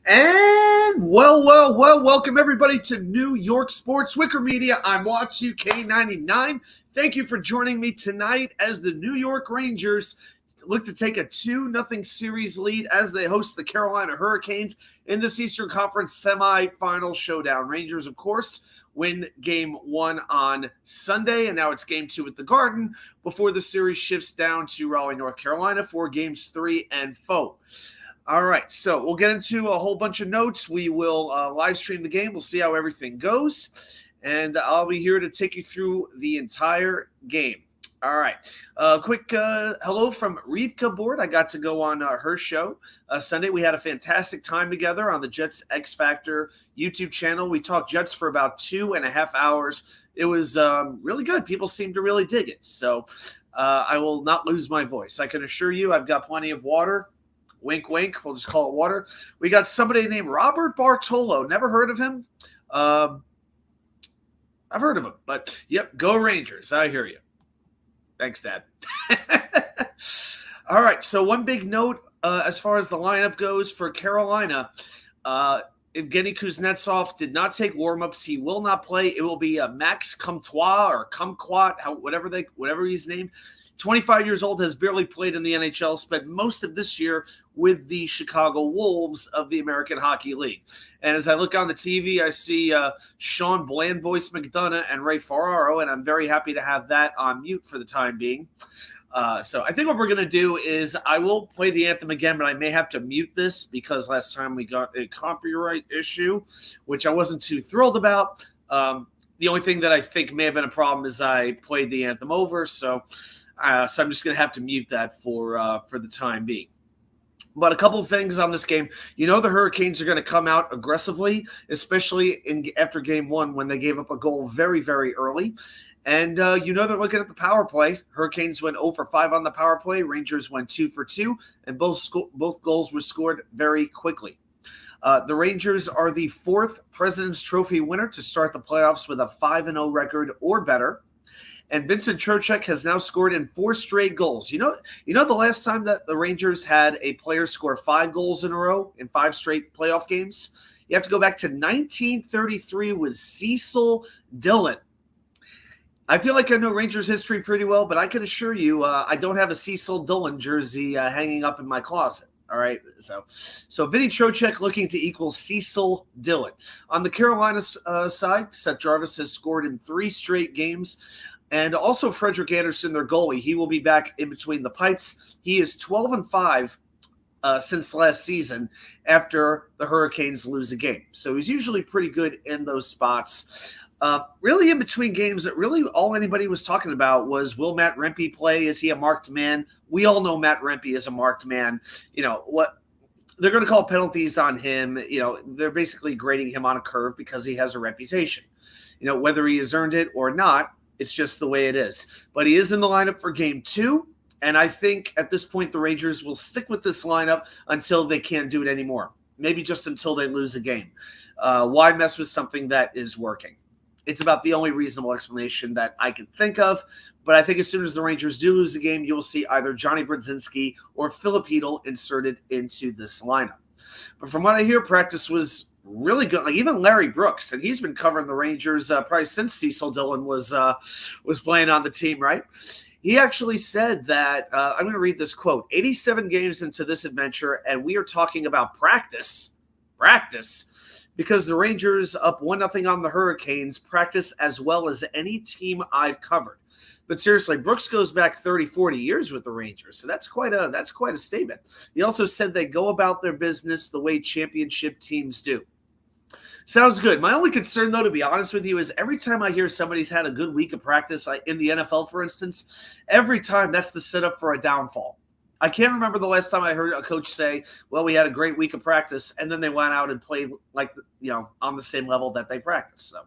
And welcome everybody to New York Sports WickerMedia. I'm Watsu K99. Thank you for joining me tonight as the New York Rangers look to take a 2-0 series lead as they host the Carolina Hurricanes in this Eastern Conference semifinal showdown. Rangers, of course, win Game 1 on Sunday, and now it's Game 2 at the Garden before the series shifts down to Raleigh, North Carolina for Games 3 and 4. All right, so we'll get into a whole bunch of notes. We will live stream the game. We'll see how everything goes, and I'll be here to take you through the entire game. All right, quick hello from Rivka Board. I got to go on her show Sunday. We had a fantastic time together on the Jets X Factor YouTube channel. We talked Jets for about 2.5 hours. It was really good. People seemed to really dig it. So I will not lose my voice. I can assure you I've got plenty of water. Wink, wink. We'll just call it water. We got somebody named Robert Bartolo. Never heard of him. I've heard of him, but yep, go Rangers. I hear you. Thanks, Dad. All right, so one big note as far as the lineup goes for Carolina. Evgeny Kuznetsov did not take warmups. He will not play. It will be Max Comtois or Kumquat, whatever he's named. 25 years old, has barely played in the NHL, spent most of this year with the Chicago Wolves of the American Hockey League. And as I look on the TV, I see Sean Blandvoice McDonough and Ray Ferraro, and I'm very happy to have that on mute for the time being. So I think what we're going to do is I will play the anthem again, but I may have to mute this because last time we got a copyright issue, which I wasn't too thrilled about. The only thing that I think may have been a problem is I played the anthem over, so I'm just going to have to mute that for the time being. But a couple of things on this game. You know the Hurricanes are going to come out aggressively, especially after Game 1 when they gave up a goal very, very early. And you know they're looking at the power play. Hurricanes went 0 for 5 on the power play. Rangers went 2 for 2, and both goals were scored very quickly. The Rangers are the 4th President's Trophy winner to start the playoffs with a 5-0 record or better. And Vincent Trocheck has now scored in 4 straight goals. You know the last time that the Rangers had a player score 5 goals in a row in 5 straight playoff games? You have to go back to 1933 with Cecil Dillon. I feel like I know Rangers history pretty well, but I can assure you I don't have a Cecil Dillon jersey hanging up in my closet. All right, so Vinny Trocheck looking to equal Cecil Dillon. On the Carolina side, Seth Jarvis has scored in 3 straight games. And also Frederik Andersen, their goalie, he will be back in between the pipes. He is 12-5 since last season after the Hurricanes lose a game. So he's usually pretty good in those spots. Really in between games, really all anybody was talking about was, will Matt Rempe play? Is he a marked man? We all know Matt Rempe is a marked man. You know, what they're going to call penalties on him. You know, they're basically grading him on a curve because he has a reputation. You know, whether he has earned it or not, it's just the way it is. But he is in the lineup for Game 2, and I think at this point the Rangers will stick with this lineup until they can't do it anymore. Maybe just until they lose a game. Why mess with something that is working? It's about the only reasonable explanation that I can think of. But I think as soon as the Rangers do lose a game, you will see either Johnny Brodzinski or Filip Chytil inserted into this lineup. But from what I hear, practice was really good. Like even Larry Brooks, and he's been covering the Rangers probably since Cecil Dillon was playing on the team, right? He actually said that, I'm going to read this quote, 87 games into this adventure, and we are talking about practice, because the Rangers up 1-0 on the Hurricanes practice as well as any team I've covered. But seriously, Brooks goes back 30, 40 years with the Rangers, so that's quite a statement. He also said they go about their business the way championship teams do. Sounds good. My only concern, though, to be honest with you, is every time I hear somebody's had a good week of practice, like in the NFL, for instance, every time that's the setup for a downfall. I can't remember the last time I heard a coach say, well, we had a great week of practice, and then they went out and played like, on the same level that they practiced. So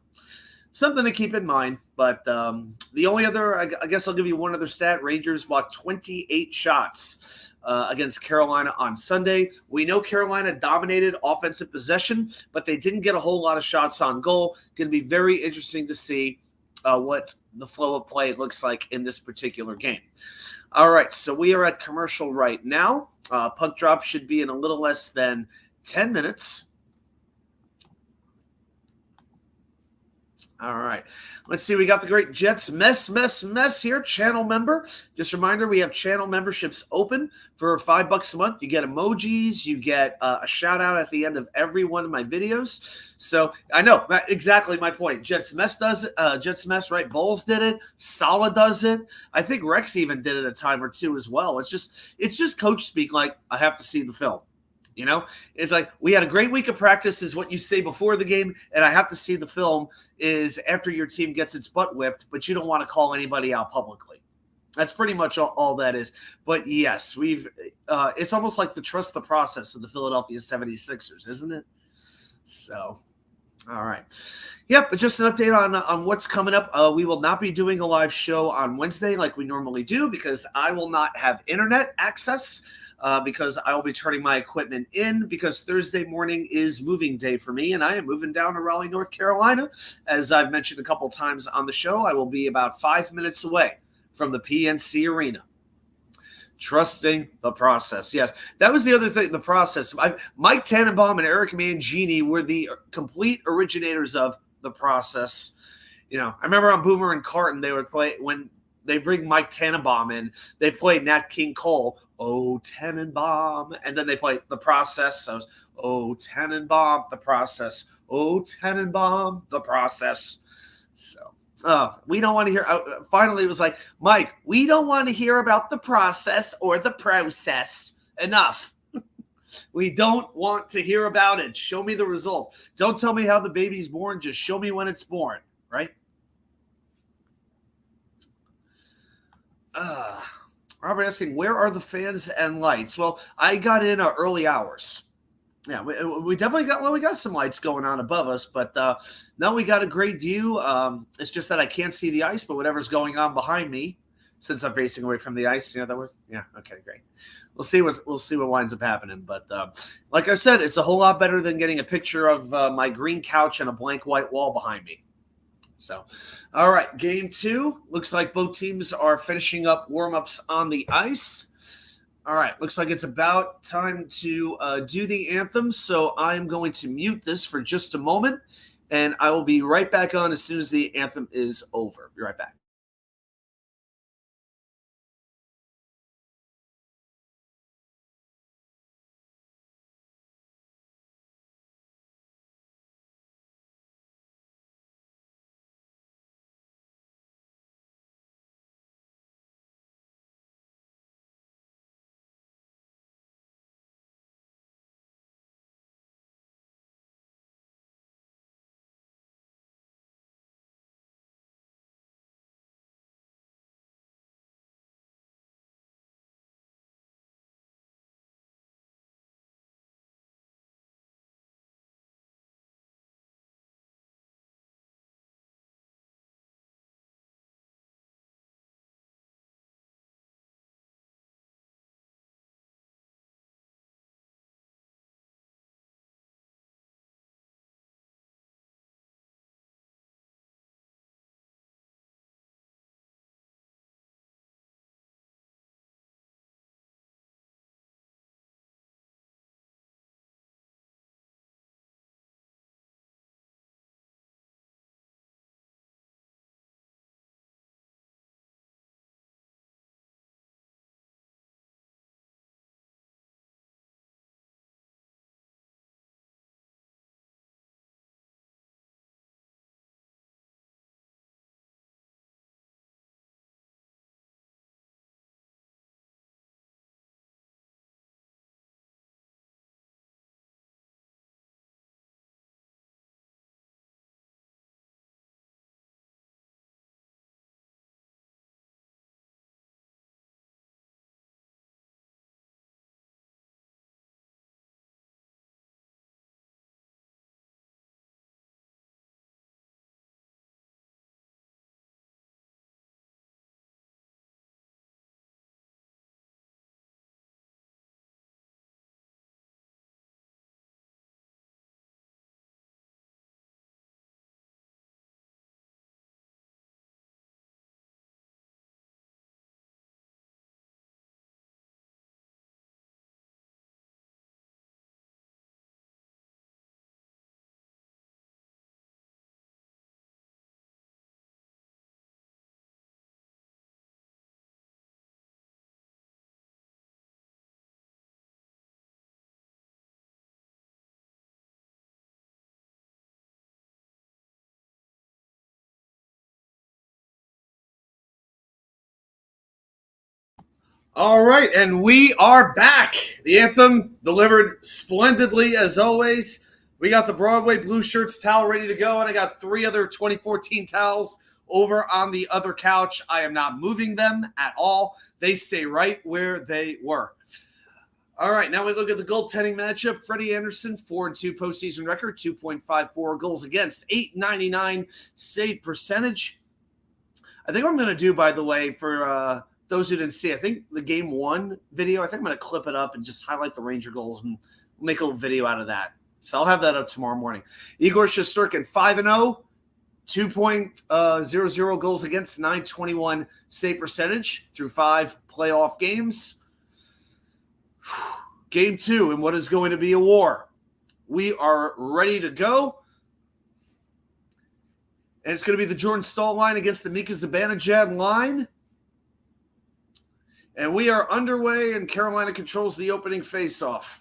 something to keep in mind. But the only other, I guess I'll give you one other stat. Rangers blocked 28 shots against Carolina on Sunday. We know Carolina dominated offensive possession, but they didn't get a whole lot of shots on goal. Going to be very interesting to see what the flow of play looks like in this particular game. All right, so we are at commercial right now. Puck drop should be in a little less than 10 minutes. All right. Let's see. We got the great Jets mess here. Channel member. Just a reminder, we have channel memberships open for $5 a month. You get emojis. You get a shout out at the end of every one of my videos. So I know exactly my point. Jets mess does it. Jets mess, right? Bulls did it. Sala does it. I think Rex even did it a time or two as well. It's just coach speak. Like, I have to see the film. You know, it's like, we had a great week of practice is what you say before the game, and I have to see the film is after your team gets its butt whipped, but you don't want to call anybody out publicly. That's pretty much all that is. But yes, it's almost like the trust the process of the Philadelphia 76ers, isn't it? So, all right. Yep, but just an update on what's coming up. We will not be doing a live show on Wednesday like we normally do because I will not have internet access. Because I will be turning my equipment in because Thursday morning is moving day for me, and I am moving down to Raleigh, North Carolina. As I've mentioned a couple times on the show, I will be about 5 minutes away from the PNC Arena. Trusting the process. Yes, that was the other thing, the process. Mike Tannenbaum and Eric Mangini were the complete originators of the process. You know, I remember on Boomer and Carton, they would play when they bring Mike Tannenbaum in, they play Nat King Cole, oh, Tannenbaum, and then they play The Process. So, oh, Tannenbaum, The Process. Oh, Tannenbaum, The Process. So, we don't want to hear, finally it was like, Mike, we don't want to hear about the process or the process. Enough. We don't want to hear about it. Show me the result. Don't tell me how the baby's born. Just show me when it's born, right? Robert asking, where are the fans and lights? Well, I got in early hours. Yeah, we definitely got some lights going on above us, but no, we got a great view. It's just that I can't see the ice, but whatever's going on behind me, since I'm facing away from the ice, you know that works. Yeah, okay, great. We'll see what winds up happening. But like I said, it's a whole lot better than getting a picture of my green couch and a blank white wall behind me. So, all right, game 2. Looks like both teams are finishing up warm-ups on the ice. All right, looks like it's about time to do the anthem. So I'm going to mute this for just a moment, and I will be right back on as soon as the anthem is over. Be right back. All right, and we are back. The anthem delivered splendidly as always. We got the Broadway Blue Shirts towel ready to go, and I got 3 other 2014 towels over on the other couch. I am not moving them at all. They stay right where they were. All right, now we look at the goaltending matchup. Freddie Anderson, 4-2 postseason record, 2.54 goals against, .899 save percentage. I think what I'm going to do, by the way, for those who didn't see, I think the Game 1 video, I think I'm going to clip it up and just highlight the Ranger goals and make a little video out of that. So I'll have that up tomorrow morning. Igor Shesterkin, 5-0, 2.00 goals against, .921 save percentage through 5 playoff games. Game 2 in what is going to be a war. We are ready to go. And it's going to be the Jordan Staal line against the Mika Zibanejad line. And we are underway, and Carolina controls the opening faceoff.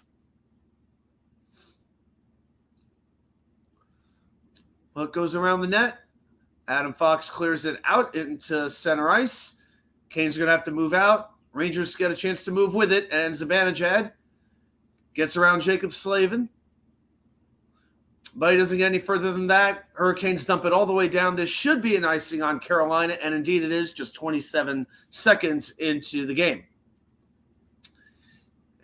Puck goes around the net. Adam Fox clears it out into center ice. Kane's going to have to move out. Rangers get a chance to move with it, and Zibanejad gets around Jacob Slavin. But he doesn't get any further than that. Hurricanes dump it all the way down. This should be an icing on Carolina, and indeed it is, just 27 seconds into the game.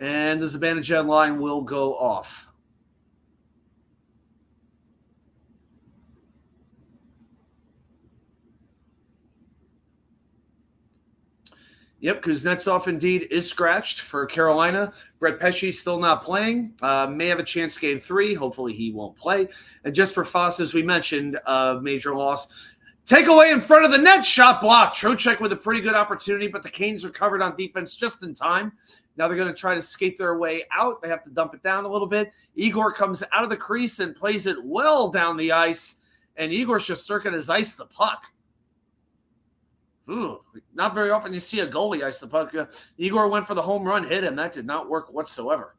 And the Zibanejad line will go off. Yep, Kuznetsov indeed is scratched for Carolina. Brett Pesce still not playing. May have a chance game 3. Hopefully he won't play. And just for Foss, as we mentioned, major loss. Takeaway in front of the net, shot blocked. Trocheck with a pretty good opportunity, but the Canes recovered on defense just in time. Now they're going to try to skate their way out. They have to dump it down a little bit. Igor comes out of the crease and plays it well down the ice. And Igor Shesterkin has iced the puck. Ooh, not very often you see a goalie ice the puck. Igor went for the home run hit, and that did not work whatsoever.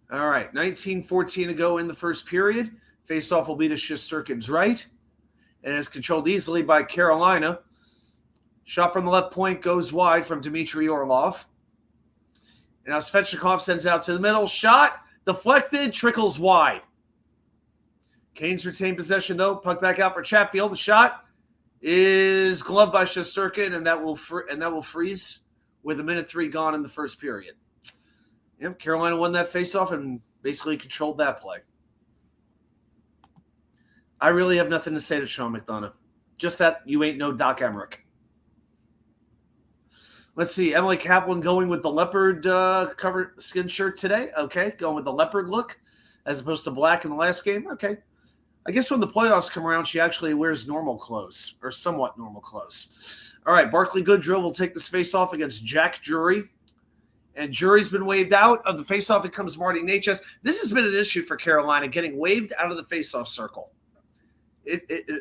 All right, 19:14 to go in the first period. Faceoff will be to Shesterkin's right, and is controlled easily by Carolina. Shot from the left point goes wide from Dmitry Orlov. And now Svechnikov sends it out to the middle. Shot, deflected, trickles wide. Canes retain possession, though. Puck back out for Chatfield. The shot is gloved by Shesterkin, and that will freeze with 1:03 gone in the first period. Yep, Carolina won that faceoff and basically controlled that play. I really have nothing to say to Sean McDonough. Just that you ain't no Doc Emmerich. Let's see. Emily Kaplan going with the leopard covered skin shirt today. Okay, going with the leopard look as opposed to black in the last game. Okay. I guess when the playoffs come around, she actually wears normal clothes or somewhat normal clothes. All right, Barclay Goodrill will take this face-off against Jack Drury. And Drury's been waved out of the face-off. It comes Marty Natchez. This has been an issue for Carolina, getting waved out of the face-off circle.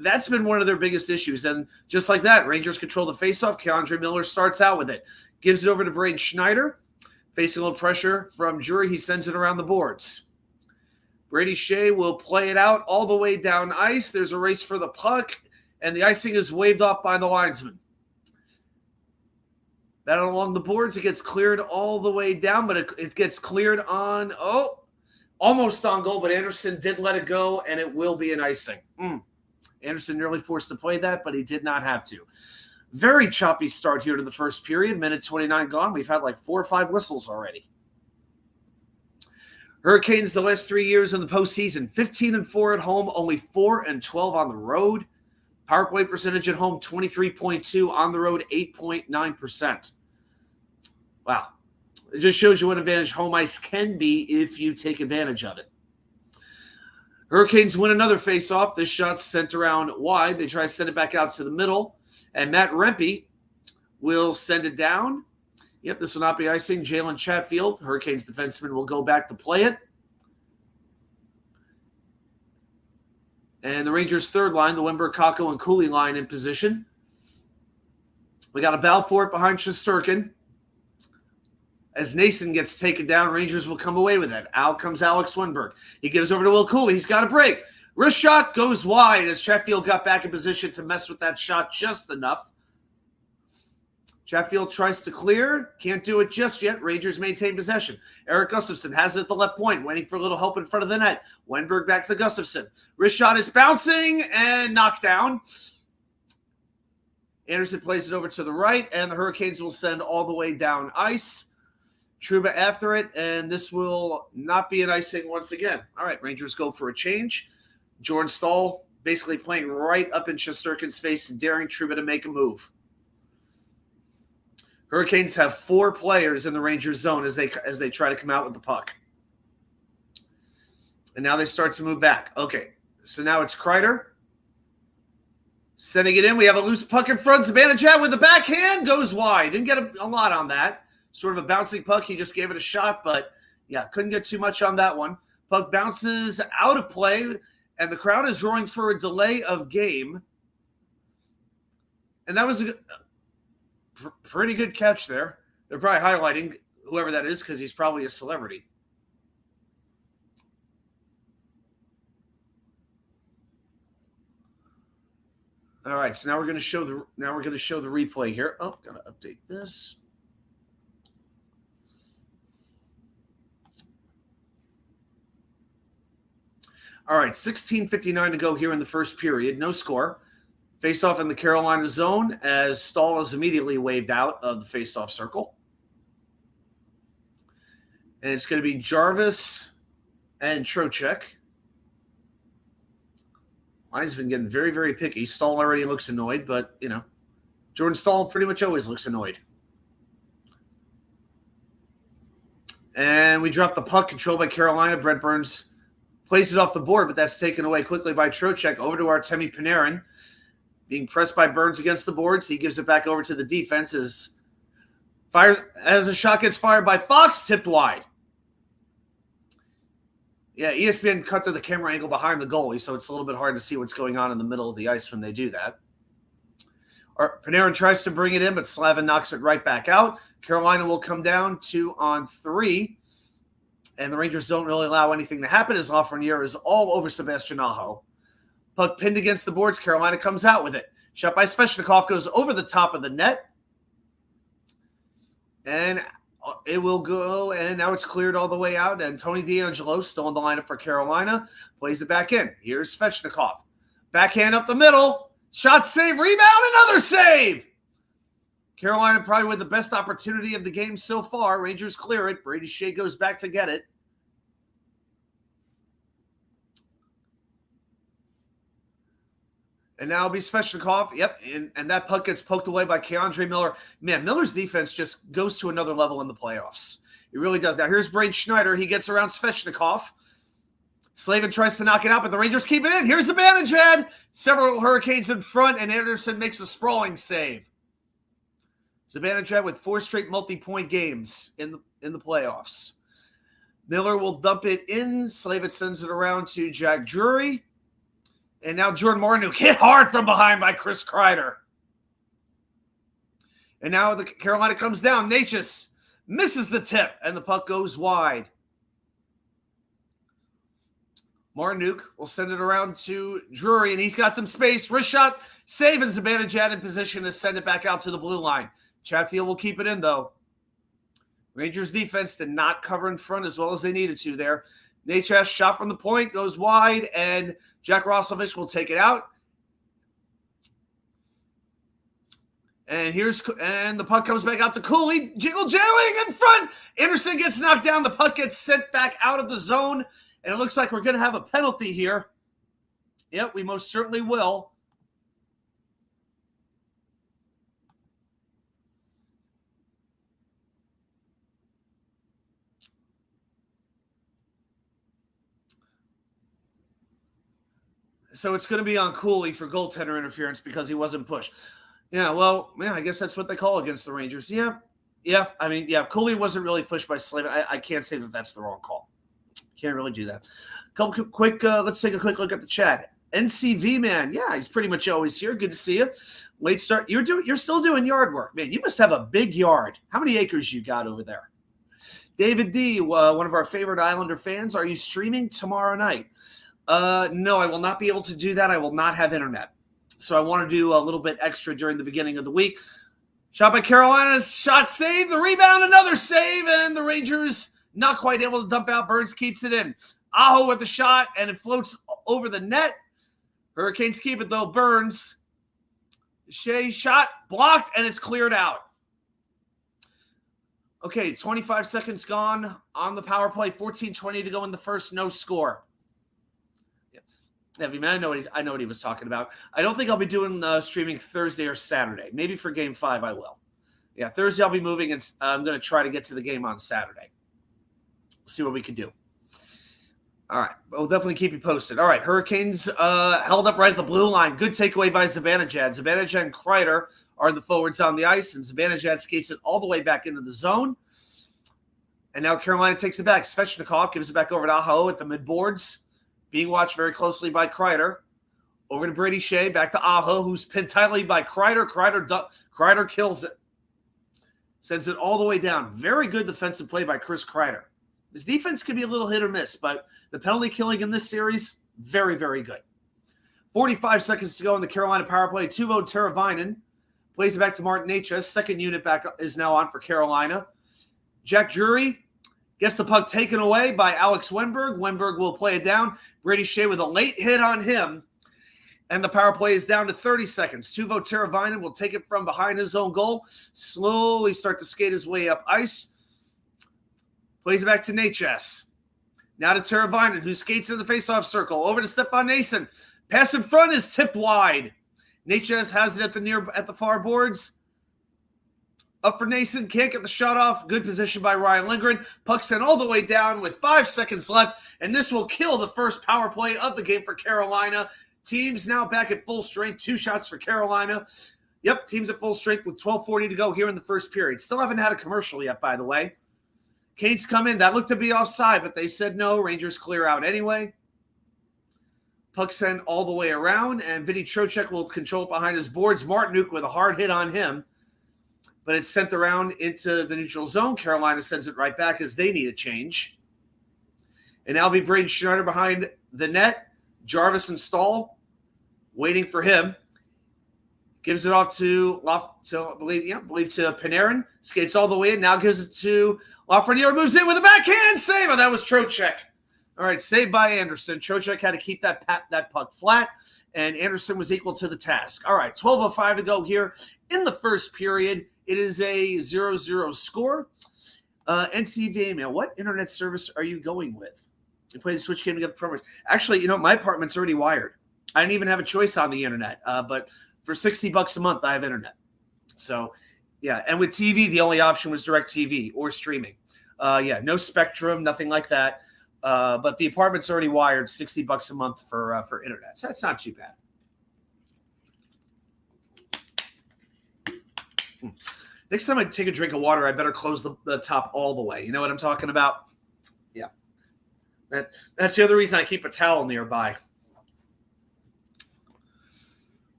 That's been one of their biggest issues. And just like that, Rangers control the faceoff. Keandre Miller starts out with it. Gives it over to Braden Schneider. Facing a little pressure from Drury, he sends it around the boards. Brady Shea will play it out all the way down ice. There's a race for the puck, and the icing is waved off by the linesman. That along the boards, it gets cleared all the way down, but it gets cleared on, almost on goal, but Anderson did let it go, and it will be an icing. Anderson nearly forced to play that, but he did not have to. Very choppy start here to the first period. Minute 29 gone. We've had like 4 or 5 whistles already. Hurricanes the last 3 years in the postseason, 15-4 at home, only 4-12 on the road. Power play percentage at home, 23.2. On the road, 8.9%. Wow. It just shows you what advantage home ice can be if you take advantage of it. Hurricanes win another faceoff. This shot's sent around wide. They try to send it back out to the middle. And Matt Rempe will send it down. Yep, this will not be icing. Jalen Chatfield, Hurricanes defenseman, will go back to play it. And the Rangers' third line, the Wimber, Kakko, and Cooley line in position. We got a Balfour behind Shesterkin. As Nason gets taken down, Rangers will come away with it. Out comes Alex Winberg. He gives over to Will Cooley. He's got a break. Wrist shot goes wide as Chatfield got back in position to mess with that shot just enough. Chatfield tries to clear. Can't do it just yet. Rangers maintain possession. Eric Gustafsson has it at the left point, waiting for a little help in front of the net. Wenberg back to Gustafsson. Wrist shot is bouncing and knocked down. Anderson plays it over to the right, and the Hurricanes will send all the way down ice. Trouba after it, and this will not be an icing once again. All right, Rangers go for a change. Jordan Stahl basically playing right up in Shesterkin's face and daring Trouba to make a move. Hurricanes have 4 players in the Rangers zone as they try to come out with the puck. And now they start to move back. Okay, so now it's Kreider. Sending it in. We have a loose puck in front. Zibanejad with the backhand goes wide. Didn't get a lot on that. Sort of a bouncing puck. He just gave it a shot, but yeah, couldn't get too much on that one. Puck bounces out of play, and the crowd is roaring for a delay of game. And that was a pretty good catch there. They're probably highlighting whoever that is because he's probably a celebrity. All right, so now we're going to show the replay here. Oh, gotta update this. All right, 16:59 to go here in the first period. No score. Face-off in the Carolina zone as Stahl is immediately waved out of the face-off circle. And it's going to be Jarvis and Trocheck. Line's been getting very, very picky. Stahl already looks annoyed, but, you know, Jordan Stahl pretty much always looks annoyed. And we drop the puck, controlled by Carolina. Brent Burns plays it off the board, but that's taken away quickly by Trocheck. Over to Artemi Panarin. Being pressed by Burns against the boards. He gives it back over to the defense as a shot gets fired by Fox, tipped wide. Yeah, ESPN cut to the camera angle behind the goalie, so it's a little bit hard to see what's going on in the middle of the ice when they do that. Panarin tries to bring it in, but Slavin knocks it right back out. Carolina will come down 2-on-3, and the Rangers don't really allow anything to happen as Lafreniere is all over Sebastian Aho. Puck pinned against the boards. Carolina comes out with it. Shot by Svechnikov goes over the top of the net. And it will go, and now it's cleared all the way out. And Tony DeAngelo, still in the lineup for Carolina, plays it back in. Here's Svechnikov. Backhand up the middle. Shot, save, rebound, another save. Carolina probably with the best opportunity of the game so far. Rangers clear it. Brady Shea goes back to get it. And now it'll be Svechnikov. Yep, and that puck gets poked away by Keandre Miller. Man, Miller's defense just goes to another level in the playoffs. It really does. Now, here's Braden Schneider. He gets around Svechnikov. Slavin tries to knock it out, but the Rangers keep it in. Here's the Zibanejad. Several Hurricanes in front, and Anderson makes a sprawling save. Zibanejad with 4 straight multi-point games in the playoffs. Miller will dump it in. Slavin sends it around to Jack Drury. And now Jordan Martinook hit hard from behind by Chris Kreider. And now the Carolina comes down. Natchez misses the tip, and the puck goes wide. Martinook will send it around to Drury, and he's got some space. Wrist shot, save, and Zibanejad in position to send it back out to the blue line. Chatfield will keep it in, though. Rangers defense did not cover in front as well as they needed to there. Natchez shot from the point, goes wide, and Jack Roslovich will take it out. And the puck comes back out to Cooley. Jingling in front. Anderson gets knocked down. The puck gets sent back out of the zone. And it looks like we're going to have a penalty here. Yep, we most certainly will. So it's going to be on Cooley for goaltender interference because he wasn't pushed. Yeah, well, yeah, I guess that's what they call against the Rangers. Yeah. I mean, yeah, Cooley wasn't really pushed by Slavin. I can't say that that's the wrong call. Can't really do that. Let's take a quick look at the chat. NCV man, yeah, he's pretty much always here. Good to see you. Late start. You're still doing yard work, man. You must have a big yard. How many acres you got over there? David D., one of our favorite Islander fans, are you streaming tomorrow night? No, I will not be able to do that. I will not have internet. So I want to do a little bit extra during the beginning of the week. Shot by Carolina's shot save, the rebound, another save, and the Rangers not quite able to dump out. Burns keeps it in. Aho with the shot, and it floats over the net. Hurricanes keep it, though. Burns. Shea shot, blocked, and it's cleared out. Okay, 25 seconds gone on the power play. 14:20 to go in the first. No score. Heavy man, I know what he was talking about. I don't think I'll be doing streaming Thursday or Saturday. Maybe for Game 5 I will. Yeah, Thursday I'll be moving, and I'm going to try to get to the game on Saturday. See what we can do. All right, we'll definitely keep you posted. All right, Hurricanes held up right at the blue line. Good takeaway by Zibanejad. Zibanejad and Kreider are the forwards on the ice, and Zibanejad skates it all the way back into the zone. And now Carolina takes it back. Svechnikov gives it back over to Aho at the midboards. Being watched very closely by Kreider. Over to Brady Shea, back to Aho, who's pinned tightly by Kreider. Kreider kills it. Sends it all the way down. Very good defensive play by Chris Kreider. His defense can be a little hit or miss, but the penalty killing in this series, very, very good. 45 seconds to go in the Carolina power play. Teuvo Teravainen plays it back to Martin Necas. Second unit back is now on for Carolina. Jack Drury gets the puck taken away by Alex Wenberg. Wenberg will play it down. Brady Shea with a late hit on him. And the power play is down to 30 seconds. Teuvo Teravainen will take it from behind his own goal. Slowly start to skate his way up ice. Plays it back to Necas. Now to Teravainen, who skates in the faceoff circle. Over to Stefan Nason. Pass in front is tipped wide. Necas has it at the far boards. Up for Nason, can't get the shot off. Good position by Ryan Lindgren. Puck sent all the way down with 5 seconds left, and this will kill the first power play of the game for Carolina. Teams now back at full strength. 2 shots for Carolina. Yep, teams at full strength with 12:40 to go here in the first period. Still haven't had a commercial yet, by the way. Canes come in. That looked to be offside, but they said no. Rangers clear out anyway. Puck sent all the way around, and Vinny Trocheck will control it behind his boards. Martinuk with a hard hit on him. But it's sent around into the neutral zone. Carolina sends it right back as they need a change. And now be Braden Schneider behind the net. Jarvis and Stahl waiting for him. Gives it off to I believe to Panarin. Skates all the way in. Now gives it to Lafreniere. Moves in with a backhand save. Oh, that was Trocheck. All right, saved by Anderson. Trocheck had to keep that puck flat, and Anderson was equal to the task. All right, 12:05 to go here in the first period. It is a 0-0 score. NCVA mail. What internet service are you going with? You play the Switch game to get the promos. Actually, my apartment's already wired. I didn't even have a choice on the internet. But for $60 a month, I have internet. So, yeah. And with TV, the only option was DirecTV or streaming. No Spectrum, nothing like that. But the apartment's already wired. $60 a month for internet. So that's not too bad. Next time I take a drink of water, I better close the top all the way. You know what I'm talking about? Yeah. That's the other reason I keep a towel nearby.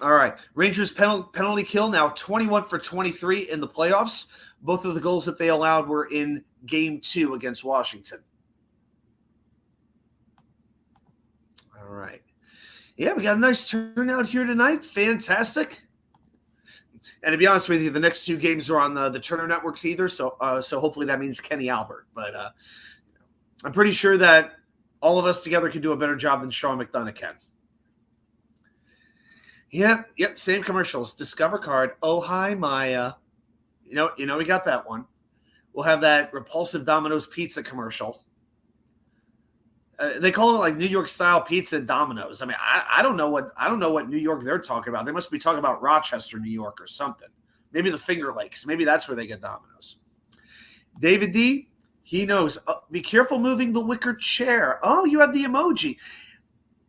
All right. Rangers penalty kill now 21 for 23 in the playoffs. Both of the goals that they allowed were in Game 2 against Washington. All right. Yeah, we got a nice turnout here tonight. Fantastic. And to be honest with you, the next 2 games are on the Turner networks either, so hopefully that means Kenny Albert. But I'm pretty sure that all of us together can do a better job than Sean McDonough can. Yep, same commercials. Discover card. Oh, hi, Maya. We got that one. We'll have that repulsive Domino's pizza commercial. They call it like New York style pizza and Domino's. I mean, I don't know what New York they're talking about. They must be talking about Rochester, New York, or something. Maybe the Finger Lakes. Maybe that's where they get Domino's. David D. He knows. Be careful moving the wicker chair. Oh, you have the emoji.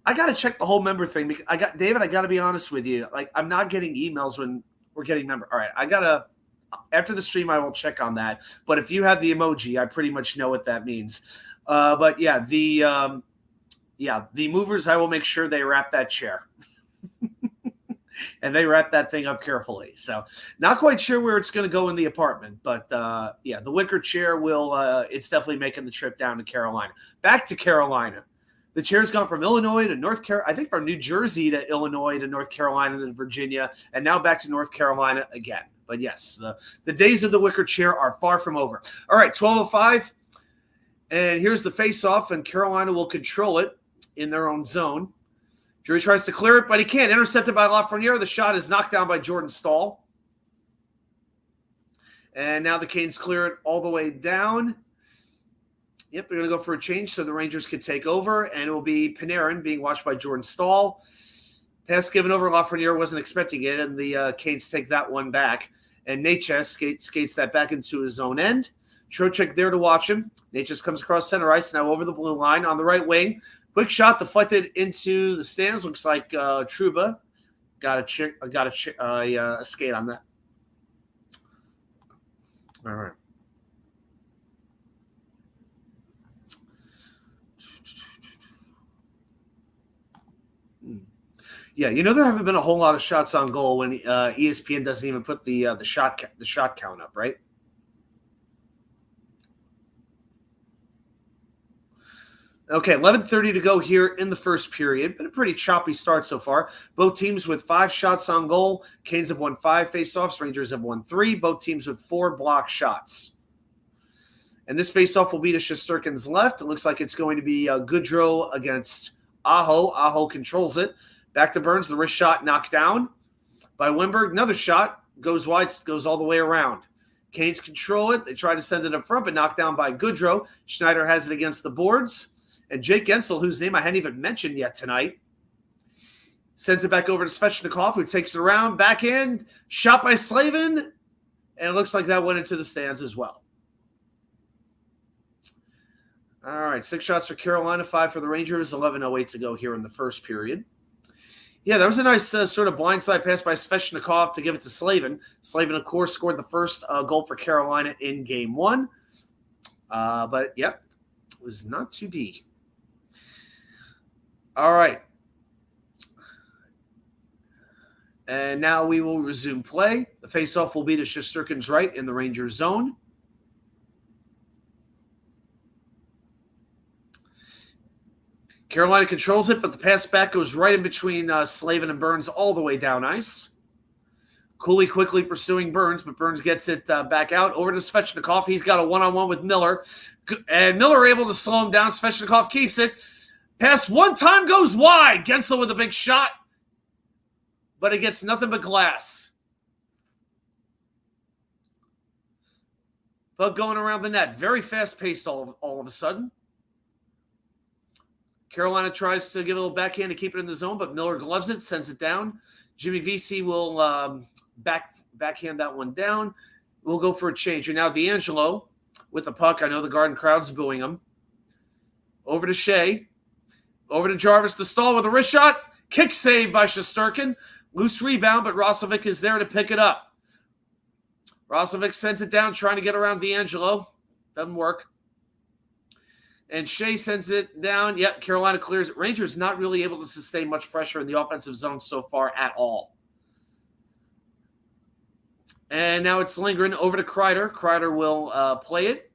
I got to check the whole member thing. I got to be honest with you. Like, I'm not getting emails when we're getting member. All right, after the stream, I will check on that. But if you have the emoji, I pretty much know what that means. But yeah, the movers, I will make sure they wrap that chair. and they wrapped that thing up carefully. So not quite sure where it's going to go in the apartment, but yeah, the wicker chair will, it's definitely making the trip down to Carolina. Back to Carolina. The chair's gone from Illinois to North Carolina, I think from New Jersey to Illinois to North Carolina to Virginia, and now back to North Carolina again. But yes, the days of the wicker chair are far from over. All right, 12:05, and here's the face-off, and Carolina will control it in their own zone. Drury tries to clear it, but he can't. Intercepted by Lafreniere. The shot is knocked down by Jordan Stahl. And now the Canes clear it all the way down. Yep, they're going to go for a change so the Rangers can take over, and it will be Panarin being watched by Jordan Stahl. Pass given over. Lafreniere wasn't expecting it, and the Canes take that one back. And Necas skates that back into his own end. Trocheck there to watch him. Necas comes across center ice, now over the blue line on the right wing. Quick shot deflected into the stands. Looks like Trouba got a skate on that. All right. Yeah, you know there haven't been a whole lot of shots on goal when ESPN doesn't even put the shot count up, right? Okay, 11:30 to go here in the first period. Been a pretty choppy start so far. Both teams with 5 shots on goal. Canes have won 5 faceoffs. Rangers have won 3. Both teams with 4 block shots. And this faceoff will be to Shesterkin's left. It looks like it's going to be Goodrow against Aho. Aho controls it. Back to Burns. The wrist shot knocked down by Wimberg. Another shot goes wide, goes all the way around. Canes control it. They try to send it up front, but knocked down by Goodrow. Schneider has it against the boards. And Jake Gensel, whose name I hadn't even mentioned yet tonight, sends it back over to Svechnikov, who takes it around, back in, shot by Slavin, and it looks like that went into the stands as well. All right, 6 shots for Carolina, 5 for the Rangers, 11:08 to go here in the first period. Yeah, that was a nice sort of blindside pass by Svechnikov to give it to Slavin. Slavin, of course, scored the first goal for Carolina in Game 1. But, yep, it was not to be. All right. And now we will resume play. The faceoff will be to Shesterkin's right in the Rangers zone. Carolina controls it, but the pass back goes right in between Slavin and Burns all the way down ice. Cooley quickly pursuing Burns, but Burns gets it back out. Over to Svechnikov. He's got a one-on-one with Miller. And Miller able to slow him down. Svechnikov keeps it. Pass one time goes wide. Gensel with a big shot. But it gets nothing but glass. Puck going around the net. Very fast-paced all of a sudden. Carolina tries to give a little backhand to keep it in the zone, but Miller gloves it, sends it down. Jimmy Vesey will backhand that one down. We'll go for a change. And now D'Angelo with the puck. I know the Garden crowd's booing him. Over to Shea. Over to Jarvis to Stahl with a wrist shot. Kick save by Shesterkin. Loose rebound, but Rosovic is there to pick it up. Rosovic sends it down, trying to get around D'Angelo. Doesn't work. And Shea sends it down. Yep, Carolina clears it. Rangers not really able to sustain much pressure in the offensive zone so far at all. And now it's Lindgren over to Kreider. Kreider will play it.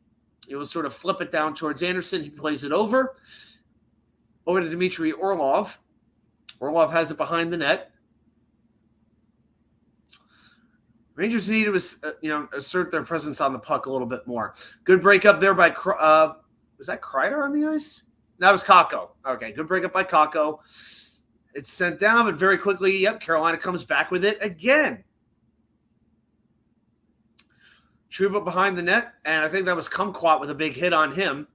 He will sort of flip it down towards Anderson. He plays it over. Over to Dmitry Orlov. Orlov has it behind the net. Rangers need to assert their presence on the puck a little bit more. Good break up there by was that Kreider on the ice? That was Kakko. Okay, good break up by Kakko. It's sent down, but very quickly, yep, Carolina comes back with it again. Trouba behind the net, and I think that was Kumquat with a big hit on him.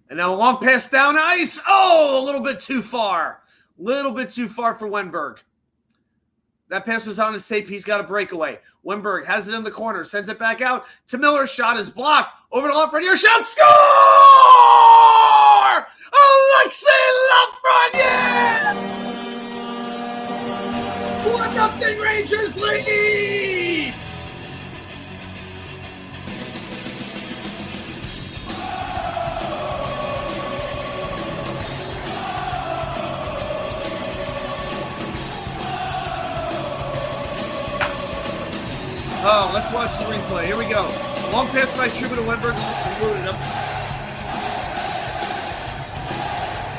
And now a long pass down ice. Oh, a little bit too far. Little bit too far for Wennberg. That pass was on his tape. He's got a breakaway. Wennberg has it in the corner. Sends it back out to Miller. Shot is blocked. Over to Lafreniere. Shot. Score! Alexei Lafreniere! 1-0 Rangers lead! Oh, let's watch the replay. Here we go. Long pass by Truman to Wenberg.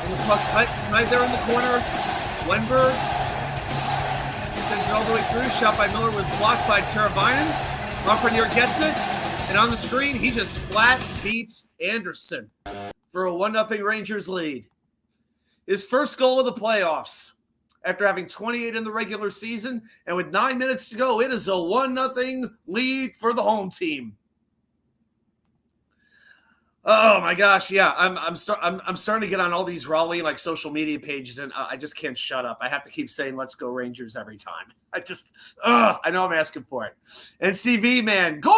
And the puck right there in the corner. Wenberg sends it all the way through. Shot by Miller was blocked by Teravainen. Lafreniere gets it. And on the screen, he just flat beats Anderson for a 1-0 Rangers lead. His first goal of the playoffs. After having 28 in the regular season, and with 9 minutes to go, it is a 1-0 lead for the home team. Oh my gosh, yeah, I'm starting to get on all these Raleigh like social media pages, and I just can't shut up. I have to keep saying "Let's go Rangers" every time. I know I'm asking for it. And CV man, goal!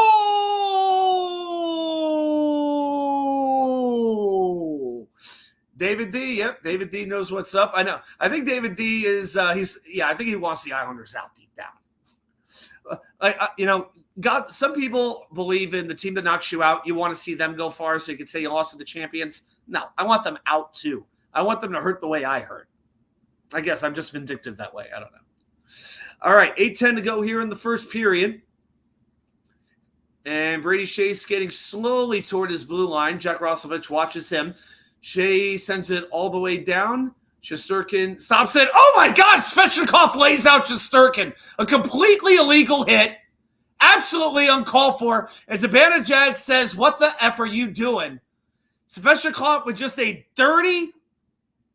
David D, yep, David D knows what's up. I know. I think David D is I think he wants the Islanders out deep down. God, some people believe in the team that knocks you out. You want to see them go far so you can say you lost to the champions. No, I want them out too. I want them to hurt the way I hurt. I guess I'm just vindictive that way. I don't know. All right, 8:10 to go here in the first period. And Brady Shea skating slowly toward his blue line. Jack Roslovich watches him. Shea sends it all the way down. Shesterkin stops it. Oh my God! Svechnikov lays out Shesterkin. A completely illegal hit. Absolutely uncalled for. As Zibanejad says, what the F are you doing? Svechnikov with just a dirty,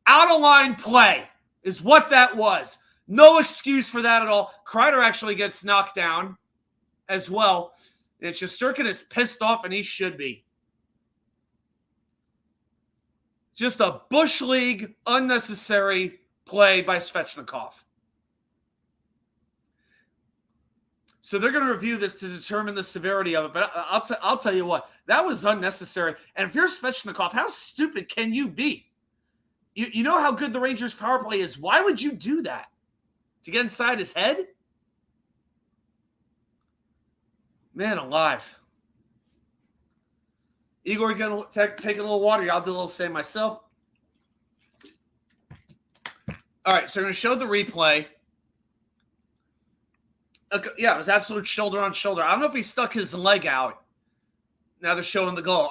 out-of-line play is what that was. No excuse for that at all. Kreider actually gets knocked down as well. And Shesterkin is pissed off, and he should be. Just a Bush League unnecessary play by Svechnikov. So they're going to review this to determine the severity of it. But I'll tell you what, that was unnecessary. And if you're Svechnikov, how stupid can you be? You know how good the Rangers' power play is. Why would you do that? To get inside his head? Man alive. Igor, going to take a little water. I'll do a little same myself. All right, so we're going to show the replay. Yeah, it was absolute shoulder on shoulder. I don't know if he stuck his leg out. Now they're showing the goal.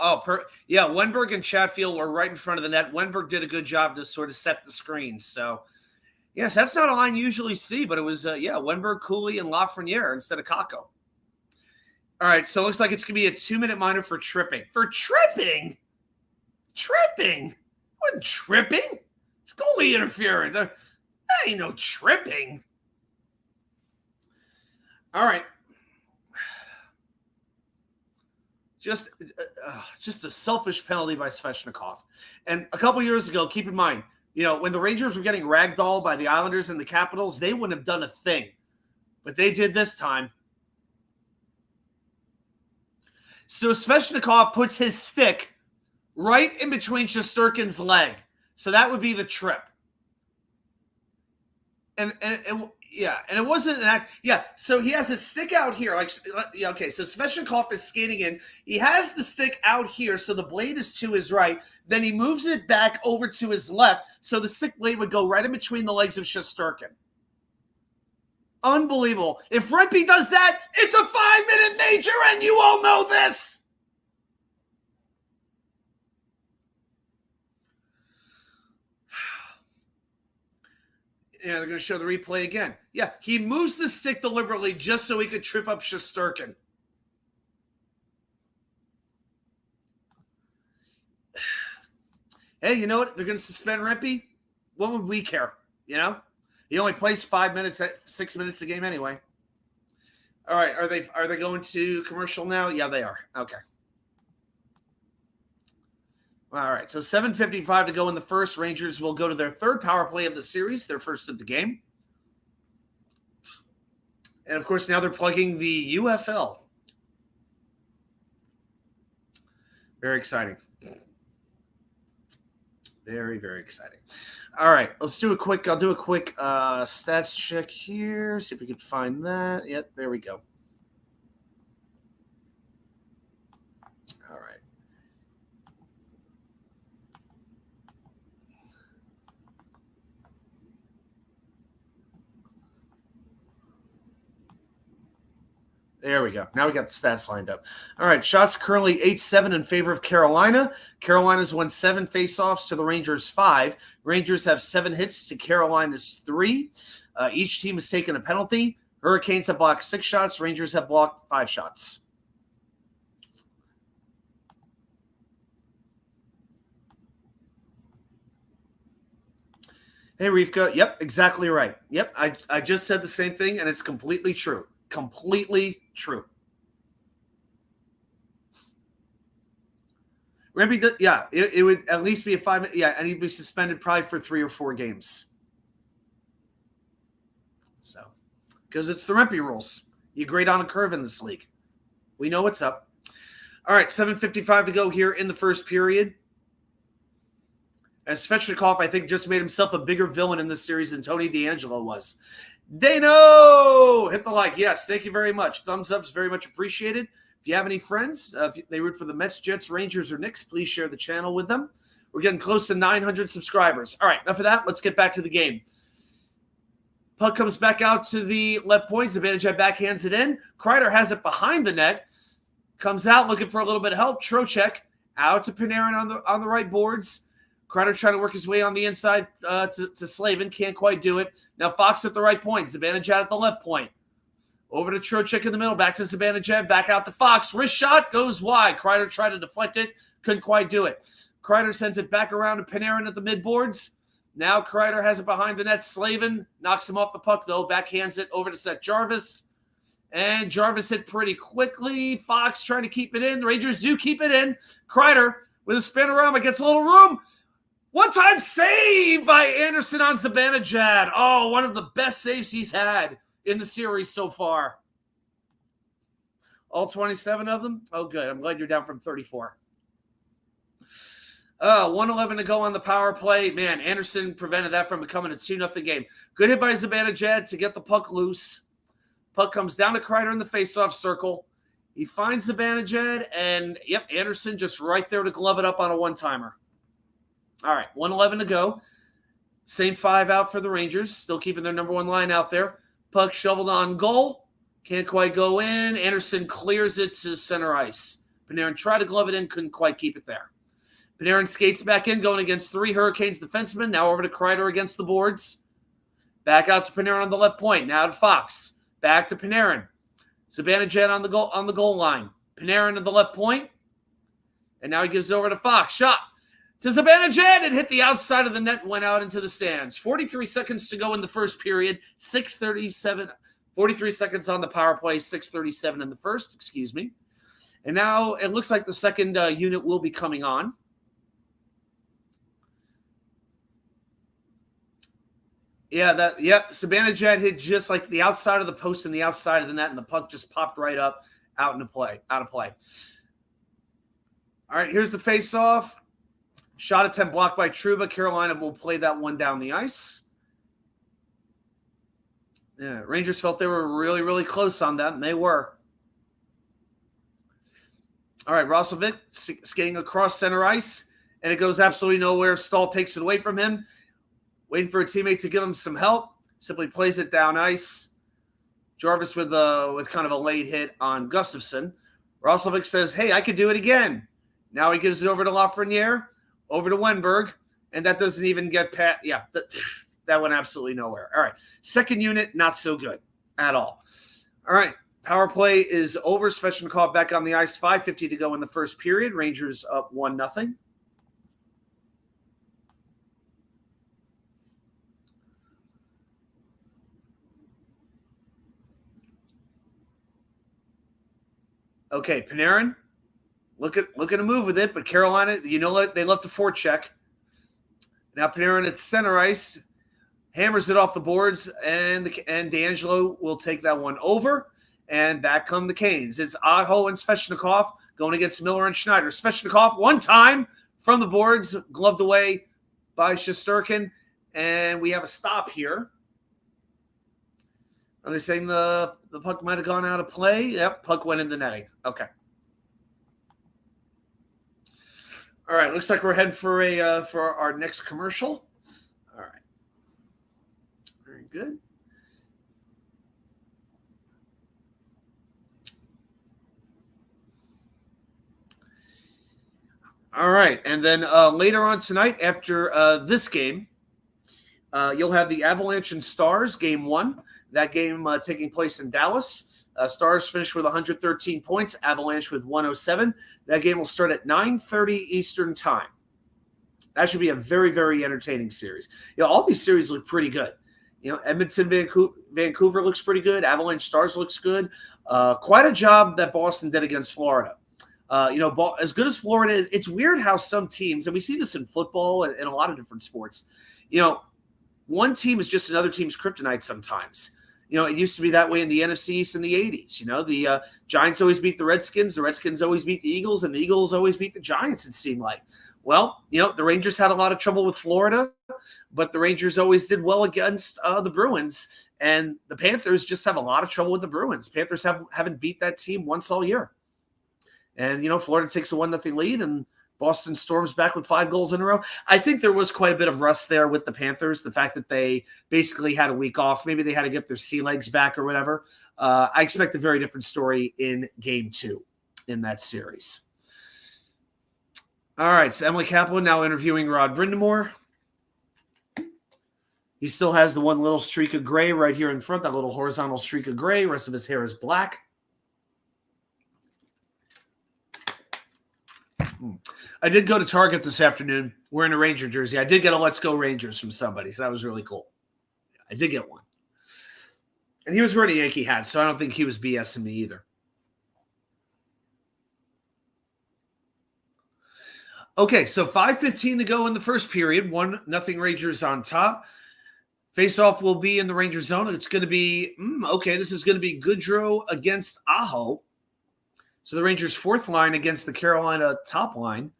Yeah, Wenberg and Chatfield were right in front of the net. Wenberg did a good job to sort of set the screen. So, yes, that's not a line you usually see, but it was, Wenberg, Cooley, and Lafreniere instead of Kakko. All right, so it looks like it's going to be a 2-minute minor for tripping. For tripping? Tripping? What tripping? It's goalie interference. That ain't no tripping. All right. Just a selfish penalty by Svechnikov. And a couple years ago, keep in mind, when the Rangers were getting ragdolled by the Islanders and the Capitals, they wouldn't have done a thing. But they did this time. So Svechnikov puts his stick right in between Shesterkin's leg. So that would be the trip. And it wasn't an act. Yeah, so he has his stick out here. Okay, so Svechnikov is skating in. He has the stick out here, so the blade is to his right. Then he moves it back over to his left, so the stick blade would go right in between the legs of Shesterkin. Unbelievable. If Rempe does that, it's a 5-minute major, and you all know this. Yeah, they're going to show the replay again. Yeah, he moves the stick deliberately just so he could trip up Shesterkin. Hey, you know what? They're going to suspend Rempe. What would we care? He only plays 5 minutes, 6 minutes a game anyway. All right, are they going to commercial now? Yeah, they are. Okay. All right, so 7:55 to go in the first. Rangers will go to their third power play of the series, their first of the game. And, of course, now they're plugging the UFL. Very exciting. Very, very exciting. All right, I'll do a quick stats check here, see if we can find that. Yep, there we go. All right. There we go. Now we got the stats lined up. All right, shots currently 8-7 in favor of Carolina. Carolina's won 7 faceoffs to the Rangers 5. Rangers have 7 hits to Carolina's 3. Each team has taken a penalty. Hurricanes have blocked 6 shots. Rangers have blocked 5 shots. Hey, Rivka. Yep, exactly right. Yep, I just said the same thing, and it's completely true. Completely true. Rempe, yeah, it would at least be a 5. Yeah, and he'd be suspended probably for 3 or 4 games. So, because it's the Rempe rules. You grade on a curve in this league. We know what's up. All right, 7:55 to go here in the first period. And Svechnikov, I think, just made himself a bigger villain in this series than Tony DeAngelo was. Dano! Hit the like. Yes, thank you very much. Thumbs up's very much appreciated. If you have any friends, if they root for the Mets, Jets, Rangers, or Knicks, please share the channel with them. We're getting close to 900 subscribers. All right, enough of that. Let's get back to the game. Puck comes back out to the left point. Zibanejad backhands it in. Kreider has it behind the net. Comes out looking for a little bit of help. Trocheck out to Panarin on the right boards. Kreider trying to work his way on the inside to Slavin. Can't quite do it. Now Fox at the right point. Zibanejad at the left point. Over to Trocheck in the middle. Back to Zibanejad. Back out to Fox. Wrist shot goes wide. Kreider tried to deflect it. Couldn't quite do it. Kreider sends it back around to Panarin at the midboards. Now Kreider has it behind the net. Slavin knocks him off the puck, though. Backhands it over to Seth Jarvis. And Jarvis hit pretty quickly. Fox trying to keep it in. The Rangers do keep it in. Kreider with a spinorama gets a little room. One-time save by Anderson on Zibanejad. Oh, one of the best saves he's had in the series so far. All 27 of them? Oh, good. I'm glad you're down from 34. 1:11 to go on the power play. Man, Anderson prevented that from becoming a 2-0 game. Good hit by Zibanejad to get the puck loose. Puck comes down to Kreider in the faceoff circle. He finds Zibanejad, and, yep, Anderson just right there to glove it up on a one-timer. All right, 1:11 to go. Same 5 out for the Rangers. Still keeping their number 1 line out there. Puck shoveled on goal. Can't quite go in. Anderson clears it to center ice. Panarin tried to glove it in. Couldn't quite keep it there. Panarin skates back in, going against 3 Hurricanes defensemen. Now over to Kreider against the boards. Back out to Panarin on the left point. Now to Fox. Back to Panarin. Zibanejad on the goal line. Panarin at the left point. And now he gives it over to Fox. Shot to Zibanejad and hit the outside of the net and went out into the stands. 43 seconds to go in the first period. 6:37. 43 seconds on the power play. 6:37 in the first. Excuse me. And now it looks like the second unit will be coming on. Zibanejad hit just like the outside of the post and the outside of the net, and the puck just popped right up out of play. All right, here's the face-off. Shot attempt blocked by Trouba. Carolina will play that one down the ice. Yeah, Rangers felt they were really, really close on that, and they were. All right, Roslovic skating across center ice, and it goes absolutely nowhere. Stahl takes it away from him. Waiting for a teammate to give him some help. Simply plays it down ice. Jarvis with kind of a late hit on Gustafsson. Roslovic says, hey, I could do it again. Now he gives it over to Lafreniere, over to Wenberg, and that doesn't even get past. Yeah, that went absolutely nowhere. All right, second unit, not so good at all. All right, power play is over. Svechnikov back on the ice, 5:50 to go in the first period. Rangers up 1-0. Okay, Panarin, looking to move with it, but Carolina, they love to forecheck. Now Panarin at center ice, hammers it off the boards, and DeAngelo will take that one over, and back come the Canes. It's Aho and Svechnikov going against Miller and Schneider. Svechnikov, one time from the boards, gloved away by Shesterkin, and we have a stop here. Are they saying the puck might have gone out of play? Yep, puck went in the netting. Okay. All right, looks like we're heading for our next commercial. All right. Very good. All right. And then later on tonight, after this game, you'll have the Avalanche and Stars, game 1. That game taking place in Dallas. Stars finished with 113 points, Avalanche with 107. That game will start at 9:30 Eastern Time. That should be a very, very entertaining series. All these series look pretty good. Edmonton, Vancouver looks pretty good. Avalanche Stars looks good. Quite a job that Boston did against Florida. As good as Florida is, it's weird how some teams, and we see this in football and a lot of different sports, one team is just another team's kryptonite sometimes. It used to be that way in the NFC East in the 80s. The Giants always beat the Redskins always beat the Eagles, and the Eagles always beat the Giants, it seemed like. Well, the Rangers had a lot of trouble with Florida, but the Rangers always did well against the Bruins, and the Panthers just have a lot of trouble with the Bruins. Panthers haven't beat that team once all year. And, Florida takes a 1-0 lead, and Boston storms back with 5 goals in a row. I think there was quite a bit of rust there with the Panthers, the fact that they basically had a week off. Maybe they had to get their sea legs back or whatever. I expect a very different story in Game 2 in that series. All right, so Emily Kaplan now interviewing Rod Brindamore. He still has the one little streak of gray right here in front, that little horizontal streak of gray. The rest of his hair is black. I did go to Target this afternoon wearing a Ranger jersey. I did get a Let's Go Rangers from somebody, so that was really cool. I did get one. And he was wearing a Yankee hat, so I don't think he was BSing me either. Okay, so 5:15 to go in the first period. 1-0 Rangers on top. Faceoff will be in the Ranger zone. It's going to be, this is going to be Goodrow against Aho. So the Rangers' fourth line against the Carolina top line.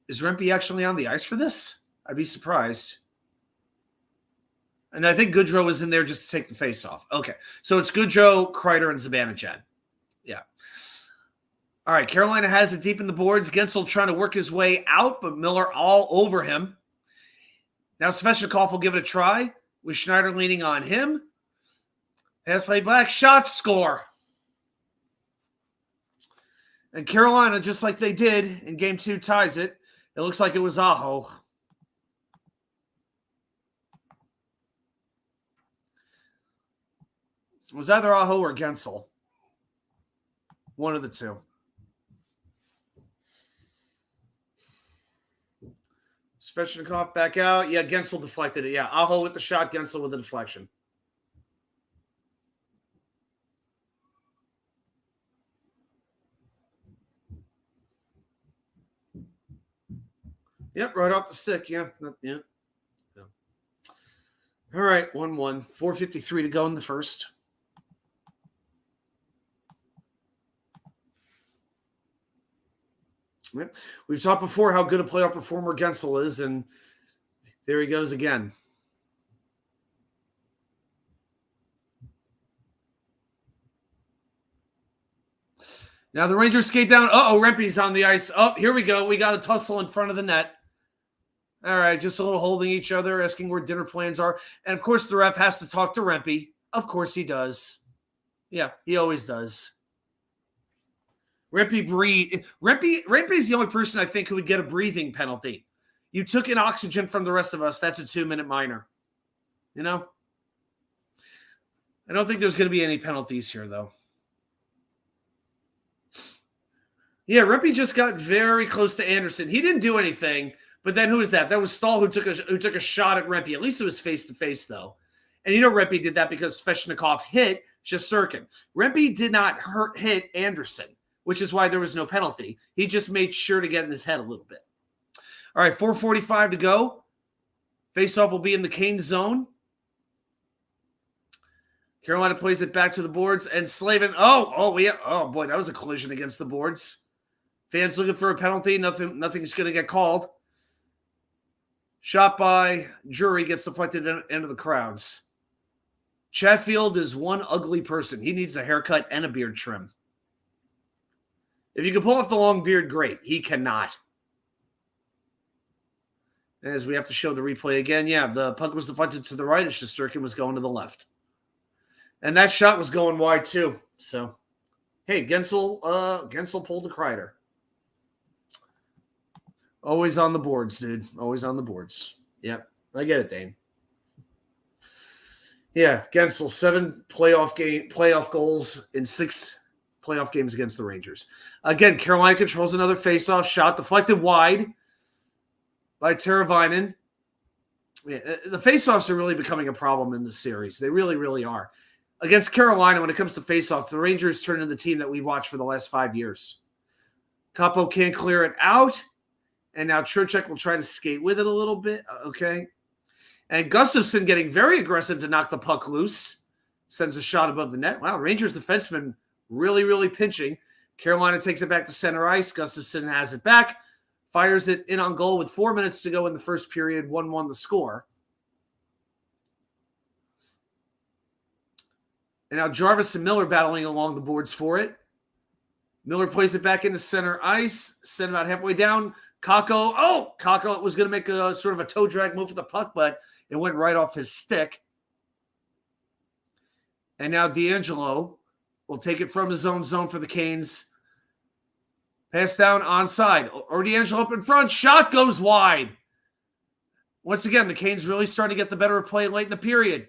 Is Rempe actually on the ice for this? I'd be surprised. And I think Goodrow was in there just to take the face off. Okay, so it's Goodrow, Kreider, and Zibanejad. Yeah. All right, Carolina has it deep in the boards. Gensel trying to work his way out, but Miller all over him. Now Svechnikov will give it a try with Schneider leaning on him. Pass play back, shot, score. And Carolina, just like they did in Game 2, ties it. It looks like it was Aho. It was either Aho or Gensel. One of the two. Svechnikov back out. Yeah, Gensel deflected it. Yeah, Aho with the shot, Gensel with the deflection. Yep, right off the stick. Yeah. All right, 1-1. 4:53 to go in the first. Yep. We've talked before how good a playoff performer Gensel is, and there he goes again. Now the Rangers skate down. Rempe's on the ice. Oh, here we go. We got a tussle in front of the net. All right, just a little holding each other, asking where dinner plans are. And, of course, the ref has to talk to Rempe. Of course he does. Yeah, he always does. Rempe's the only person I think who would get a breathing penalty. You took in oxygen from the rest of us. That's a 2-minute minor. I don't think there's going to be any penalties here, though. Yeah, Rempe just got very close to Anderson. He didn't do anything, but then who was that? That was Stahl who took a shot at Rempe. At least it was face-to-face, though. And Rempe did that because Svechnikov hit Shesterkin. Rempe did not hit Anderson, which is why there was no penalty. He just made sure to get in his head a little bit. All right, 4:45 to go. Faceoff will be in the Kane zone. Carolina plays it back to the boards, and Slavin. Oh boy, that was a collision against the boards. Fans looking for a penalty. Nothing's going to get called. Shot by Drury gets deflected into the crowds. Chatfield is one ugly person. He needs a haircut and a beard trim. If you can pull off the long beard, great. He cannot. As we have to show the replay again, yeah, the puck was deflected to the right, and Shesterkin was going to the left. And that shot was going wide, too. So, hey, Gensel pulled the Kreider. Always on the boards, dude. Always on the boards. Yep. I get it, Dane. Yeah, Gensel, 7 playoff goals in 6 playoff games against the Rangers. Again, Carolina controls another faceoff shot, deflected wide by Teravainen. Yeah, the faceoffs are really becoming a problem in this series. They really, really are. Against Carolina, when it comes to faceoffs, the Rangers turn into the team that we've watched for the last 5 years. Capo can't clear it out, and now Trocheck will try to skate with it a little bit. Okay. And Gustafsson getting very aggressive to knock the puck loose. Sends a shot above the net. Wow, Rangers defenseman really, really pinching. Carolina takes it back to center ice. Gustafsson has it back. Fires it in on goal with 4 minutes to go in the first period. 1-1 the score. And now Jarvis and Miller battling along the boards for it. Miller plays it back into center ice. Sent about halfway down. Kakko was going to make a sort of a toe drag move for the puck, but it went right off his stick. And now D'Angelo will take it from his own zone for the Canes. Pass down onside. Or D'Angelo up in front. Shot goes wide. Once again, the Canes really starting to get the better of play late in the period.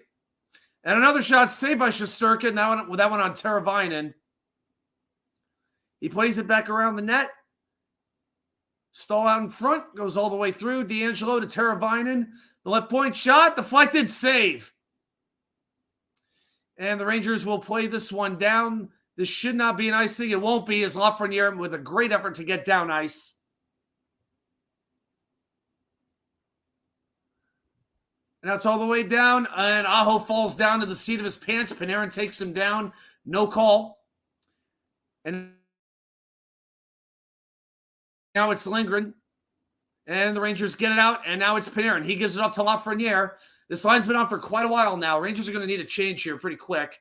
And another shot saved by Shesterkin. That one on Teravainen. He plays it back around the net. Stall out in front. Goes all the way through. D'Angelo to Teravainen. The left point shot. Deflected. Save. And the Rangers will play this one down. This should not be an icing. It won't be, as Lafreniere with a great effort to get down ice. And that's all the way down. And Aho falls down to the seat of his pants. Panarin takes him down. No call. And now it's Lindgren. And the Rangers get it out. And now it's Panarin. He gives it up to Lafreniere. This line's been on for quite a while now. Rangers are going to need a change here pretty quick.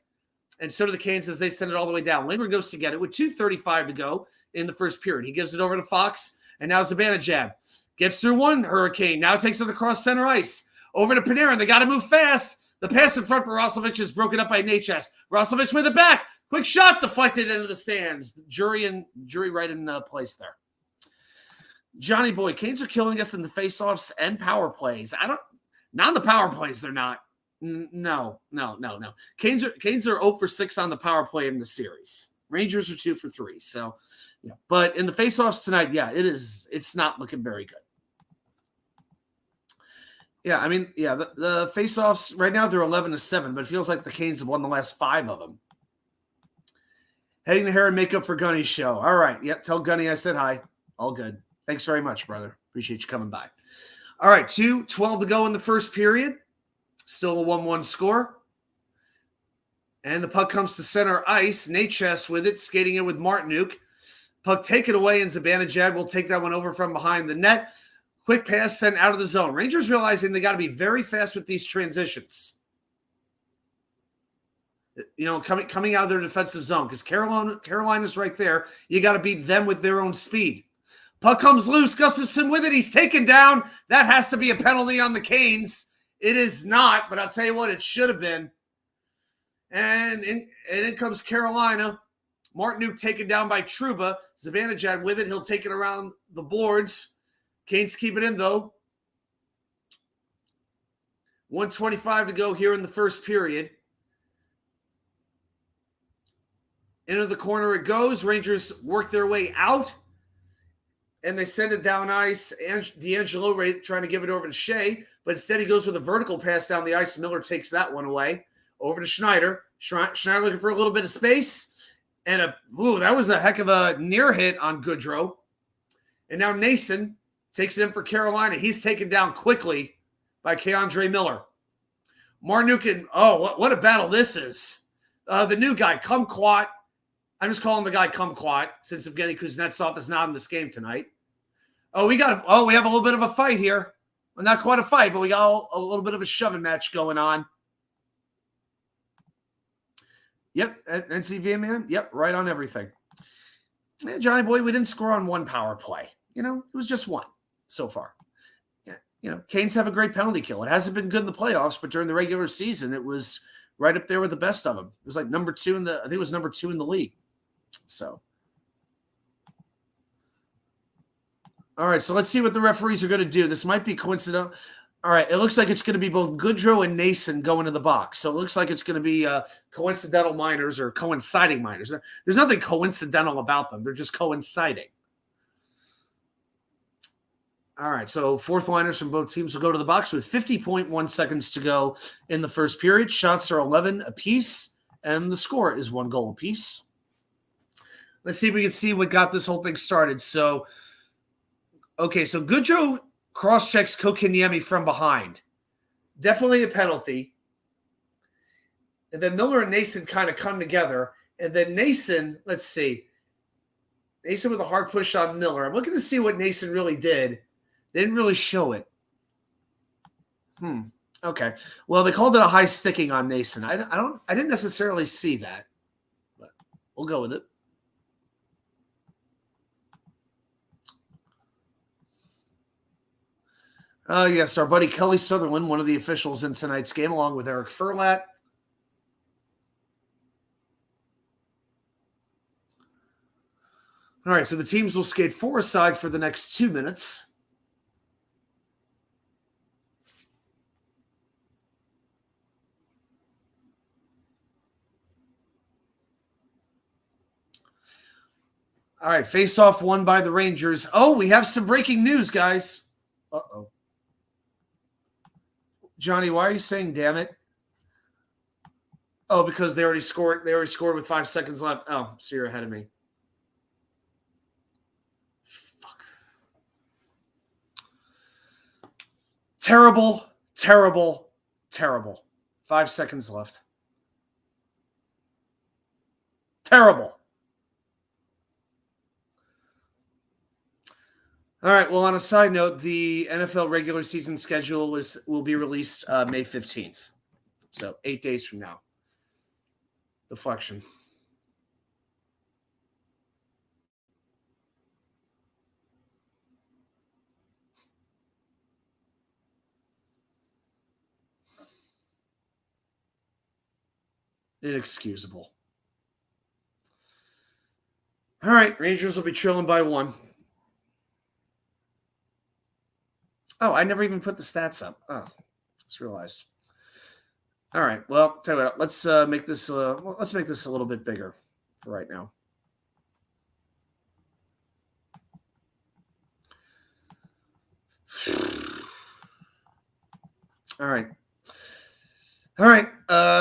And so do the Canes as they send it all the way down. Lindgren goes to get it with 2:35 to go in the first period. He gives it over to Fox. And now Zibanejad gets through one Hurricane. Now takes it across center ice. Over to Panarin. They got to move fast. The pass in front for Roslovic is broken up by Natchez. Roslovic with it back. Quick shot deflected into the stands. Jury right in place there. Johnny Boy, Canes are killing us in the faceoffs and power plays. Not in the power plays, they're not. No. Canes are 0 for 6 on the power play in the series. Rangers are 2 for 3. So, yeah. But in the faceoffs tonight, yeah, it's not looking very good. Yeah, I mean, yeah, the faceoffs right now they're 11-7, but it feels like the Canes have won the last 5 of them. Heading to hair and makeup for Gunny's show. All right, yep. Tell Gunny I said hi. All good. Thanks very much, brother. Appreciate you coming by. All right, 2:12 to go in the first period. Still a 1-1 score. And the puck comes to center ice. Natchez with it, skating in with Martinuk. Puck taken away, and Zibanejad will take that one over from behind the net. Quick pass sent out of the zone. Rangers realizing they got to be very fast with these transitions. You know, coming out of their defensive zone, because Carolina's right there. You got to beat them with their own speed. Puck comes loose. Gustafsson with it. He's taken down. That has to be a penalty on the Canes. It is not, but I'll tell you what, it should have been. And in comes Carolina. Martinuk taken down by Trouba. Zibanejad with it. He'll take it around the boards. Canes keep it in, though. 1:25 to go here in the first period. Into the corner it goes. Rangers work their way out. And they send it down ice. And D'Angelo trying to give it over to Shea. But instead he goes with a vertical pass down the ice. Miller takes that one away. Over to Schneider. Schneider looking for a little bit of space. And that was a heck of a near hit on Goodrow. And now Nason takes it in for Carolina. He's taken down quickly by Keandre Miller. Martinuk, what a battle this is. The new guy, Kumquat. I'm just calling the guy Kumquat since Evgeny Kuznetsov is not in this game tonight. We have a little bit of a fight here. Well, not quite a fight, but we got a little bit of a shoving match going on. Yep, NCV, man. Yep, right on everything. Man, Johnny Boy, we didn't score on one power play. You know, it was just one so far. Yeah, you know, Canes have a great penalty kill. It hasn't been good in the playoffs, but during the regular season, it was right up there with the best of them. It was like number 2 I think it was number 2 in the league. So, All right, so let's see what the referees are going to do. This might be coincidental. All right, it looks like it's going to be both Goodrow and Nason going to the box. So it looks like it's going to be coincidental minors or coinciding minors. There's nothing coincidental about them. They're just coinciding. All right, so fourth liners from both teams will go to the box with 50.1 seconds to go in the first period. Shots are 11 apiece, and the score is 1 goal apiece. Let's see if we can see what got this whole thing started. So, okay, so Goodrow cross-checks Kokiniemi from behind. Definitely a penalty. And then Miller and Nason kind of come together. And then Nason, let's see. Nason with a hard push on Miller. I'm looking to see what Nason really did. They didn't really show it. Okay. Well, they called it a high sticking on Nason. I didn't necessarily see that, but we'll go with it. Yes, our buddy Kelly Sutherland, one of the officials in tonight's game, along with Eric Furlat. All right, so the teams will skate 4-a-side for the next 2 minutes. All right, face-off won by the Rangers. Oh, we have some breaking news, guys. Uh-oh. Johnny, why are you saying damn it? Oh, because they already scored. They already scored with 5 seconds left. Oh, so you're ahead of me. Fuck. Terrible, terrible, terrible. 5 seconds left. Terrible. All right. Well, on a side note, the NFL regular season schedule will be released May 15th. So 8 days from now. Deflection. Inexcusable. All right. Rangers will be trailing by 1. Oh, I never even put the stats up. Oh, just realized. All right. Well, tell you what, let's make this a little bit bigger for right now. All right. All right.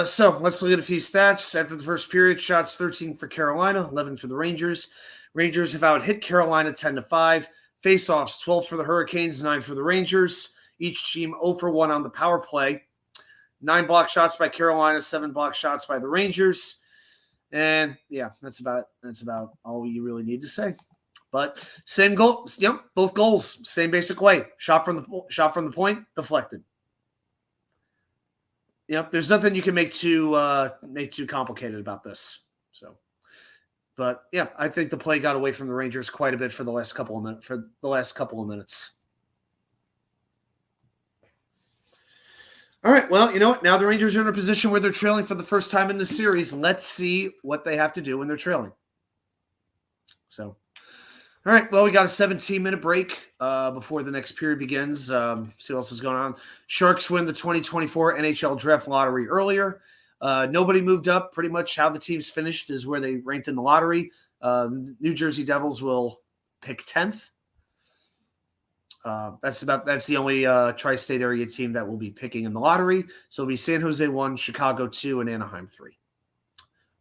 So let's look at a few stats. After the first period, shots 13 for Carolina, 11 for the Rangers. Rangers have out-hit Carolina 10-5. Face-offs 12 for the Hurricanes, 9 for the Rangers. Each team 0 for 1 on the power play. 9 block shots by Carolina, 7 block shots by the Rangers. And yeah, that's about all you really need to say. But same goal, both goals, same basic way. Shot from the point, deflected. There's nothing you can make too complicated about this. So, but yeah, I think the play got away from the Rangers quite a bit for the last couple of minutes. All right, well, you know what? Now the Rangers are in a position where they're trailing for the first time in the series. Let's see what they have to do when they're trailing. So, all right, well, we got a 17-minute break before the next period begins. See what else is going on. Sharks win the 2024 NHL Draft Lottery earlier. Nobody moved up. Pretty much how the teams finished is where they ranked in the lottery. New Jersey Devils will pick 10th. That's the only tri-state area team that will be picking in the lottery. So it'll be San Jose 1, Chicago 2, and Anaheim 3.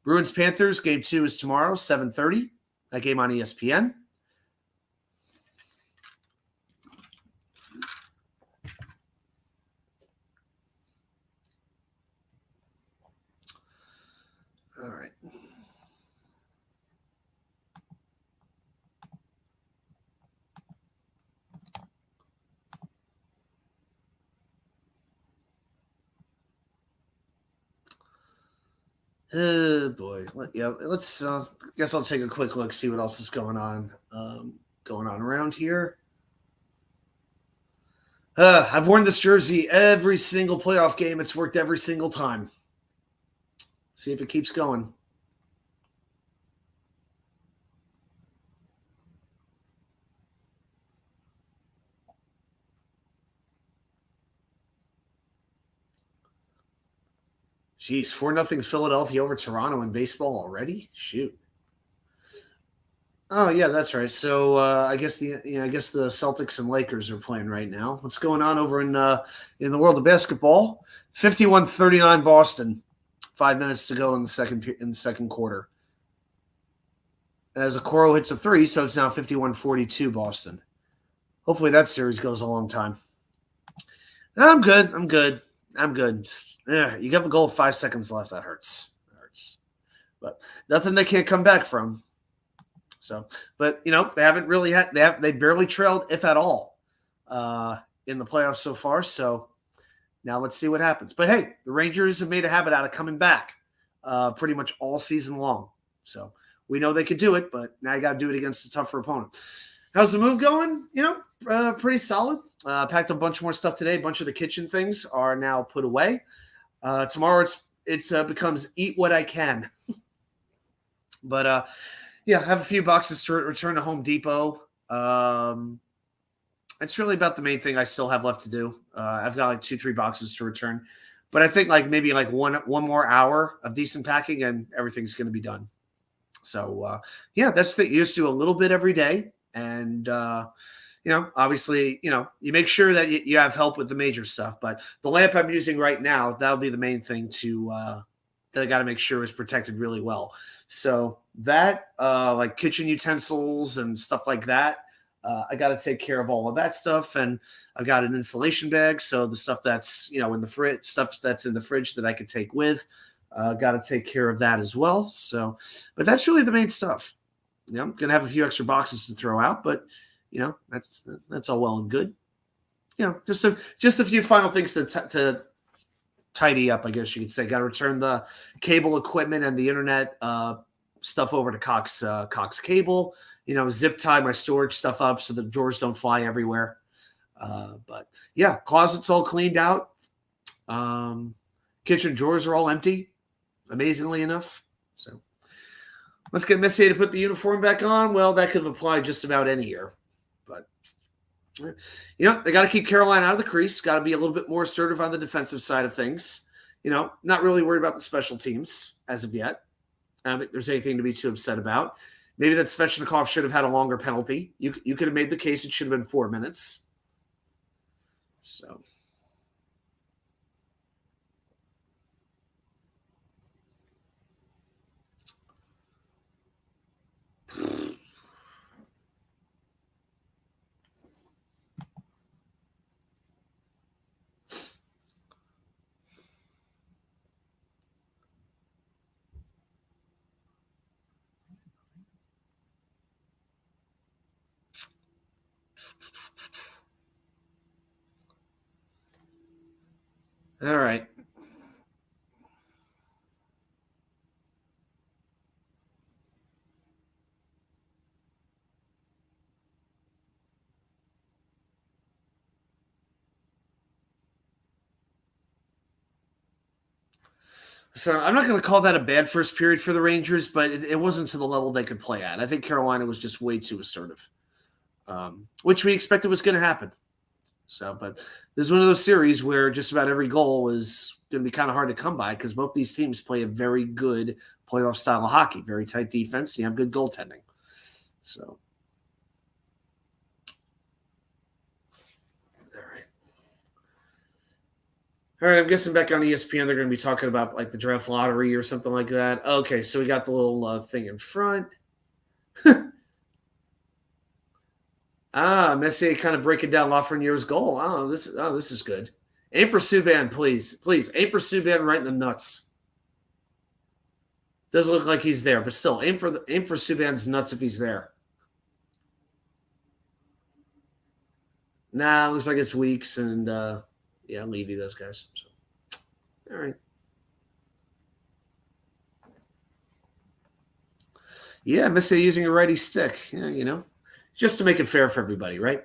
Bruins-Panthers, game 2 is tomorrow, 7:30. That game on ESPN. All right. Oh boy. Let's guess I'll take a quick look, see what else is going on around here. I've worn this jersey every single playoff game. It's worked every single time. See if it keeps going. Jeez, 4-0 Philadelphia over Toronto in baseball already? Shoot. Oh yeah, that's right. So I guess the Celtics and Lakers are playing right now. What's going on over in the world of basketball? 51-39 Boston. 5 minutes to go in the second quarter. As Okoro hits a three, so it's now 51-42 Boston. Hopefully that series goes a long time. I'm good. Yeah, you got a goal with 5 seconds left. That hurts. But nothing they can't come back from. So, but they haven't really had. They barely trailed, if at all, in the playoffs so far. So now let's see what happens. But hey, the Rangers have made a habit out of coming back, pretty much all season long. So we know they could do it, but now you got to do it against a tougher opponent. How's the move going? Pretty solid. Packed a bunch more stuff today. A bunch of the kitchen things are now put away. Tomorrow it's becomes eat what I can. But yeah, I have a few boxes to return to Home Depot. It's really about the main thing I still have left to do. I've got like 2-3 boxes to return, but I think maybe one more hour of decent packing and everything's going to be done. So yeah, that's the thing. You just do a little bit every day, and obviously, you make sure that you have help with the major stuff. But the lamp I'm using right now, that'll be the main thing that I got to make sure is protected really well. So that, like kitchen utensils and stuff like that, I got to take care of all of that stuff. And I've got an insulation bag. So the stuff that's, in the fridge, stuff that's in the fridge that I could take with, got to take care of that as well. So, but that's really the main stuff. I'm going to have a few extra boxes to throw out, but that's all well and good. Just a few final things to tidy up, I guess you could say. Got to return the cable equipment and the internet stuff over to Cox Cable. Zip tie my storage stuff up so the drawers don't fly everywhere. But yeah, closet's all cleaned out. Kitchen drawers are all empty, amazingly enough. So let's get Missy to put the uniform back on. Well, that could have applied just about any year. But they got to keep Carolina out of the crease. Got to be a little bit more assertive on the defensive side of things. Not really worried about the special teams as of yet. I don't think there's anything to be too upset about. Maybe that Svechnikov should have had a longer penalty. You could have made the case it should have been 4 minutes. So. All right. So I'm not going to call that a bad first period for the Rangers, but it wasn't to the level they could play at. I think Carolina was just way too assertive, which we expected was going to happen. So, but this is one of those series where just about every goal is going to be kind of hard to come by because both these teams play a very good playoff style of hockey, very tight defense. You have good goaltending. So, all right, I'm guessing back on ESPN they're going to be talking about like the draft lottery or something like that. Okay, so we got the little thing in front. Messier kind of breaking down Lafreniere's goal. This is good. Aim for Subban, please. Please, aim for Subban right in the nuts. Doesn't look like he's there, but still, aim for Subban's nuts if he's there. Nah, looks like it's Weeks and yeah, Levy, those guys. So, all right. Yeah, Messier using a righty stick. Yeah, just to make it fair for everybody, right?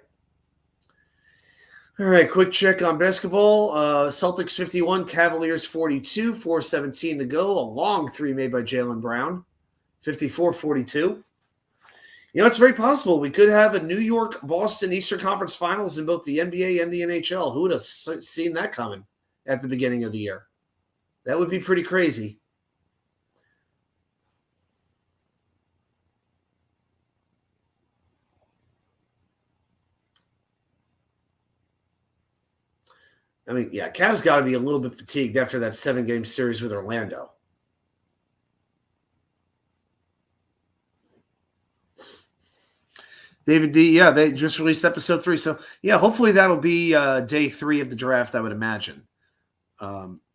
All right, quick check on basketball. Celtics 51, Cavaliers 42, 4:17 to go. A long three made by Jaylen Brown, 54-42. It's very possible we could have a New York-Boston Eastern Conference Finals in both the NBA and the NHL. Who would have seen that coming at the beginning of the year? That would be pretty crazy. I mean, yeah, Cavs got to be a little bit fatigued after that 7-game series with Orlando. David D, yeah, they just released episode 3. So, yeah, hopefully that'll be day 3 of the draft, I would imagine.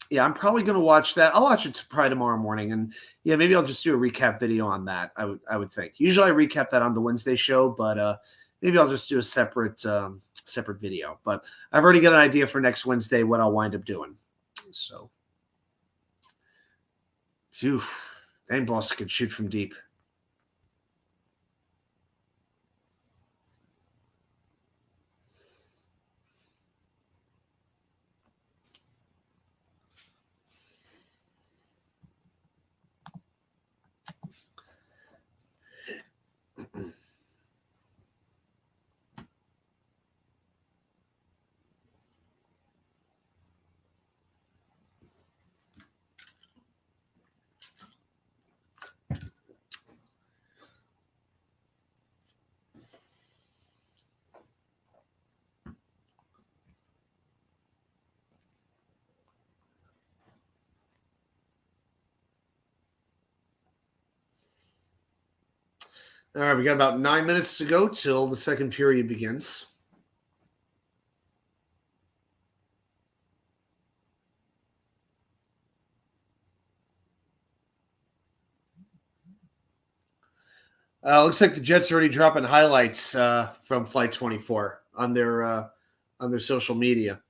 Yeah, I'm probably going to watch that. I'll watch it probably tomorrow morning. And, yeah, maybe I'll just do a recap video on that, I would think. Usually I recap that on the Wednesday show, but maybe I'll just do a separate video. But I've already got an idea for next Wednesday what I'll wind up doing. So, phew, dang, Boston could shoot from deep. All right, we got about 9 minutes to go till the second period begins. Looks like the Jets are already dropping highlights from Flight 24 on their social media.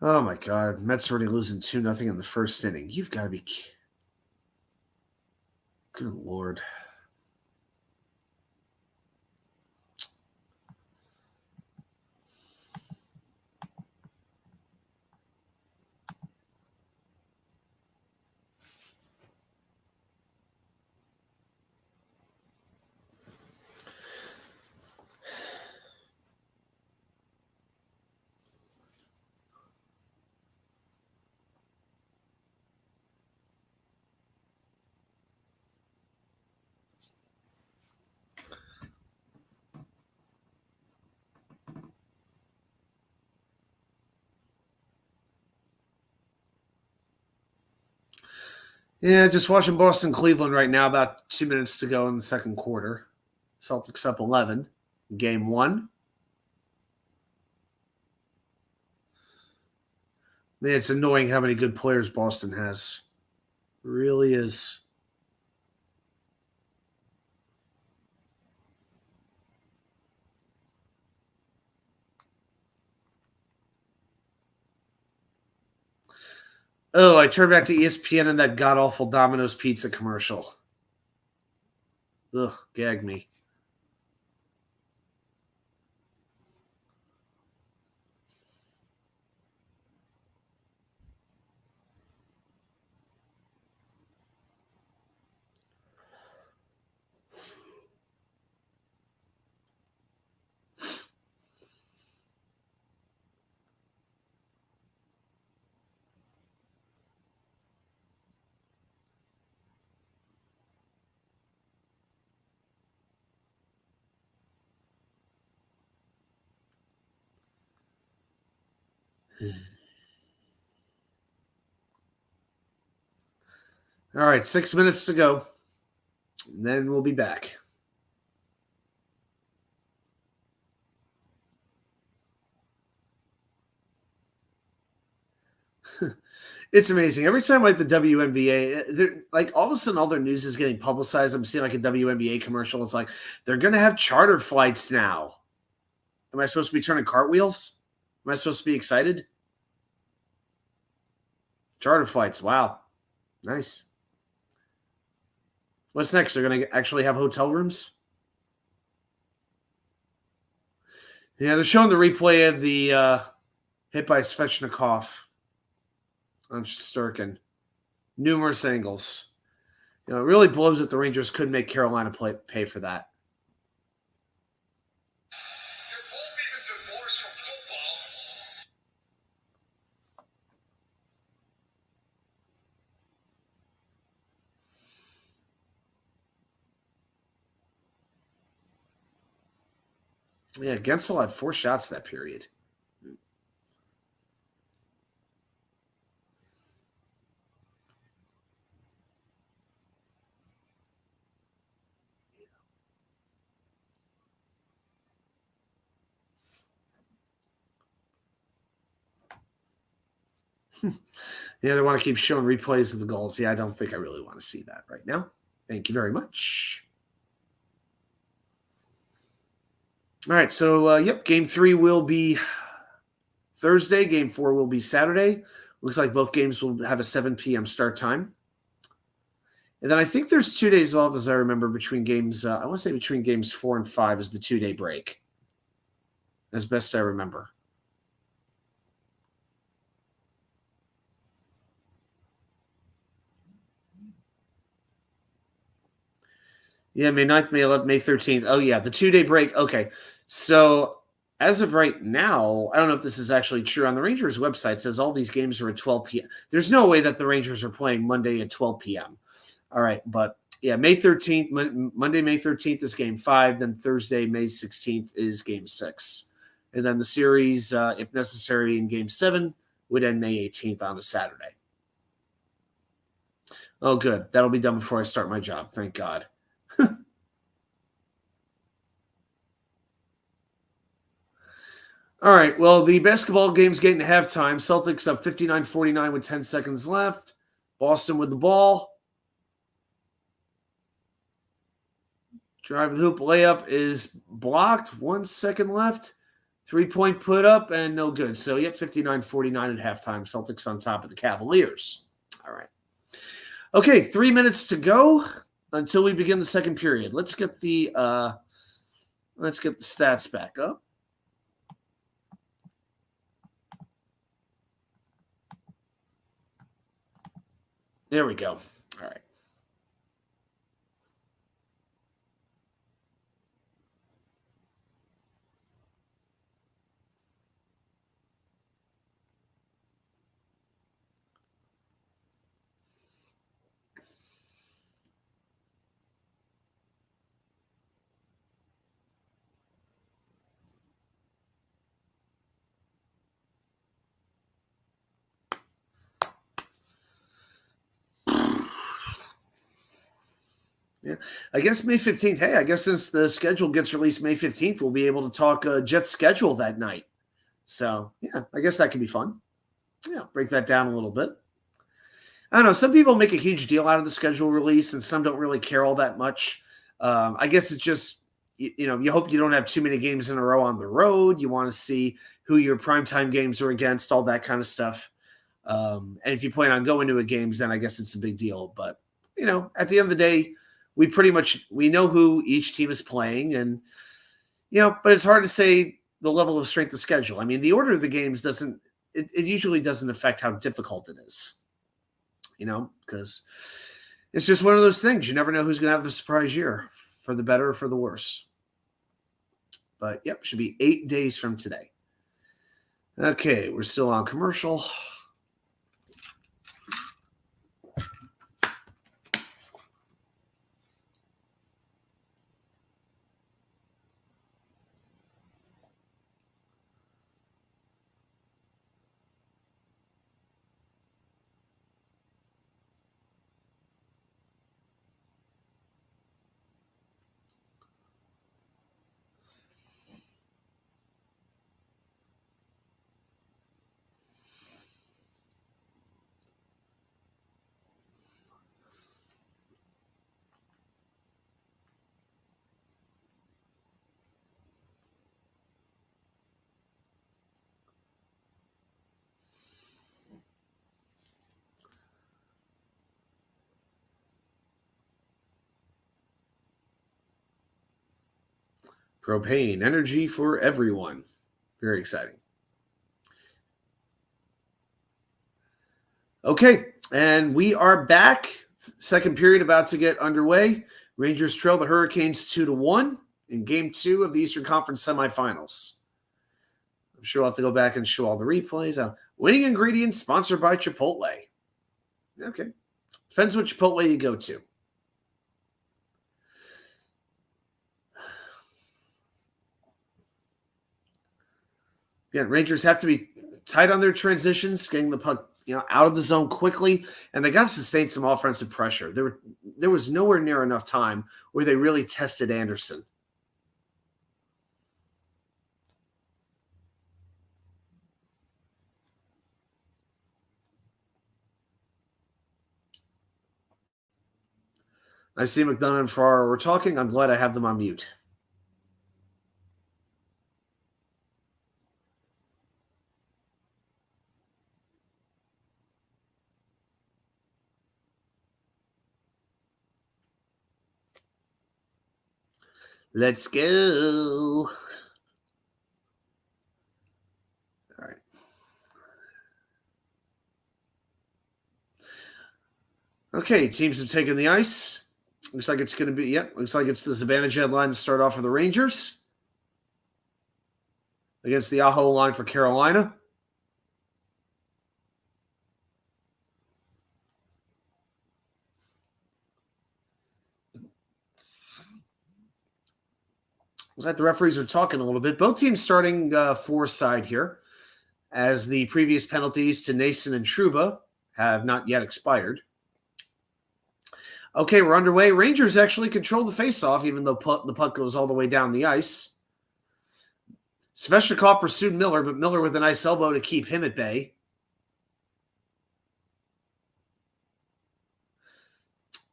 Oh my God, Mets already losing 2-0 in the first inning. You've got to be. Good Lord. Yeah, just watching Boston Cleveland right now. About 2 minutes to go in the second quarter. Celtics up 11. Game 1. Man, it's annoying how many good players Boston has. It really is. Oh, I turned back to ESPN and that god-awful Domino's Pizza commercial. Ugh, gag me. All right, 6 minutes to go. And then we'll be back. It's amazing. Every time like the WNBA, like all of a sudden all their news is getting publicized. I'm seeing like a WNBA commercial. It's like they're going to have charter flights now. Am I supposed to be turning cartwheels? Am I supposed to be excited? Charter flights. Wow. Nice. What's next? They're going to actually have hotel rooms? Yeah, they're showing the replay of the hit by Svechnikov on Sturkin. Numerous angles. It really blows that the Rangers couldn't make Carolina pay for that. Yeah, Gensel had 4 shots that period. Yeah, they want to keep showing replays of the goals. Yeah, I don't think I really want to see that right now. Thank you very much. All right, so yep, Game 3 will be Thursday. Game 4 will be Saturday. Looks like both games will have a 7 p.m. start time. And then I think there's 2 days off, as I remember, between games. I want to say between games 4 and 5 is the 2-day break, as best I remember. Yeah, May 9th, May 11th, May 13th. Oh, yeah, the 2-day break. Okay. So as of right now, I don't know if this is actually true. On the Rangers website, it says all these games are at 12 p.m. There's no way that the Rangers are playing Monday at 12 p.m. All right. But yeah, May 13th, Monday, May 13th is game 5. Then Thursday, May 16th is game 6. And then the series, if necessary, in game 7 would end May 18th on a Saturday. Oh, good. That'll be done before I start my job. Thank God. All right, well, the basketball game's getting to halftime. Celtics up 59-49 with 10 seconds left. Boston with the ball. Drive the hoop layup is blocked. 1 second left. 3-point put up and no good. So, yep, 59-49 at halftime. Celtics on top of the Cavaliers. All right. Okay, 3 minutes to go until we begin the second period. Let's get the stats back up. There we go. All right. Yeah, I guess May 15th. Hey, I guess since the schedule gets released May 15th, we'll be able to talk Jets schedule that night. So, yeah, I guess that could be fun. Yeah, break that down a little bit. I don't know. Some people make a huge deal out of the schedule release, and some don't really care all that much. I guess it's just, you hope you don't have too many games in a row on the road. You want to see who your primetime games are against, all that kind of stuff. And if you plan on going to a games, then I guess it's a big deal. But, at the end of the day, we know who each team is playing, and but it's hard to say the level of strength of schedule. I mean, the order of the games it usually doesn't affect how difficult it is, because it's just one of those things. You never know who's going to have a surprise year, for the better or for the worse. But yep, should be 8 days from today. Okay, we're still on commercial. Propane, energy for everyone. Very exciting. Okay, and we are back Second period about to get underway. Rangers trail the Hurricanes 2-1 in Game 2 of the Eastern Conference semifinals. I'm sure I'll have to go back and show all the replays. Winning ingredients sponsored by Chipotle. Okay. Depends what Chipotle you go to. Again, Rangers have to be tight on their transitions, getting the puck out of the zone quickly, and they got to sustain some offensive pressure. There was nowhere near enough time where they really tested Anderson. I see McDonough and Farrar were talking. I'm glad I have them on mute. Let's go. All right. Okay, teams have taken the ice. Looks like it's going to be, looks like it's the Zibanejad line to start off for the Rangers against the Aho line for Carolina. Looks like the referees are talking a little bit. Both teams starting for side here, as the previous penalties to Nason and Trouba have not yet expired. Okay, we're underway. Rangers actually control the faceoff, even though the puck goes all the way down the ice. Svechnikov pursued Miller, but Miller with a nice elbow to keep him at bay.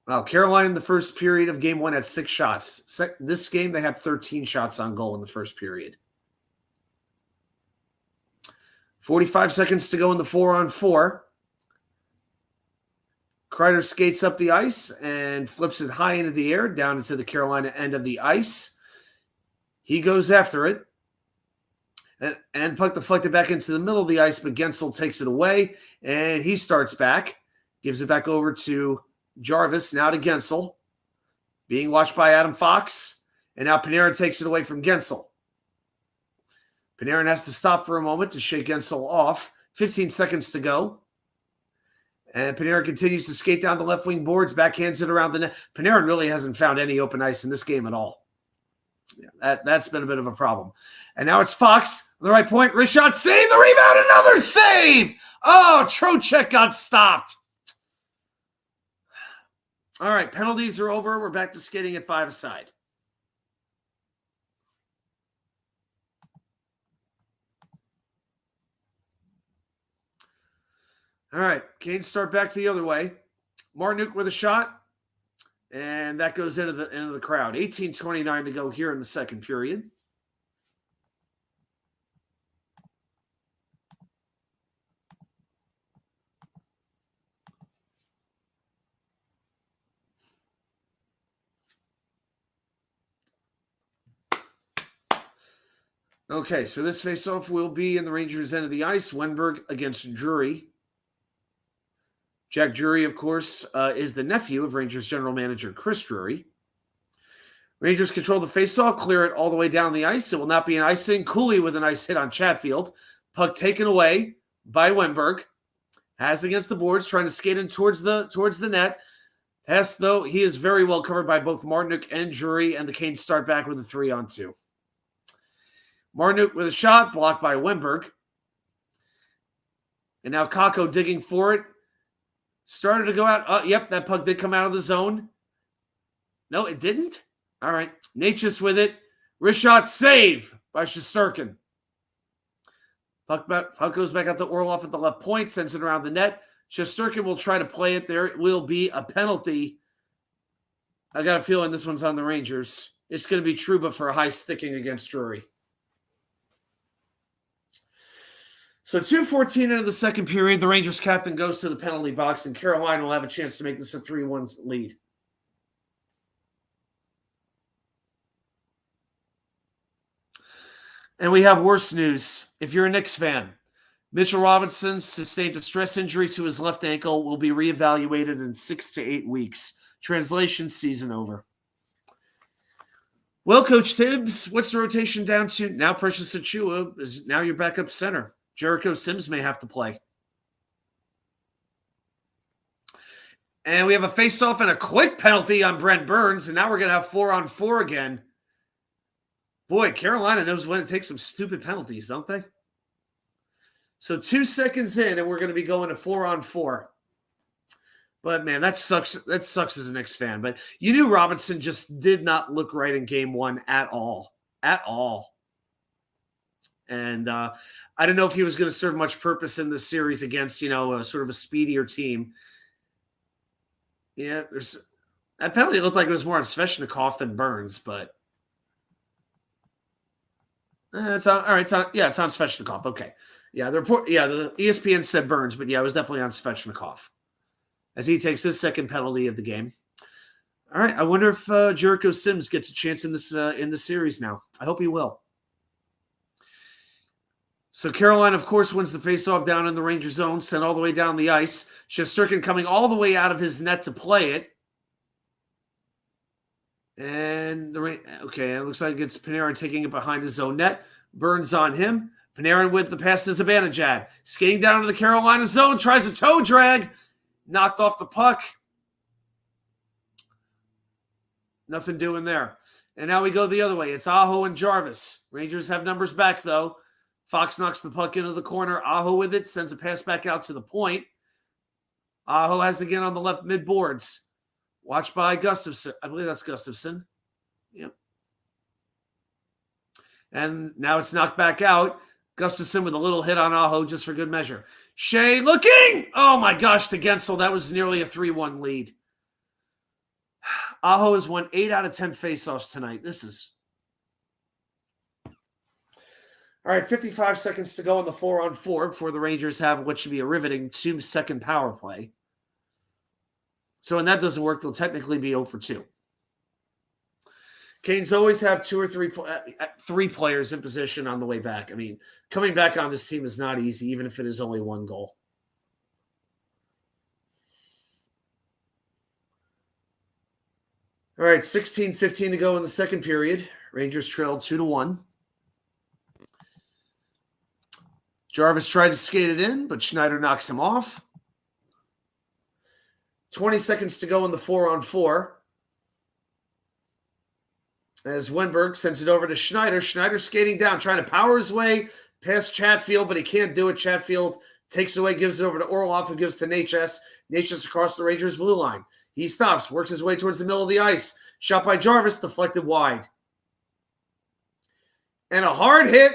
Wow, Carolina in the first period of Game 1 had 6 shots. This game, they had 13 shots on goal in the first period. 45 seconds to go in the 4-on-4. Kreider skates up the ice and flips it high into the air, down into the Carolina end of the ice. He goes after it. And puck deflected back into the middle of the ice, but Gensel takes it away, and he starts back. Gives it back over to Jarvis, now to Gensel. Being watched by Adam Fox. And now Panarin takes it away from Gensel. Panarin has to stop for a moment to shake Gensel off. 15 seconds to go. And Panarin continues to skate down the left wing boards, backhands it around the net. Panarin really hasn't found any open ice in this game at all. Yeah, that's been a bit of a problem. And now it's Fox on the right point. Rishot save the rebound. Another save. Oh, Trocheck got stopped. All right, penalties are over. We're back to skating at 5-a-side. All right, Canes start back the other way. Martinook with a shot, and that goes into the crowd. 18:29 to go here in the second period. Okay, so this faceoff will be in the Rangers' end of the ice. Wenberg against Drury. Jack Drury, of course, is the nephew of Rangers general manager Chris Drury. Rangers control the faceoff, clear it all the way doing the ice. It will not be an icing. Cooley with a nice hit on Chatfield. Puck taken away by Wenberg. Has against the boards, trying to skate in towards the net. Hess, though, he is very well covered by both Martinook and Drury, and the Canes start back with a 3-on-2. Martinook with a shot, blocked by Wenberg. And now Kakko digging for it. Started to go out. Yep, that puck did come out of the zone. No, it didn't? All right. Natchez with it. Wrist shot save by Shesterkin. Puck goes back out to Orlov at the left point, sends it around the net. Shesterkin will try to play it there. It will be a penalty. I got a feeling this one's on the Rangers. It's going to be Trouba for a high sticking against Drury. So 2:14 into the second period, the Rangers captain goes to the penalty box, and Carolina will have a chance to make this a 3-1 lead. And we have worse news. If you're a Knicks fan, Mitchell Robinson sustained a stress injury to his left ankle, will be reevaluated in 6 to 8 weeks. Translation, season over. Well, Coach Tibbs, what's the rotation down to? Now Precious Achiuwa is now your backup center. Jericho Sims may have to play. And we have a face-off and a quick penalty on Brent Burns, and now we're going to have 4-on-4 again. Boy, Carolina knows when to take some stupid penalties, don't they? So 2 seconds in, and we're going to be going to 4-on-4. But, man, that sucks. That sucks as a Knicks fan. But you knew Robinson just did not look right in game one at all. At all. And I don't know if he was going to serve much purpose in this series against, sort of a speedier team. Yeah, that penalty looked like it was more on Svechnikov than Burns, but it's on. All right, it's on Svechnikov. Okay, yeah, the ESPN said Burns, but yeah, it was definitely on Svechnikov as he takes his second penalty of the game. All right, I wonder if Jericho Sims gets a chance in this series now. I hope he will. So Carolina, of course, wins the faceoff down in the Ranger zone, sent all the way down the ice. Shesterkin coming all the way out of his net to play it. And, it looks like it's Panarin taking it behind his own net. Burns on him. Panarin with the pass to Zibanejad. Skating down to the Carolina zone, tries a toe drag. Knocked off the puck. Nothing doing there. And now we go the other way. It's Aho and Jarvis. Rangers have numbers back, though. Fox knocks the puck into the corner. Aho with it. Sends a pass back out to the point. Aho has again on the left mid boards. Watched by Gustafsson. I believe that's Gustafsson. Yep. And now it's knocked back out. Gustafsson with a little hit on Aho just for good measure. Shea looking! Oh my gosh, to Gensel. That was nearly a 3-1 lead. Aho has won 8 out of 10 faceoffs tonight. This is... All right, 55 seconds to go on the 4-on-4 before the Rangers have what should be a riveting 2-second power play. So when that doesn't work, they'll technically be 0 for 2. Canes always have 2 or 3 players in position on the way back. I mean, coming back on this team is not easy, even if it is only 1 goal. All right, 16:15 to go in the second period. Rangers trailed 2-1. Jarvis tried to skate it in, but Schneider knocks him off. 20 seconds to go in the 4-on-4. As Wenberg sends it over to Schneider. Schneider skating down, trying to power his way past Chatfield, but he can't do it. Chatfield takes it away, gives it over to Orlov, who gives to Natchez. Natchez across the Rangers' blue line. He stops, works his way towards the middle of the ice. Shot by Jarvis, deflected wide. And a hard hit.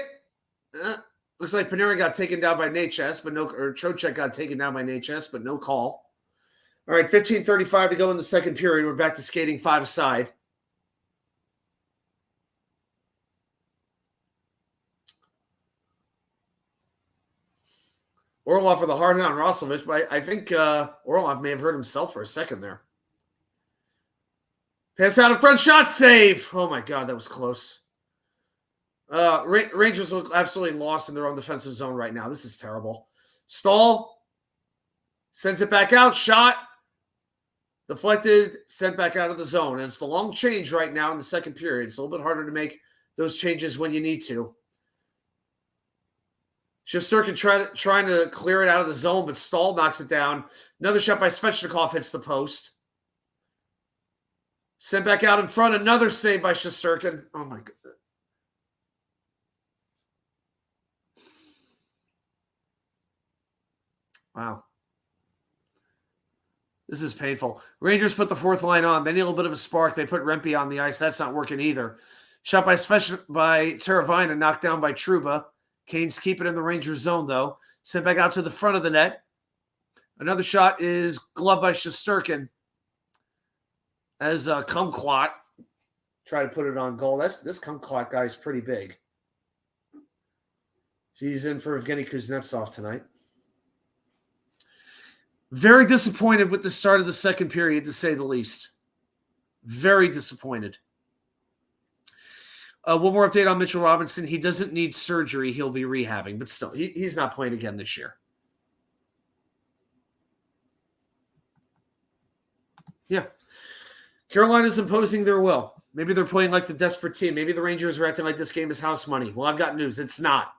Looks like Panarin got taken down by Natchez, Trocheck got taken down by Natchez, but no call. All right, 15:35 to go in the second period. We're back to skating 5 aside. Orlov with a hard hit on Roslovic, but I think Orlov may have hurt himself for a second there. Pass out in front, shot save. Oh my God, that was close. Rangers look absolutely lost in their own defensive zone right now. This is terrible. Stahl sends it back out. Shot. Deflected. Sent back out of the zone. And it's the long change right now in the second period. It's a little bit harder to make those changes when you need to. Shesterkin trying to clear it out of the zone, but Stahl knocks it down. Another shot by Svechnikov hits the post. Sent back out in front. Another save by Shesterkin. Oh my God. Wow. This is painful. Rangers put the fourth line on. They need a little bit of a spark. They put Rempe on the ice. That's not working either. Shot by Teravina, knocked down by Trouba. Canes keep it in the Rangers zone, though. Sent back out to the front of the net. Another shot is gloved by Shesterkin as Kumquat try to put it on goal. This Kumquat guy is pretty big. He's in for Evgeny Kuznetsov tonight. Very disappointed with the start of the second period, to say the least. Very disappointed. One more update on Mitchell Robinson. He doesn't need surgery. He'll be rehabbing, but still, he's not playing again this year. Yeah. Carolina's imposing their will. Maybe they're playing like the desperate team. Maybe the Rangers are acting like this game is house money. Well, I've got news. It's not.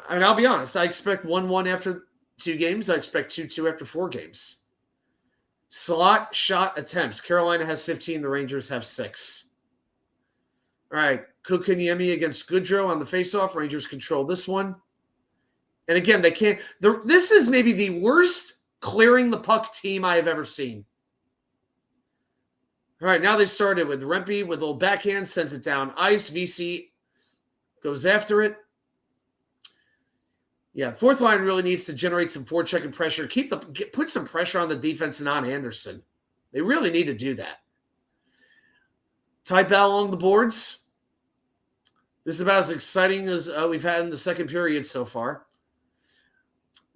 And I'll be honest. I expect 1-1 after 2 games. I expect 2-2 after 4 games. Slot shot attempts. Carolina has 15. The Rangers have 6. All right. Kokaniemi against Goodrow on the faceoff. Rangers control this one. And again, they can't. This is maybe the worst clearing the puck team I have ever seen. All right, now they started with Rempe with a little backhand, sends it down ice. VC goes after it. Yeah, fourth line really needs to generate some forecheck and pressure. Put some pressure on the defense and on Anderson. They really need to do that. Type out along the boards. This is about as exciting as we've had in the second period so far.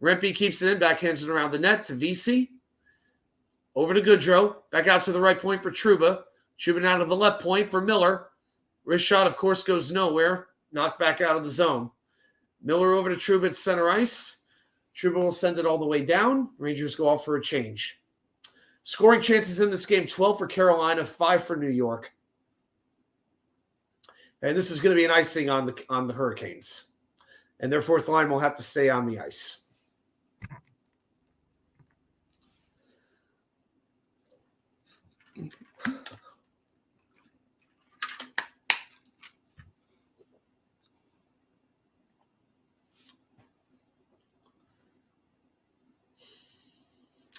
Rempe keeps it in, backhands it around the net to VC. Over to Goodrow. Back out to the right point for Trouba. Trouba out of the left point for Miller. Wrist shot, of course, goes nowhere. Knocked back out of the zone. Miller over to Trouba at center ice. Trouba will send it all the way down. Rangers go off for a change. Scoring chances in this game, 12 for Carolina, 5 for New York. And this is going to be an icing on the Hurricanes. And their fourth line will have to stay on the ice.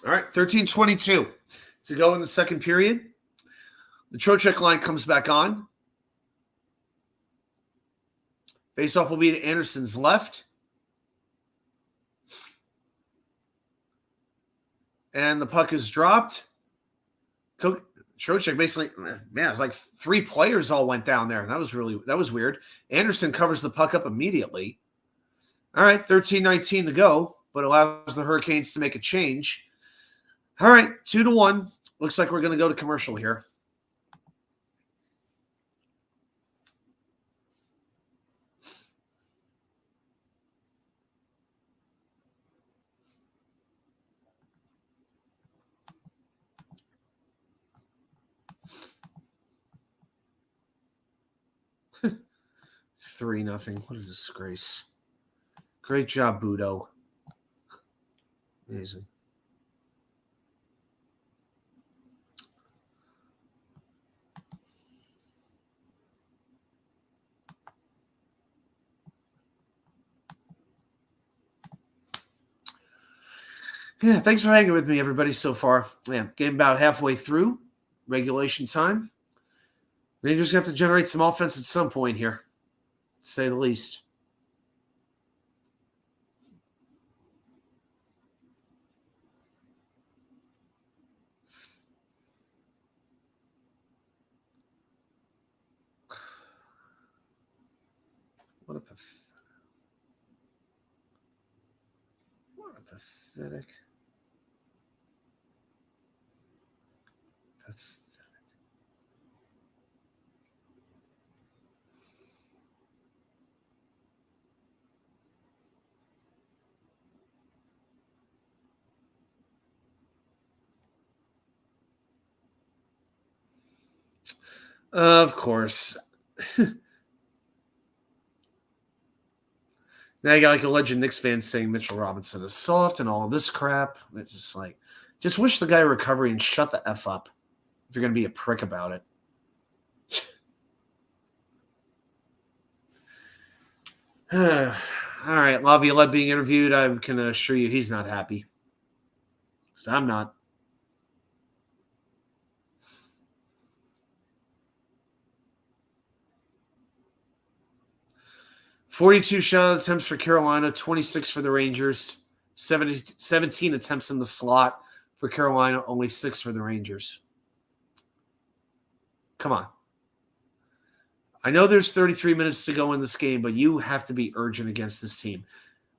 All right, 13:22 to go in the second period. The Trocheck line comes back on. Faceoff will be to Anderson's left. And the puck is dropped. Trocheck basically, man, it was like 3 players all went down there. That was weird. Anderson covers the puck up immediately. All right, 13:19 to go, but allows the Hurricanes to make a change. All right, 2-1. Looks like we're going to go to commercial here. Three nothing. What a disgrace. Great job, Budo. Amazing. Yeah, thanks for hanging with me, everybody, so far. Yeah, game about halfway through. Regulation time. Rangers have to generate some offense at some point here, to say the least. What a pathetic. Of course. Now you got like a legend Knicks fan saying Mitchell Robinson is soft and all of this crap. It's just like, just wish the guy recovery and shut the F up if you're going to be a prick about it. All right, Laviolette being interviewed. I can assure you he's not happy. Because I'm not. .42 shot attempts for Carolina, 26 for the Rangers, 17 attempts in the slot for Carolina, only 6 for the Rangers. Come on. I know there's 33 minutes to go in this game, but you have to be urgent against this team.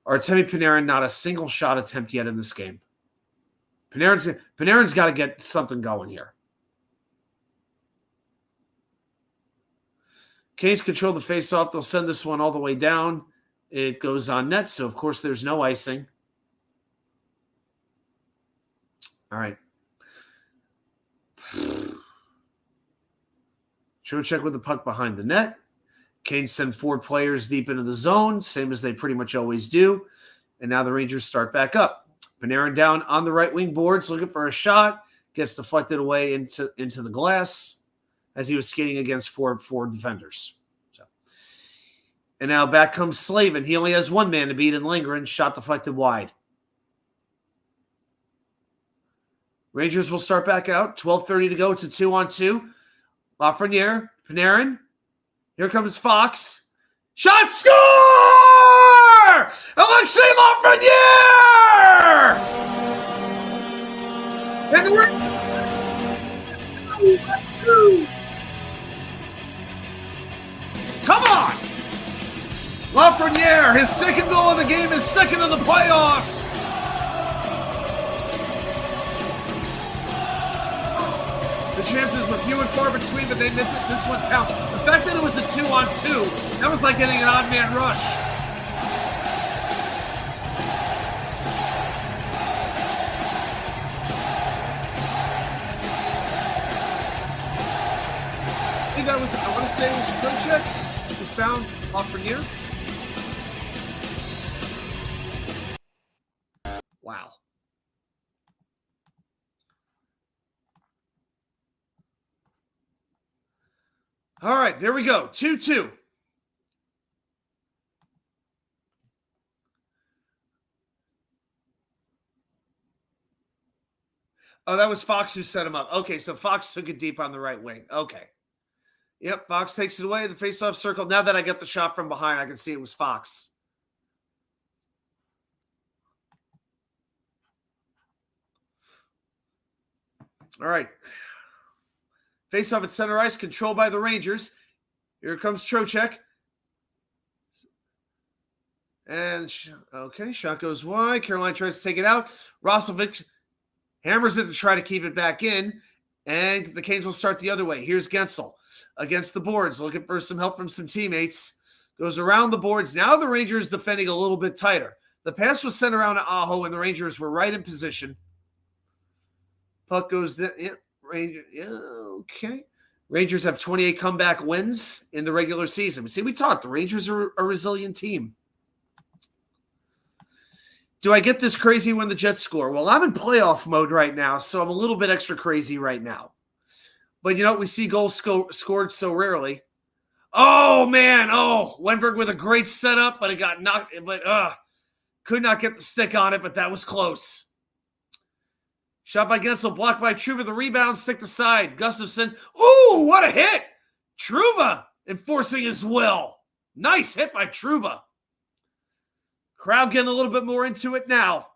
Artemi Panarin, not a single shot attempt yet in this game. Panarin's got to get something going here. Canes control the faceoff. They'll send this one all the way down. It goes on net, so of course there's no icing. All right. Trocheck with the puck behind the net. Canes send 4 players deep into the zone, same as they pretty much always do. And now the Rangers start back up. Panarin down on the right wing boards, looking for a shot. Gets deflected away into the glass as he was skating against four defenders. So, and now back comes Slavin. He only has one man to beat in Lindgren. Shot deflected wide. Rangers will start back out. 12:30 to go. It's a 2-on-2. Lafreniere, Panarin. Here comes Fox. Shot, score! Alexei Lafreniere! And the come on! Lafreniere, his second goal of the game, his second of the playoffs. The chances were few and far between, but they missed it. This one counts. The fact that it was a 2-on-2, that was like getting an odd man rush. I think that was, I want to say it was Trocheck who found Lafreniere. Wow. All right, there we go. 2-2. Oh, that was Fox who set him up. Okay, so Fox took it deep on the right wing. Okay. Yep, Fox takes it away. The faceoff circle. Now that I get the shot from behind, I can see it was Fox. All right. Faceoff at center ice, controlled by the Rangers. Here comes Trocheck. And, okay, shot goes wide. Carolina tries to take it out. Roslovic hammers it to try to keep it back in. And the Canes will start the other way. Here's Gensel against the boards, looking for some help from some teammates. Goes around the boards. Now the Rangers defending a little bit tighter. The pass was sent around to Aho, and the Rangers were right in position. Puck goes there. Yeah, Ranger. Yeah, okay. Rangers have 28 comeback wins in the regular season. See, we talked. The Rangers are a resilient team. Do I get this crazy when the Jets score? Well, I'm in playoff mode right now, so I'm a little bit extra crazy right now. But, you know, we see goals scored so rarely. Oh, man. Oh, Wenberg with a great setup, but it got knocked. But could not get the stick on it, but that was close. Shot by Gensel, blocked by Trouba. The rebound, stick to side. Gustafsson. Ooh, what a hit. Trouba enforcing his will. Nice hit by Trouba. Crowd getting a little bit more into it now.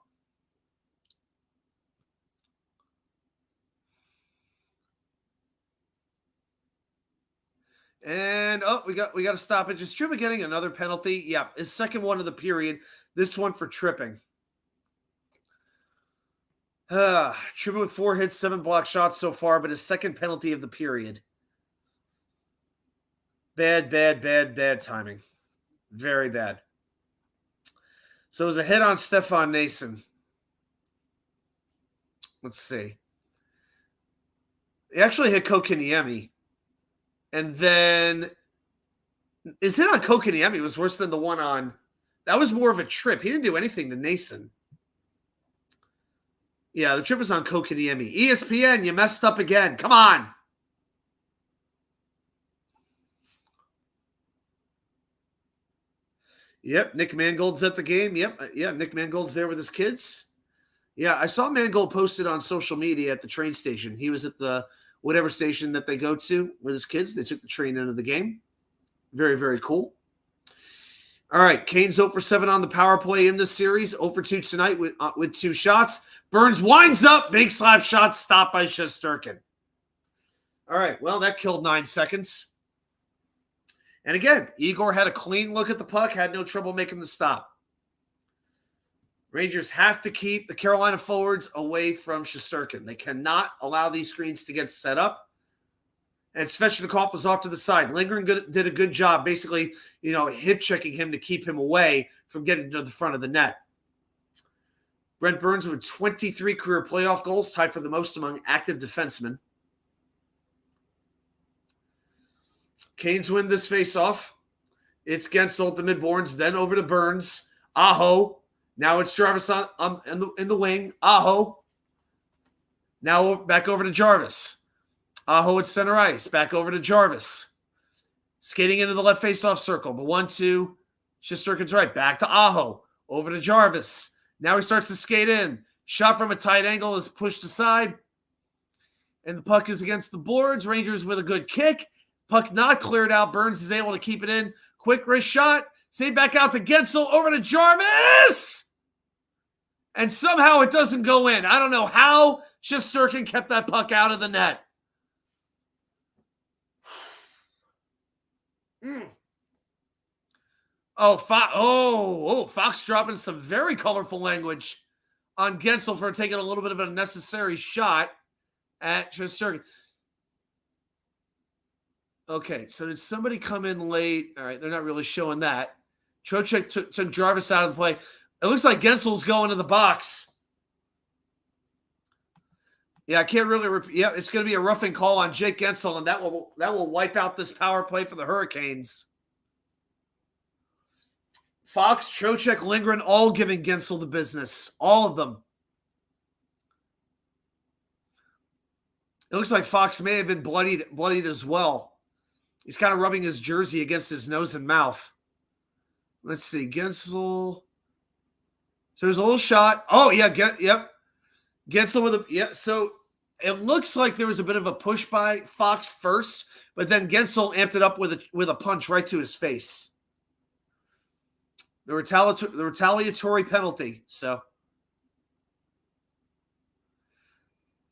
And, we got to stop it. Just Trouba getting another penalty. Yeah, his second one of the period. This one for tripping. Trouba with 4 hits, 7 block shots so far, but his second penalty of the period. Bad timing. Very bad. So it was a hit on Stefan Nason. Let's see. He actually hit Kokiniemi. And then his hit on Kokiniemi was worse than the one on... That was more of a trip. He didn't do anything to Nason. Yeah, the trip was on Kokiniemi. ESPN, you messed up again. Come on. Yep, Nick Mangold's at the game. Yep, Nick Mangold's there with his kids. Yeah, I saw Mangold posted on social media at the train station. He was at the whatever station that they go to with his kids. They took the train into the game. Very, very cool. All right, Canes 0 for 7 on the power play in this series. 0 for 2 tonight with 2 shots. Burns winds up. Big slap shot stopped by Shesterkin. All right, well, that killed 9 seconds. And again, Igor had a clean look at the puck, had no trouble making the stop. Rangers have to keep the Carolina forwards away from Shesterkin. They cannot allow these screens to get set up. and Svechnikov was off to the side. Lindgren did a good job, basically, hip checking him to keep him away from getting to the front of the net. Brent Burns with 23 career playoff goals, tied for the most among active defensemen. Canes win this faceoff. It's Gensel at the mid-boards, then over to Burns. Aho. Now it's Jarvis in the wing. Aho. Now back over to Jarvis. Aho at center ice. Back over to Jarvis. Skating into the left faceoff circle. The 1-2. Shesterkin's right. Back to Aho. Over to Jarvis. Now he starts to skate in. Shot from a tight angle is pushed aside. And the puck is against the boards. Rangers with a good kick. Puck not cleared out. Burns is able to keep it in. Quick wrist shot. Save back out to Gensel. Over to Jarvis. And somehow it doesn't go in. I don't know how Shesterkin kept that puck out of the net. Fox dropping some very colorful language on Gensel for taking a little bit of an unnecessary shot at Shesterkin. Okay, so did somebody come in late? All right, they're not really showing that. Trocheck took Jarvis out of the play. It looks like Gensel's going to the box. Yeah, I can't really repeat. Yeah, it's going to be a roughing call on Jake Gensel, and that will wipe out this power play for the Hurricanes. Fox, Trocheck, Lindgren, all giving Gensel the business. All of them. It looks like Fox may have been bloodied as well. He's kind of rubbing his jersey against his nose and mouth. Let's see. Gensel. So there's a little shot. Oh, yeah. Yep. Gensel with a. Yeah. So it looks like there was a bit of a push by Fox first, but then Gensel amped it up with a punch right to his face. The retaliatory penalty. So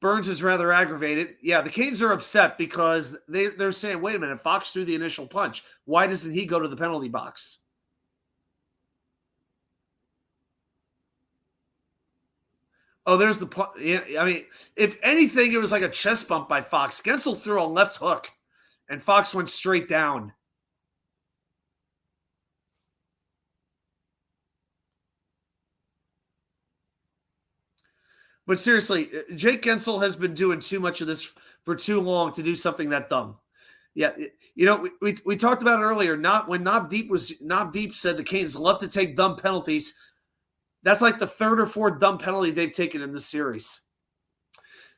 Burns is rather aggravated. Yeah, the Canes are upset because they're saying, wait a minute, Fox threw the initial punch. Why doesn't he go to the penalty box? Oh, there's the punch. Yeah, I mean, if anything, it was like a chest bump by Fox. Gensel threw a left hook, and Fox went straight down. But seriously, Jake Gensel has been doing too much of this for too long to do something that dumb. Yeah, we talked about it earlier. When Knob Deep said the Canes love to take dumb penalties. That's like the third or fourth dumb penalty they've taken in this series.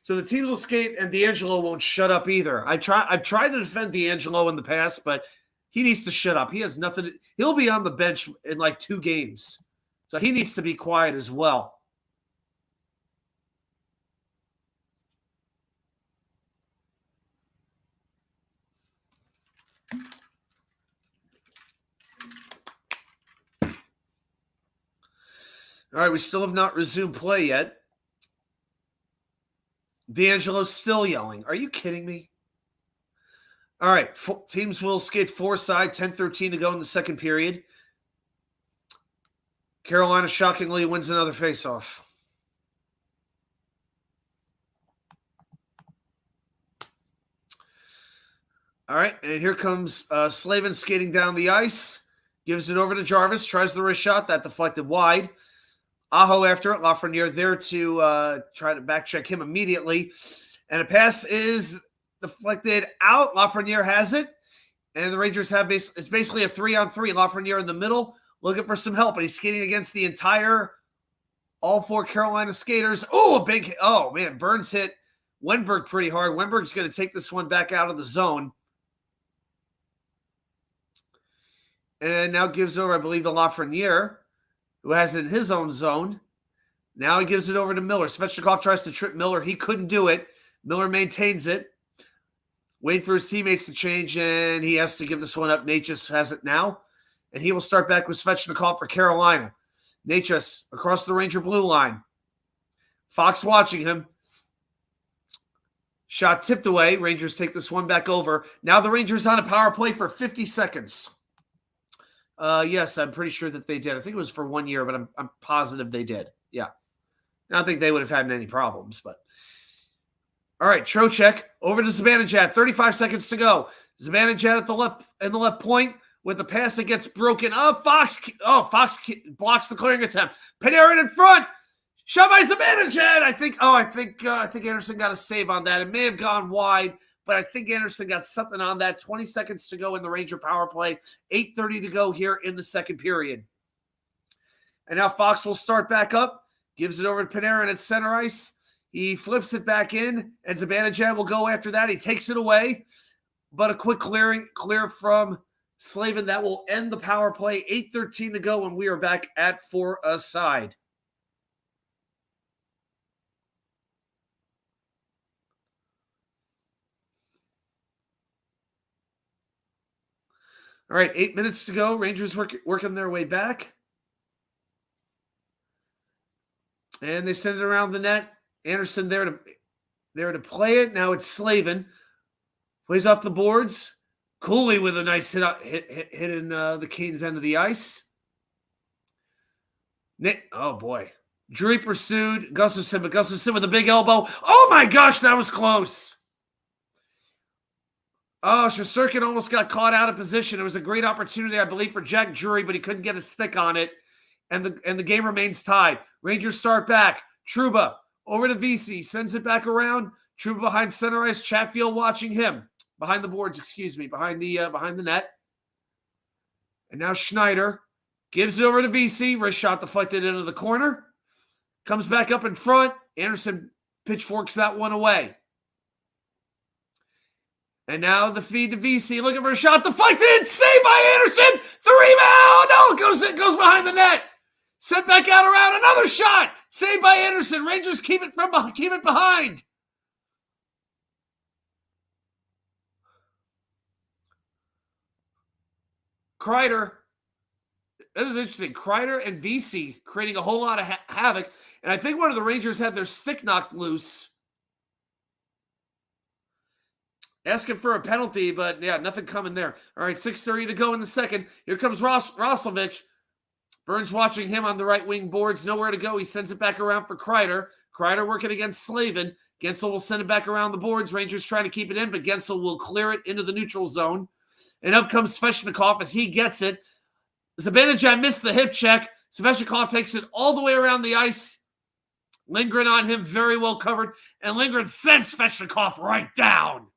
So the teams will skate, and D'Angelo won't shut up either. I've tried to defend D'Angelo in the past, but he needs to shut up. He has nothing. He'll be on the bench in like 2 games, so he needs to be quiet as well. All right, we still have not resumed play yet. D'Angelo's still yelling. Are you kidding me? All right, teams will skate 4-side, 10:13 to go in the second period. Carolina shockingly wins another faceoff. All right, and here comes Slavin skating down the ice. Gives it over to Jarvis. Tries the wrist shot. That deflected wide. Aho after it. Lafreniere there to try to back check him immediately. And a pass is deflected out. Lafreniere has it. And the Rangers have it's basically a 3-on-3. Lafreniere in the middle looking for some help. But he's skating against the all 4 Carolina skaters. Oh, a big hit. Oh, man. Burns hit Wenberg pretty hard. Wenberg's going to take this one back out of the zone. And now gives over, I believe, to Lafreniere, who has it in his own zone. Now he gives it over to Miller. Svechnikov tries to trip Miller. He couldn't do it. Miller maintains it. Waiting for his teammates to change, and he has to give this one up. Natchez has it now, and he will start back with Svechnikov for Carolina. Natchez across the Ranger blue line. Fox watching him. Shot tipped away. Rangers take this one back over. Now the Rangers on a power play for 50 seconds. Yes, I'm pretty sure that they did. I think it was for 1 year, but I'm positive they did. Yeah. I don't think they would have had any problems, but All right, Trocheck over to Zibanejad. 35 seconds to go. Zibanejad at the left point with the pass that gets broken up. Fox blocks the clearing attempt. Panarin in front. Shot by Zibanejad. I think Anderson got a save on that. It may have gone wide, but I think Anderson got something on that. 20 seconds to go in the Ranger power play. 8:30 to go here in the second period. And now Fox will start back up. Gives it over to Panarin at center ice. He flips it back in, and Zibanejad will go after that. He takes it away, but a quick clear from Slavin that will end the power play. 8:13 to go, and we are back at 4 aside. All right, 8 minutes to go. Rangers working their way back. And they send it around the net. Anderson there to play it. Now it's Slavin. Plays off the boards. Cooley with a nice hit in the Canes' end of the ice. Oh, boy. Drury pursued. Gustafsson, but Gustafsson with a big elbow. Oh, my gosh, that was close. Oh, Shesterkin almost got caught out of position. It was a great opportunity, I believe, for Jack Drury, but he couldn't get a stick on it. And the game remains tied. Rangers start back. Trouba over to VC. Sends it back around. Trouba behind center ice. Chatfield watching him. Behind the boards, behind the net. And now Schneider gives it over to VC. Wrist shot deflected into the corner. Comes back up in front. Anderson pitchforks that one away. And now the feed to VC. Looking for a shot deflected. Saved by Anderson. The rebound. No, it goes behind the net. Sent back out around. Another shot. Saved by Anderson. Rangers keep it behind. Kreider. This is interesting. Kreider and VC creating a whole lot of havoc. And I think one of the Rangers had their stick knocked loose. Asking for a penalty, but yeah, nothing coming there. All right, 6:30 to go in the second. Here comes Roslovic. Burns watching him on the right wing boards. Nowhere to go. He sends it back around for Kreider. Kreider working against Slavin. Gensel will send it back around the boards. Rangers trying to keep it in, but Gensel will clear it into the neutral zone. And up comes Svechnikov as he gets it. Zibanejad missed the hip check. Svechnikov takes it all the way around the ice. Lindgren on him, very well covered. And Lindgren sends Svechnikov right down.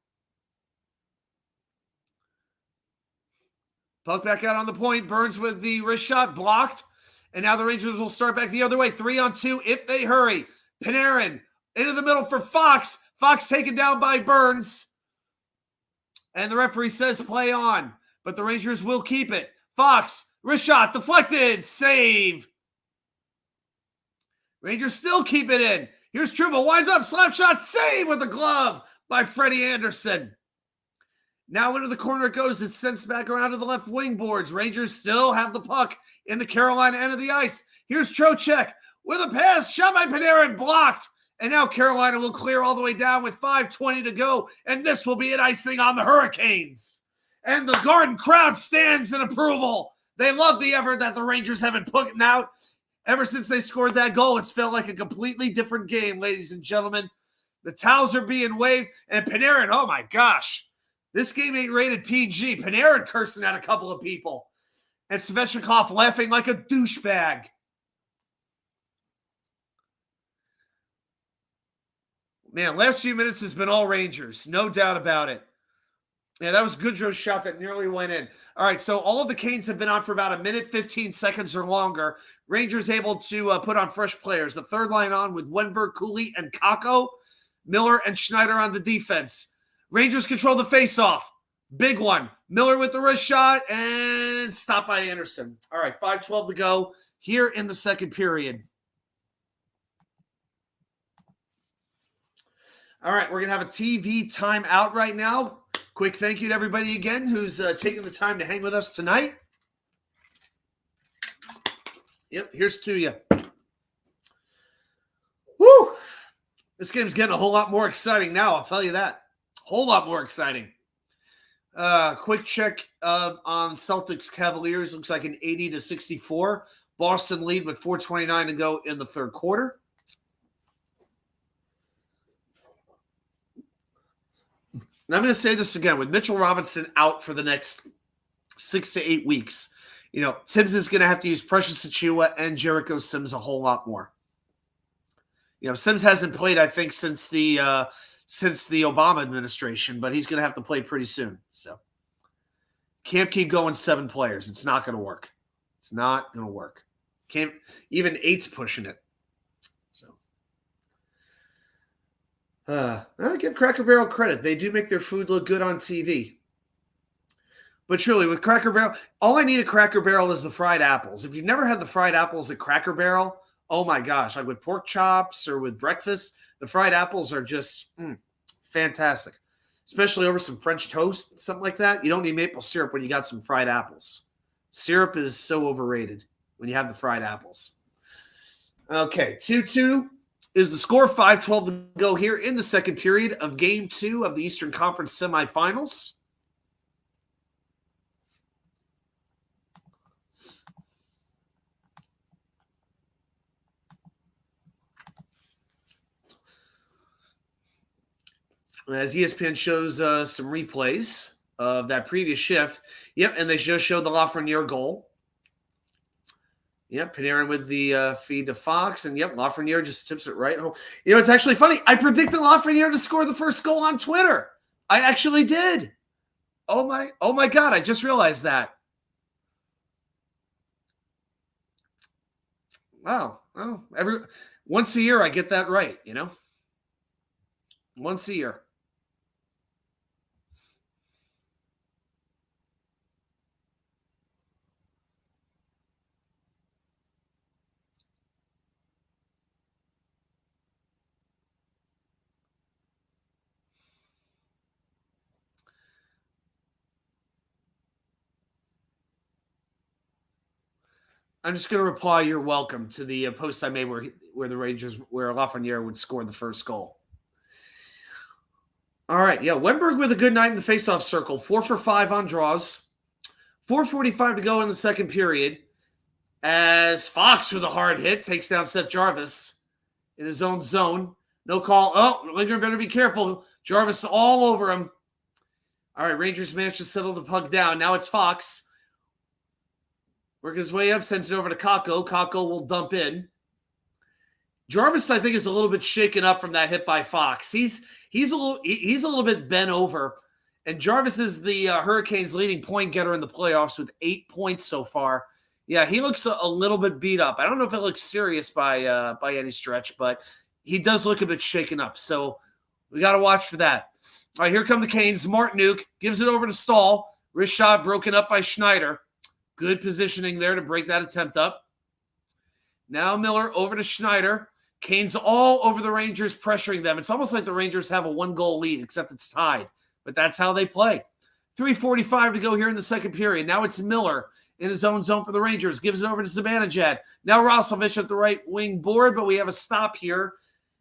Puck back out on the point. Burns with the wrist shot blocked. And now the Rangers will start back the other way. 3-on-2 if they hurry. Panarin into the middle for Fox. Fox taken down by Burns. And the referee says play on. But the Rangers will keep it. Fox, wrist shot, deflected, save. Rangers still keep it in. Here's Trouba, winds up, slap shot, save with the glove by Freddie Anderson. Now into the corner it goes. It's sent back around to the left wing boards. Rangers still have the puck in the Carolina end of the ice. Here's Trocheck with a pass. Shot by Panarin, blocked. And now Carolina will clear all the way down with 5:20 to go. And this will be an icing on the Hurricanes. And the Garden crowd stands in approval. They love the effort that the Rangers have been putting out. Ever since they scored that goal, it's felt like a completely different game, ladies and gentlemen. The towels are being waved. And Panarin, oh my gosh. This game ain't rated PG. Panarin cursing at a couple of people. And Svechnikov laughing like a douchebag. Man, last few minutes has been all Rangers. No doubt about it. Yeah, that was Goodrow's shot that nearly went in. All right, so all of the Canes have been on for about a minute, 15 seconds or longer. Rangers able to put on fresh players. The third line on with Wenberg, Cooley, and Kakko. Miller and Schneider on the defense. Rangers control the faceoff. Big one. Miller with the wrist shot and stopped by Anderson. All right, 5:12 to go here in the second period. All right, we're going to have a TV timeout right now. Quick thank you to everybody again who's taking the time to hang with us tonight. Yep, here's to you. Woo! This game's getting a whole lot more exciting now, I'll tell you that. Whole lot more exciting. Quick check on Celtics Cavaliers. Looks like an 80-64. Boston lead with 4:29 to go in the third quarter. And I'm going to say this again, with Mitchell Robinson out for the next 6 to 8 weeks, Tibbs is going to have to use Precious Achiuwa and Jericho Sims a whole lot more. Sims hasn't played, I think, since the Obama administration, but he's going to have to play pretty soon. So can't keep going 7 players. It's not going to work. It's not going to work. Can't even 8's pushing it. So I give Cracker Barrel credit. They do make their food look good on TV. But truly, with Cracker Barrel, all I need at Cracker Barrel is the fried apples. If you've never had the fried apples at Cracker Barrel, oh my gosh, like with pork chops or with breakfast, the fried apples are just fantastic. Especially over some French toast, something like that. You don't need maple syrup when you got some fried apples. Syrup is so overrated when you have the fried apples. Okay, 2-2 is the score. 5:12 to go here in the second period of Game 2 of the Eastern Conference semifinals. As ESPN shows some replays of that previous shift. Yep, and they just showed the Lafreniere goal. Yep, Panarin with the feed to Fox. And yep, Lafreniere just tips it right home. It's actually funny. I predicted Lafreniere to score the first goal on Twitter. I actually did. Oh my God, I just realized that. Wow. Well, once a year I get that right, Once a year. I'm just going to reply, "You're welcome," to the post I made where the Rangers, where Lafreniere would score the first goal. All right, yeah, Wenberg with a good night in the faceoff circle. 4 for 5 on draws. 4:45 to go in the second period. As Fox with a hard hit takes down Seth Jarvis in his own zone. No call. Oh, Lindgren better be careful. Jarvis all over him. All right, Rangers managed to settle the puck down. Now it's Fox. Working his way up, sends it over to Kakko. Kakko will dump in. Jarvis, I think, is a little bit shaken up from that hit by Fox. He's a little bit bent over. And Jarvis is the Hurricanes' leading point getter in the playoffs with 8 points so far. Yeah, he looks a little bit beat up. I don't know if it looks serious by any stretch, but he does look a bit shaken up. So we got to watch for that. All right, here come the Canes. Martinuk gives it over to Stahl. Wrist shot broken up by Schneider. Good positioning there to break that attempt up. Now Miller over to Schneider. Canes all over the Rangers, pressuring them. It's almost like the Rangers have a 1-goal lead, except it's tied. But that's how they play. 3:45 to go here in the second period. Now it's Miller in his own zone for the Rangers. Gives it over to Zibanejad. Now Roslovic at the right wing board, but we have a stop here.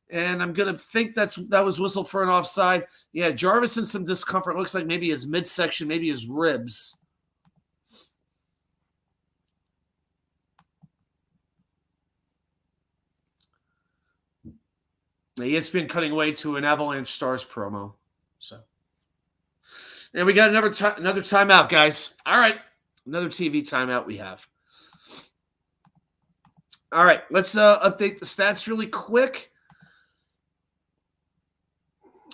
And I'm going to think that was whistled for an offside. Yeah, Jarvis in some discomfort. Looks like maybe his midsection, maybe his ribs. The ESPN cutting away to an Avalanche Stars promo. So, and we got another timeout, guys. All right, another TV timeout we have. All right, let's update the stats really quick.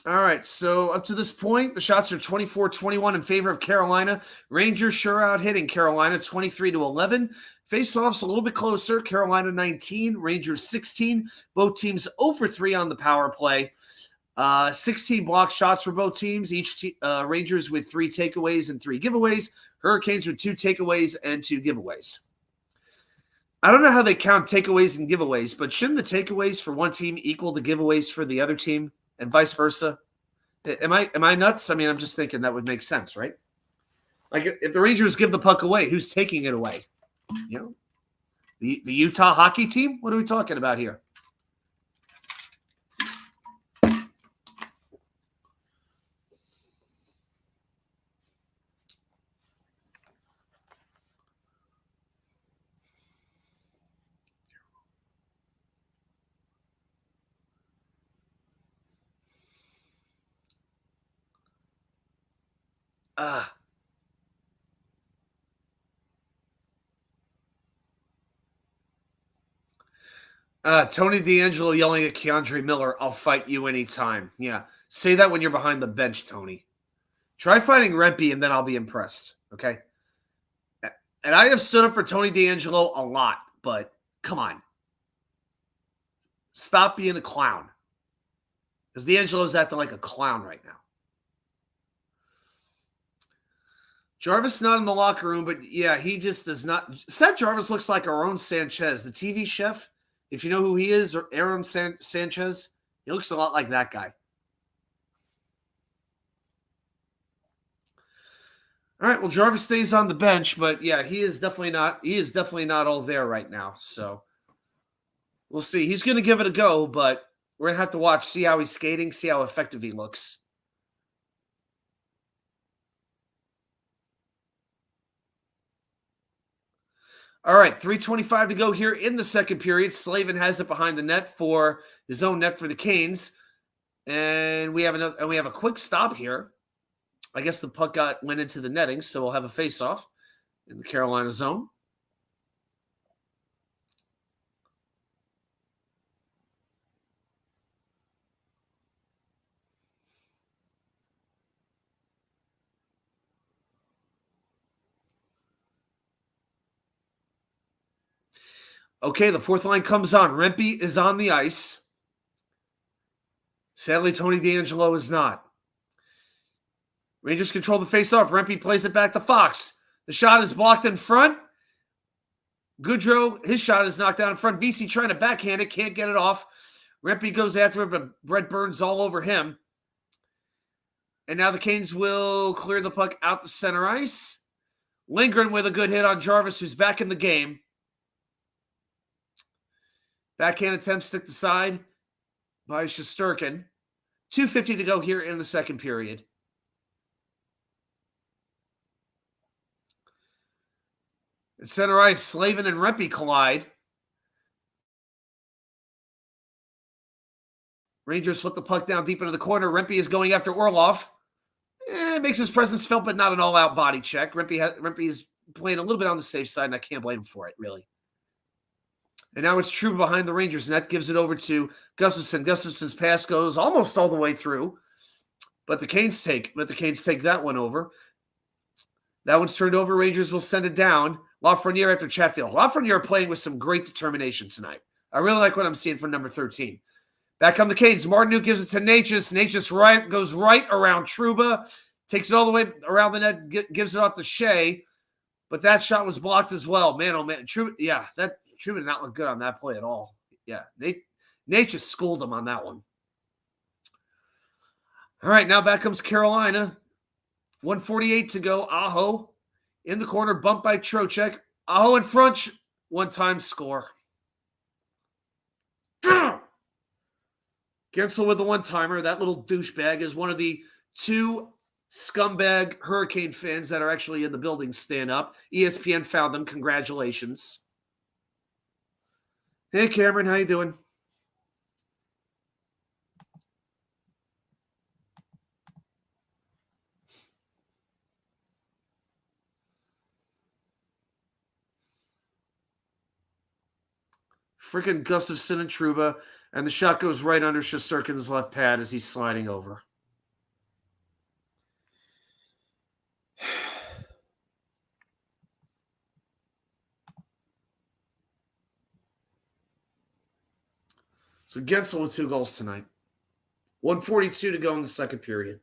All right, so up to this point, the shots are 24-21 in favor of Carolina. Rangers sure out hitting Carolina 23-11. Face-offs a little bit closer. Carolina 19, Rangers 16. Both teams 0 for 3 on the power play. 16 block shots for both teams. Rangers with 3 takeaways and 3 giveaways. Hurricanes with 2 takeaways and 2 giveaways. I don't know how they count takeaways and giveaways, but shouldn't the takeaways for one team equal the giveaways for the other team and vice versa? Am I nuts? I mean, I'm just thinking that would make sense, right? Like if the Rangers give the puck away, who's taking it away? The Utah hockey team? What are we talking about here? Tony D'Angelo yelling at Keandre Miller, "I'll fight you anytime." Yeah. Say that when you're behind the bench, Tony. Try fighting Rempe, and then I'll be impressed. Okay? And I have stood up for Tony D'Angelo a lot, but come on. Stop being a clown. Because D'Angelo's acting like a clown right now. Jarvis not in the locker room, but yeah, he just does not. Seth Jarvis looks like Aaron Sanchez, the TV chef. If you know who he is, or Aaron Sanchez, he looks a lot like that guy. All right, well, Jarvis stays on the bench, but yeah, he is definitely not. He is definitely not all there right now. So we'll see. He's going to give it a go, but we're going to have to watch, see how he's skating, see how effective he looks. All right, 3:25 to go here in the second period. Slavin has it behind the net for his own net for the Canes. And we have a quick stop here. I guess the puck went into the netting, so we'll have a face-off in the Carolina zone. Okay, the fourth line comes on. Rempe is on the ice. Sadly, Tony D'Angelo is not. Rangers control the face-off. Rempe plays it back to Fox. The shot is blocked in front. Goodrow, his shot is knocked out in front. VC trying to backhand it, can't get it off. Rempe goes after it, but Brett Burns all over him. And now the Canes will clear the puck out to center ice. Lindgren with a good hit on Jarvis, who's back in the game. Backhand attempt stick to side by Shesterkin. 2:50 to go here in the second period. At center ice, Slavin and Rempe collide. Rangers flip the puck down deep into the corner. Rempe is going after Orlov. Makes his presence felt, but not an all-out body check. Rempe is playing a little bit on the safe side, and I can't blame him for it, really. And now it's Trouba behind the Rangers net. Gives it over to Gustafsson. Gustafsson's pass goes almost all the way through, but the Canes take that one over. That one's turned over. Rangers will send it down. Lafreniere after Chatfield. Lafreniere playing with some great determination tonight. I really like what I'm seeing from number 13. Back come the Canes. Martinook gives it to Natchez. Natchez goes right around Trouba. Takes it all the way around the net. Gives it off to Shea. But that shot was blocked as well. Man, oh man. Trouba did not look good on that play at all. Yeah, Natchez schooled him on that one. All right, now back comes Carolina. 1:48 to go. Aho in the corner, bumped by Trocheck. Aho in front, one-time score. Gensel with the one-timer. That little douchebag is one of the two scumbag Hurricane fans that are actually in the building. Stand up. ESPN found them. Congratulations. Hey, Cameron, how you doing? Freaking Gustafsson and Trouba, and the shot goes right under Shesterkin's left pad as he's sliding over. So Gensel with 2 goals tonight. 1:42 to go in the second period.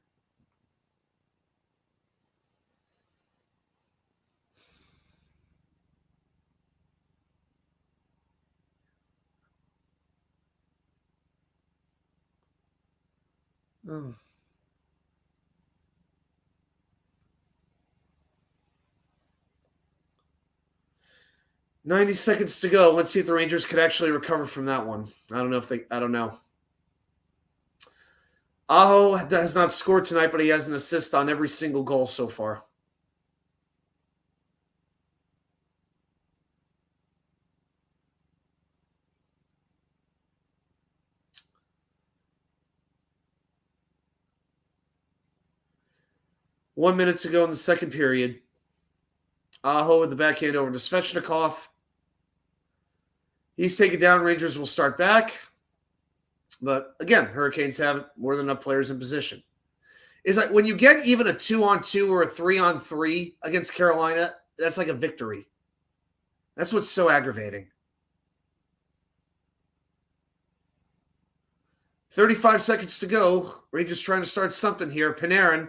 Oh. 90 seconds to go. Let's see if the Rangers could actually recover from that one. I don't know. Aho has not scored tonight, but he has an assist on every single goal so far. 1 minute to go in the second period. Aho with the backhand over to Svechnikov. He's taken down. Rangers will start back. But again, Hurricanes have more than enough players in position. It's like when you get even a 2-on-2 or a 3-on-3 against Carolina, that's like a victory. That's what's so aggravating. 35 seconds to go. Rangers trying to start something here. Panarin.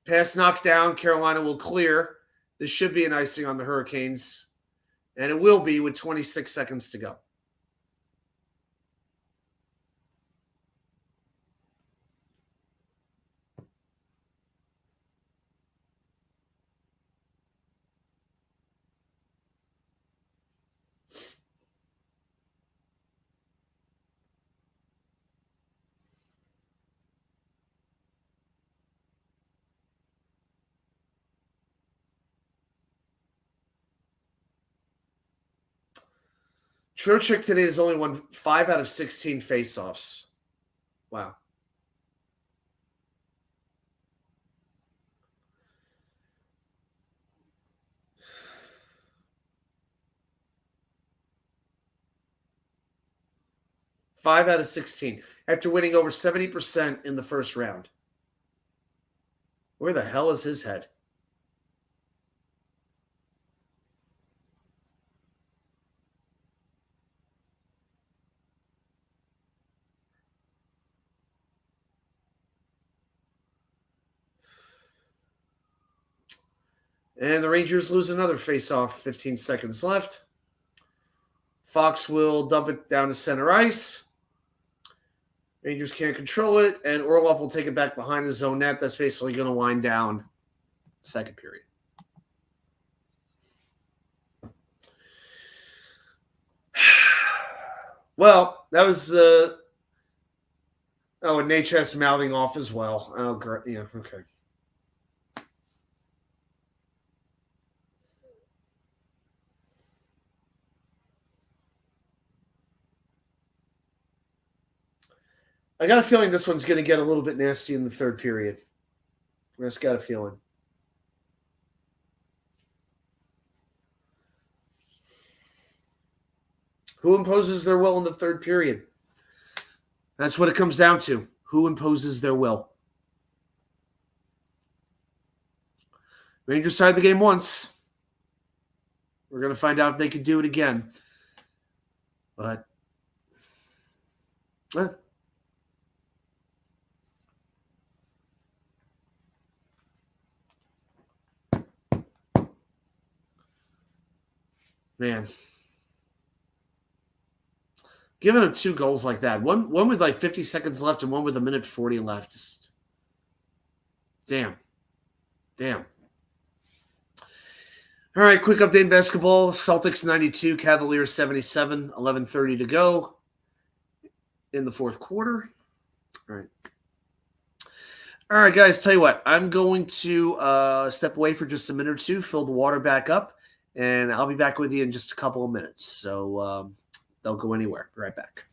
Pass knocked down. Carolina will clear. This should be an icing on the Hurricanes. And it will be with 26 seconds to go. Trocheck today has only won 5 out of 16 faceoffs. Wow. Five out of 16 after winning over 70% in the first round. Where the hell is his head? And the Rangers lose another faceoff. 15 seconds left. Fox will dump it down to center ice. Rangers can't control it, and Orlov will take it back behind his own net. That's basically going to wind down second period. Well, that was and Natchez mouthing off as well. Oh, great. Yeah, okay. I got a feeling this one's going to get a little bit nasty in the third period. I just got a feeling. Who imposes their will in the third period? That's what it comes down to. Who imposes their will? Rangers tied the game once. We're going to find out if they could do it again. But man, giving up 2 goals like that, one with like 50 seconds left and one with 1:40 left, just damn. All right, quick update in basketball. Celtics 92, Cavaliers 77, 11:30 to go in the fourth quarter. All right, guys, tell you what, I'm going to step away for just a minute or two, fill the water back up, and I'll be back with you in just a couple of minutes. So don't go anywhere. Be right back.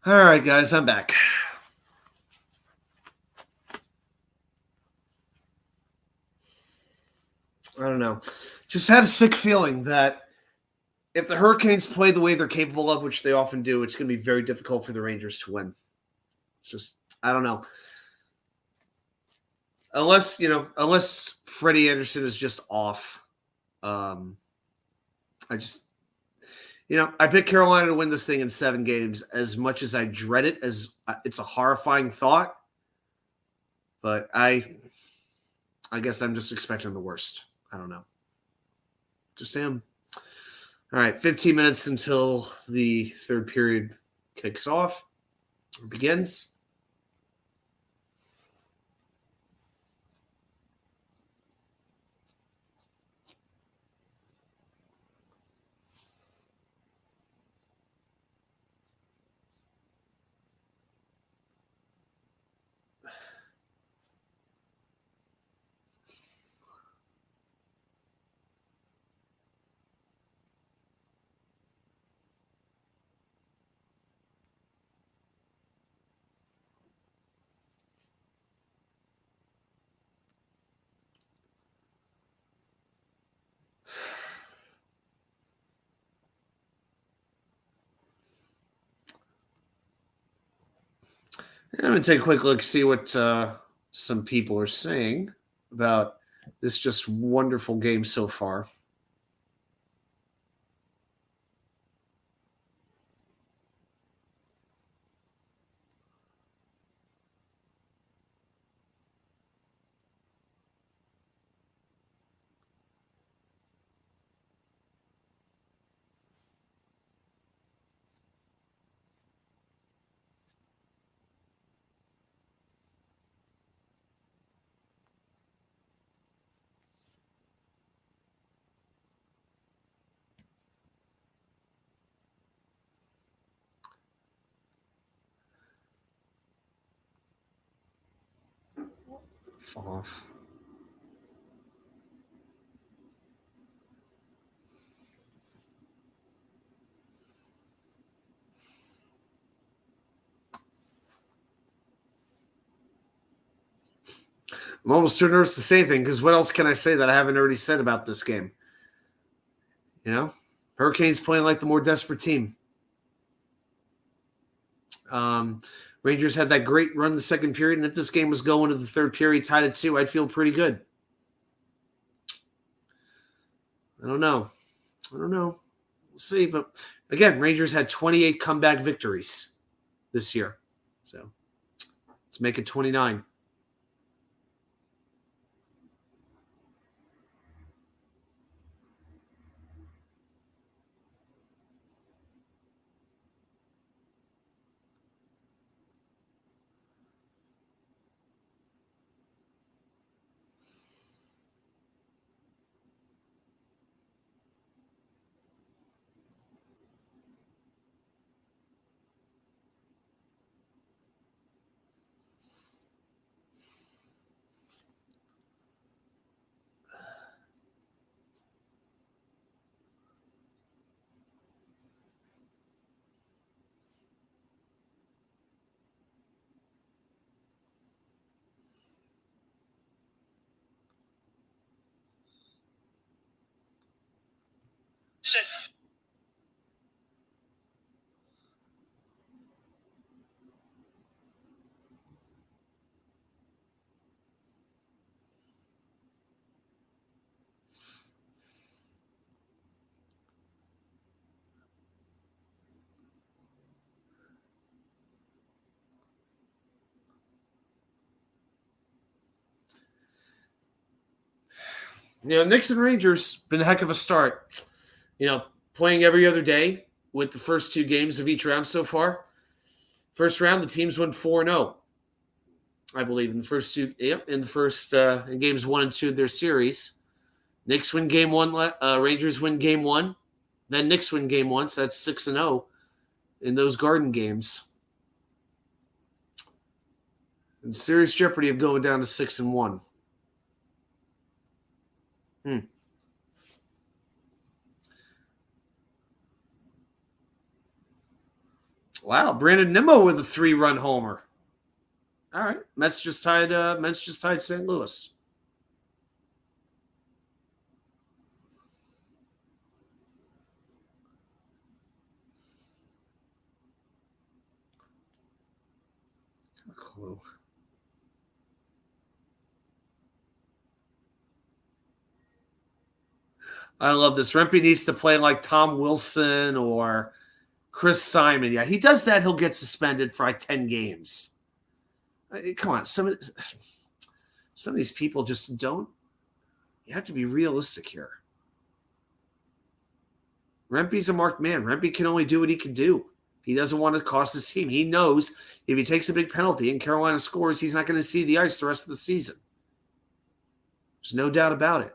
All right, guys, I'm back. I don't know. Just had a sick feeling that if the Hurricanes play the way they're capable of, which they often do, it's going to be very difficult for the Rangers to win. It's just, I don't know. Unless Freddie Anderson is just off. I picked Carolina to win this thing in 7 games. As much as I dread it, as it's a horrifying thought, but I guess I'm just expecting the worst. I don't know. Just am. All right, 15 minutes until the third period kicks off or begins. I'm going to take a quick look, see what some people are saying about this just wonderful game so far. Fall off. I'm almost too nervous to say anything because what else can I say that I haven't already said about this game? Hurricanes playing like the more desperate team. Rangers had that great run the second period, and if this game was going to the third period tied at 2, I'd feel pretty good. I don't know. We'll see. But again, Rangers had 28 comeback victories this year. So let's make it 29. Knicks and Rangers been a heck of a start. Playing every other day with the first 2 games of each round so far. First round, the teams went 4-0, I believe, in the first 2. Yep, in games 1 and 2 of their series. Knicks win game 1. Rangers win game 1. Then Knicks win game 1. So that's 6-0 in those Garden games. And serious jeopardy of going down to 6-1. Wow, Brandon Nimmo with a 3-run homer. All right, Mets just tied St. Louis. a clue. I love this. Rempe needs to play like Tom Wilson or Chris Simon. Yeah, he does that, he'll get suspended for like 10 games. Come on, some of these people just don't. You have to be realistic here. Rempe's a marked man. Rempe can only do what he can do. He doesn't want to cost his team. He knows if he takes a big penalty and Carolina scores, he's not going to see the ice the rest of the season. There's no doubt about it.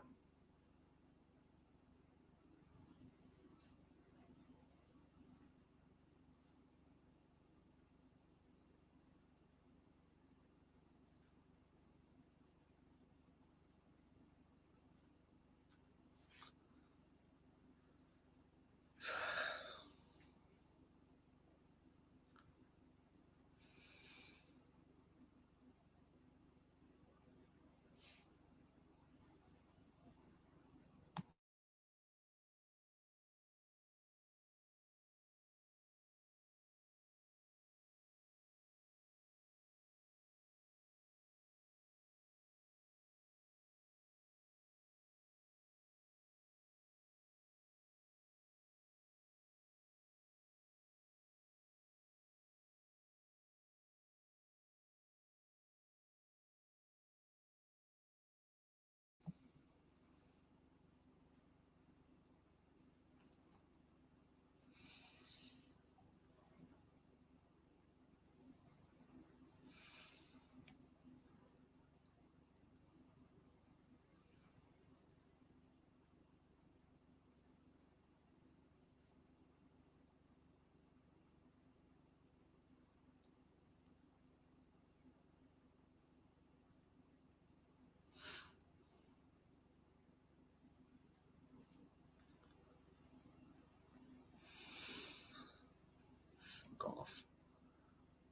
Fuck off.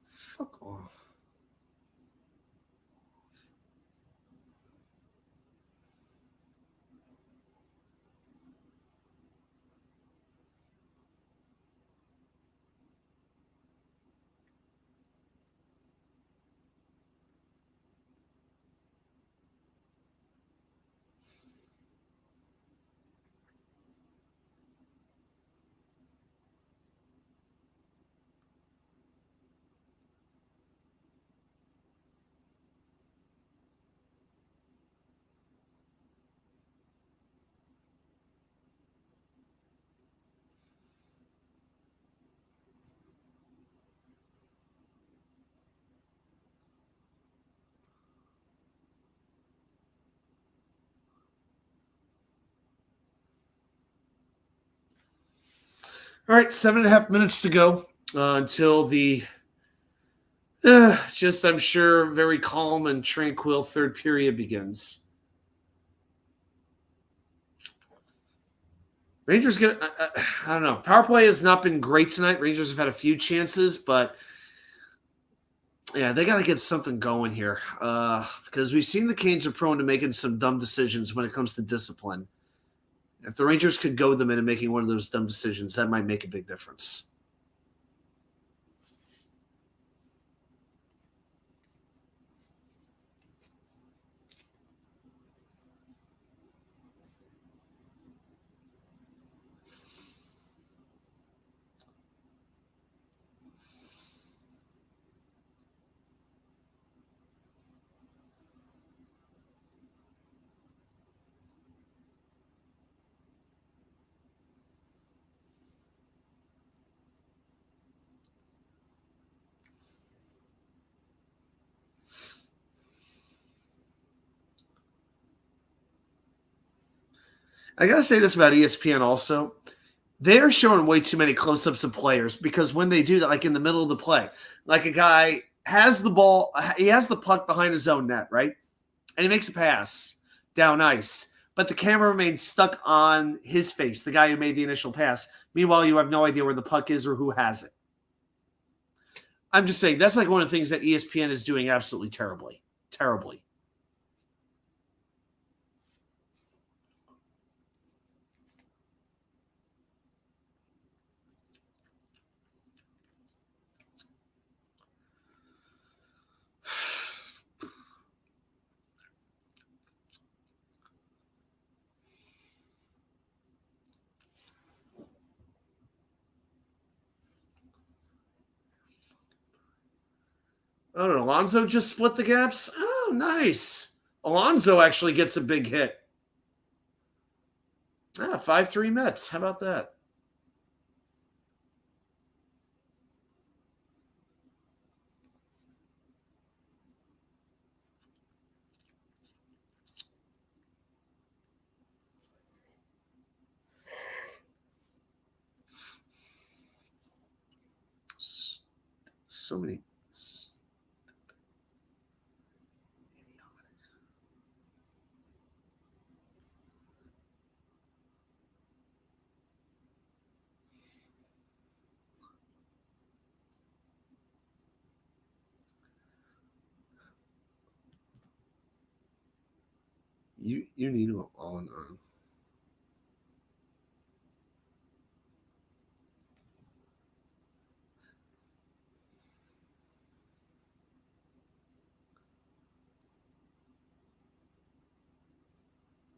Fuck off. All right, 7.5 minutes to go until the just, I'm sure, very calm and tranquil third period begins. Rangers get. I don't know. Power play has not been great tonight. Rangers have had a few chances, but yeah, they got to get something going here because we've seen the Canes are prone to making some dumb decisions when it comes to discipline. If the Rangers could go them into making one of those dumb decisions, that might make a big difference. I got to say this about ESPN also. They're showing way too many close-ups of players because when they do that, like in the middle of the play, like a guy has the ball, he has the puck behind his own net, right? And he makes a pass down ice, but the camera remains stuck on his face, the guy who made the initial pass. Meanwhile, you have no idea where the puck is or who has it. I'm just saying that's like one of the things that ESPN is doing absolutely terribly. Terribly. Oh, did Alonso just split the gaps? Oh, nice. Alonso actually gets a big hit. 5-3 Mets. How about that? So many. You need them all in on.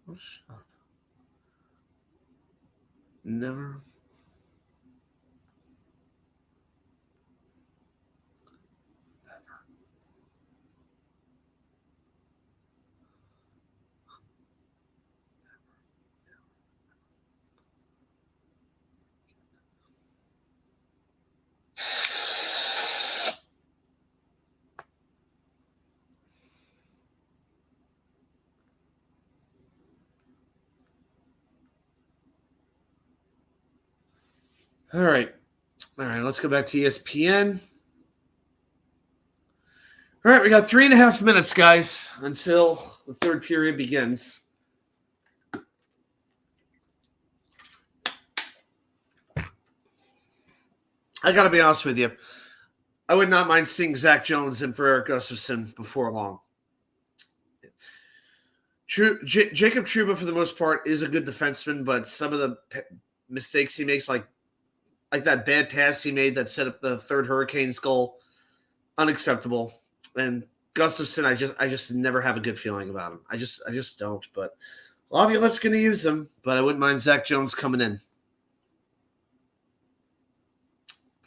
Oh, shut up. Never. All right. Let's go back to ESPN. All right, we got 3.5 minutes, guys, until the third period begins. I got to be honest with you. I would not mind seeing Zach Jones and for Eric Gustafson before long. Jacob Trouba, for the most part, is a good defenseman, but some of the mistakes he makes, like that bad pass he made that set up the third Hurricanes goal, unacceptable. And Gustafson, I just never have a good feeling about him. I just don't. But Laviolette's going to use him, but I wouldn't mind Zach Jones coming in.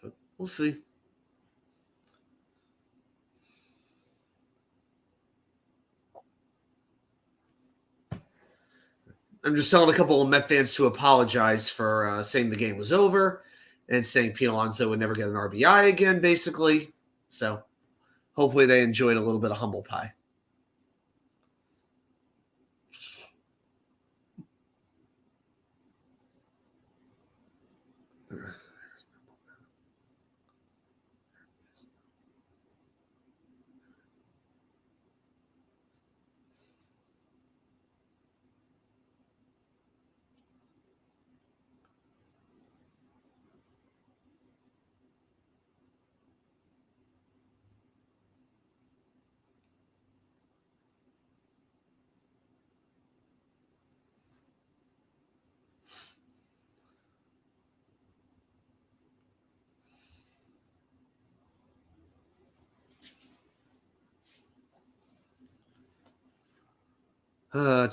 But we'll see. I'm just telling a couple of Met fans to apologize for saying the game was over and saying Pete Alonso would never get an RBI again, basically. So hopefully they enjoyed a little bit of humble pie.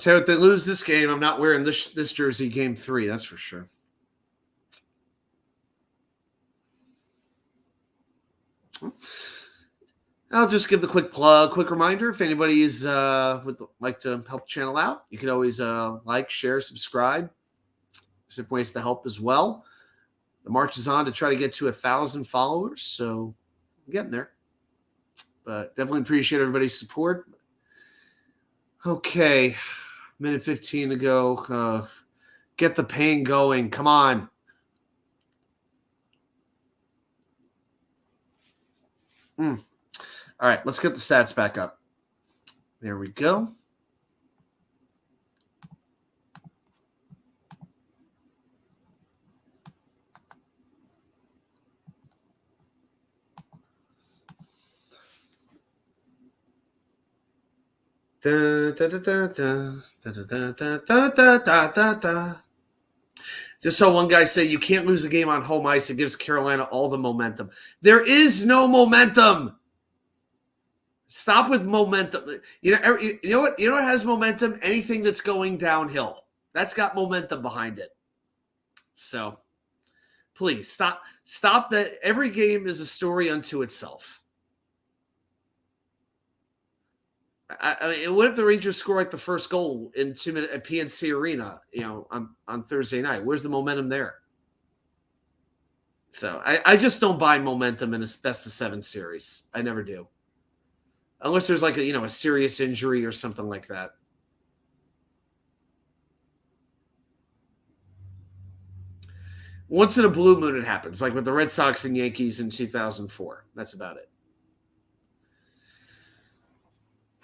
If they lose this game, I'm not wearing this jersey game 3, that's for sure. I'll just give the quick reminder. If anybody would like to help the channel out, you can always like, share, subscribe. There's different ways to help as well. The march is on to try to get to 1,000 followers, so I'm getting there. But definitely appreciate everybody's support. Okay, minute 15 to go. Get the pain going. Come on. All right, let's get the stats back up. There we go. Just saw one guy say you can't lose a game on home ice. It gives Carolina all the momentum. There is no momentum. Stop with momentum. You know what? You know what has momentum? Anything that's going downhill. That's got momentum behind it. So, please stop. Stop that. Every game is a story unto itself. I mean, what if the Rangers score like the first goal in 2 minutes at PNC Arena, on Thursday night? Where's the momentum there? So I just don't buy momentum in a best of 7 series. I never do. Unless there's like a serious injury or something like that. Once in a blue moon it happens, like with the Red Sox and Yankees in 2004. That's about it.